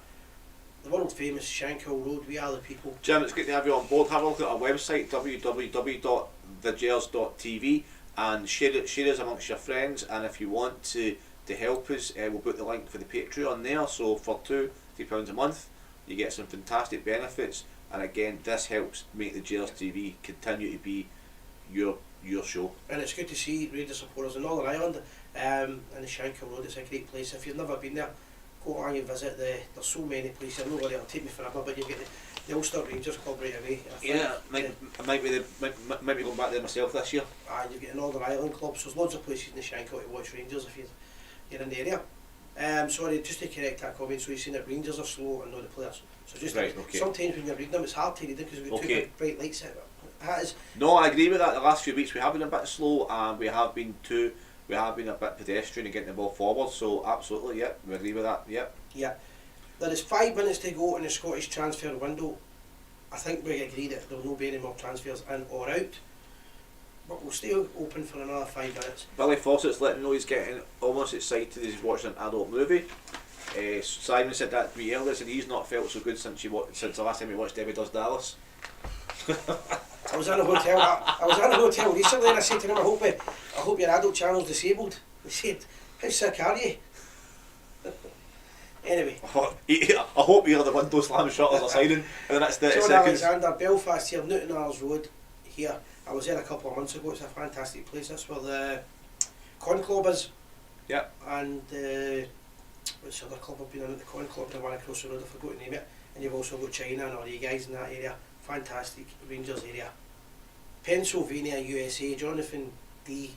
the world famous Shankill Road, we are the people. Jim, it's good to have you on board. Have a look at our website, www.thegers.tv, and share us amongst your friends. And if you want to help us, we'll put the link for the Patreon there. So for £2-3 a month, you get some fantastic benefits. And again, this helps make the Gers TV continue to be your show. And it's good to see radio supporters in Northern Ireland, and the Shankill Road. It's a great place. If you've never been there, go on and visit. There's so many places. I know where it'll take me forever, but you get the Ulster Rangers Club right away. I might be going back there myself this year. And you get the Northern Ireland clubs. So there's loads of places in the Shankill to watch Rangers if you're in the area. Sorry, just to correct that comment. So you're saying that Rangers are slow and not the players. So just sometimes when you're reading them, it's hard to read them because we've got two bright lights out. No, I agree with that. The last few weeks we have been a bit slow, and we have been a bit pedestrian in getting the ball forward. So absolutely, yeah, we agree with that. Yeah. Yeah. There is 5 minutes to go in the Scottish transfer window. I think we agree that there will not be any more transfers in or out, but we'll stay open for another 5 minutes. Billy Fawcett's letting me know he's getting almost excited as he's watching an adult movie. Simon said that to me earlier, said he's not felt so good since the last time he watched Debbie Does Dallas. I was in a hotel. I was in a hotel recently, and I said to him, "I hope your adult channel's disabled." He said, "How sick are you?" Anyway. I hope you hear the window slam shut as a siren in the next 30 John seconds. Alexander, Belfast here, Newton Arles Road here. I was there a couple of months ago. It's a fantastic place. That's where the Con Club is. Yeah. And what's the other club I've been in at the Con Club? The one across the road, I forgot to name it. And you've also got China and all you guys in that area. Fantastic Rangers area. Pennsylvania, USA. Jonathan D.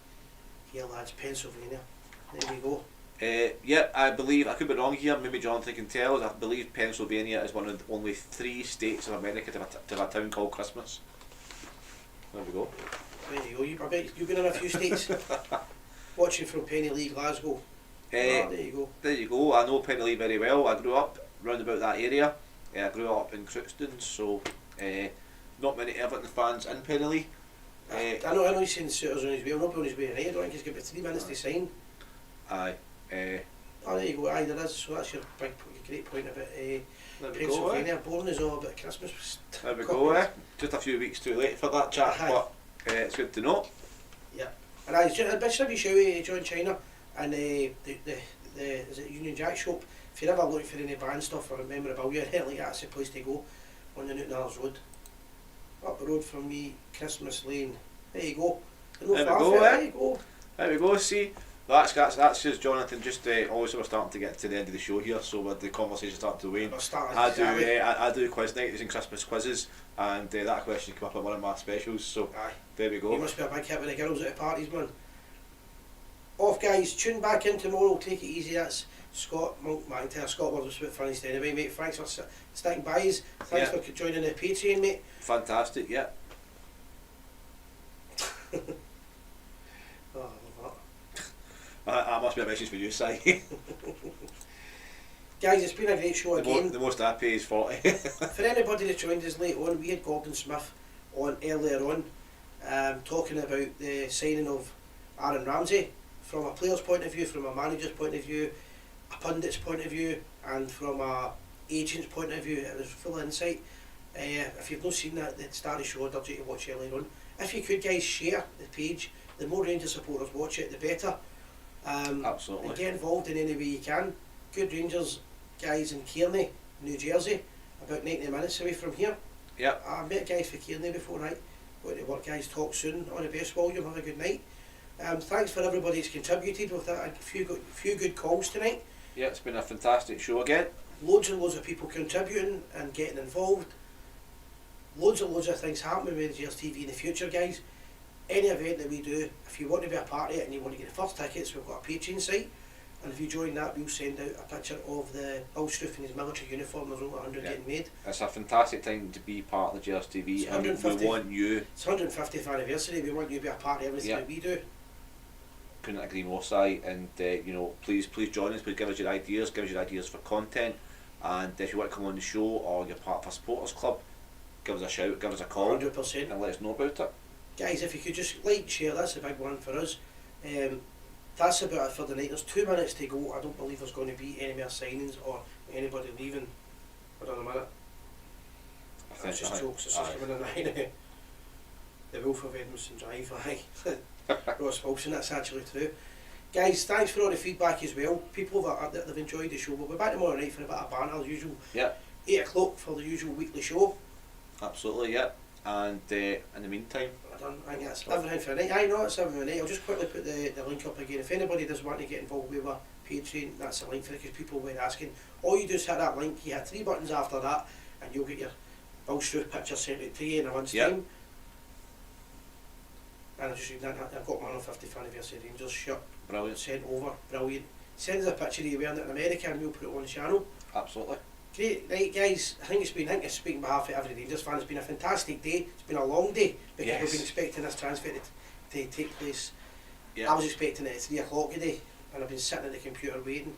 Here, lads. Pennsylvania. There we go. Yeah, I believe, I could be wrong here, maybe Jonathan can tell us, I believe Pennsylvania is one of the only 3 states of America to have a town called Christmas. There we go. There you go. I bet you've been in a few states. Watching from Penilee, Glasgow. There you go. There you go. I know Penilee very well. I grew up round about that area. I grew up in Crookston, so not many Everton fans in Penilee. I know he's saying Suitors on his way. I'm not on his way tonight. I don't think he's got about 3 minutes to sign. Aye. Oh, there you go. Aye, there is. So that's your great point about Pennsylvania. Boring is all about Christmas. There we go. Just a few weeks too late for that chat, but it's good to know. Yeah. And a big tribute shout to John China and the is it Union Jack shop. If you're ever looking for any band stuff or memorabilia, like that's the place to go on the Newton Arles Road. Up the road from me, Christmas Lane. There you go. There you go. There we go. See. That's just Jonathan. Just obviously we're starting to get to the end of the show here, so with the conversation starting to wane. I do quiz nights and Christmas quizzes, and that question came up on one of my specials. So there we go. You must be a big hit with the girls at the parties, man. Off, guys. Tune back in tomorrow. Take it easy. That's Scott Monk McIntyre. Scott was a bit funny anyway, mate. Thanks for sticking by us. Thanks for joining the Patreon, mate. Fantastic. Yeah. Oh, that must be a message for you, Si. Guys, it's been a great show again. The most I pay is 40. For anybody that joined us late on, we had Gordon Smith on earlier on, talking about the signing of Aaron Ramsey from a player's point of view, from a manager's point of view, a pundit's point of view, and from a agent's point of view. It was full of insight. If you've not seen that, the start of the show, I'd urge you to watch earlier on. If you could, guys, share the page the more Rangers supporters watch it, the better. Absolutely. And get involved in any way you can. Good Rangers guys in Kearney, New Jersey, about 90 minutes away from here. Yep. I met guys for Kearney before, right? Going to work, guys. Talk soon on the best volume. Have a good night. Thanks for everybody who's contributed with that. A few good calls tonight. Yeah, it's been a fantastic show again. Loads and loads of people contributing and getting involved. Loads and loads of things happening with Gers TV in the future, guys. Any event that we do, if you want to be a part of it and you want to get the first tickets, we've got a Patreon site. And if you join that, we'll send out a picture of the Bill Struth in his military uniform. There's only 100 getting made. It's a fantastic time to be part of the Gers TV, and we want you. It's 150th anniversary. We want you to be a part of everything that we do. Couldn't agree more, Si. And please join us. Please give us your ideas. Give us your ideas for content. And if you want to come on the show or you're part of a supporters club, give us a shout. Give us a call. 100%. And let us know about it. Guys, if you could just share. That's a big one for us. That's about it for the night. There's 2 minutes to go. I don't believe there's going to be any more signings or anybody leaving. Hold on a minute. That's just jokes. It's just coming in now. The Wolf of Edmondson Drive. Ross Wilson, that's actually true. Guys, thanks for all the feedback as well. People that have enjoyed the show. We'll be back tomorrow night for a bit of banter as usual. Yeah. 8 o'clock for the usual weekly show. Absolutely, yeah. And in the meantime, I think that's everything for the night. I know it's everything for the night. I'll just quickly put the link up again. If anybody does want to get involved with our Patreon, that's the link for it, because people were asking. All you do is hit that link. You hit 3 buttons after that, and you'll get your Bill Struth picture sent out to you in a month's time. And I just read that. I've got my 50th anniversary Rangers shirt. Brilliant. Sent over. Brilliant. Send us a picture of you wearing it in America, and we'll put it on the channel. Absolutely. Great, right guys, I think speaking on behalf of every Rangers fan, it's been a fantastic day. It's been a long day because we've been expecting this transfer to take place. I was expecting it at 3 o'clock today, and I've been sitting at the computer waiting.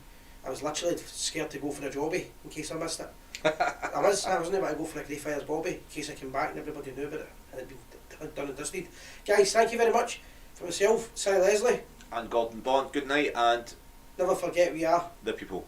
I was literally scared to go for a jobby in case I missed it. I wasn't able to go for a Greyfriars Bobby in case I came back and everybody knew about it and it'd been done and dusted. Guys, thank you very much. For myself, Sally Leslie and Gordon Bond, good night, and never forget we are the people.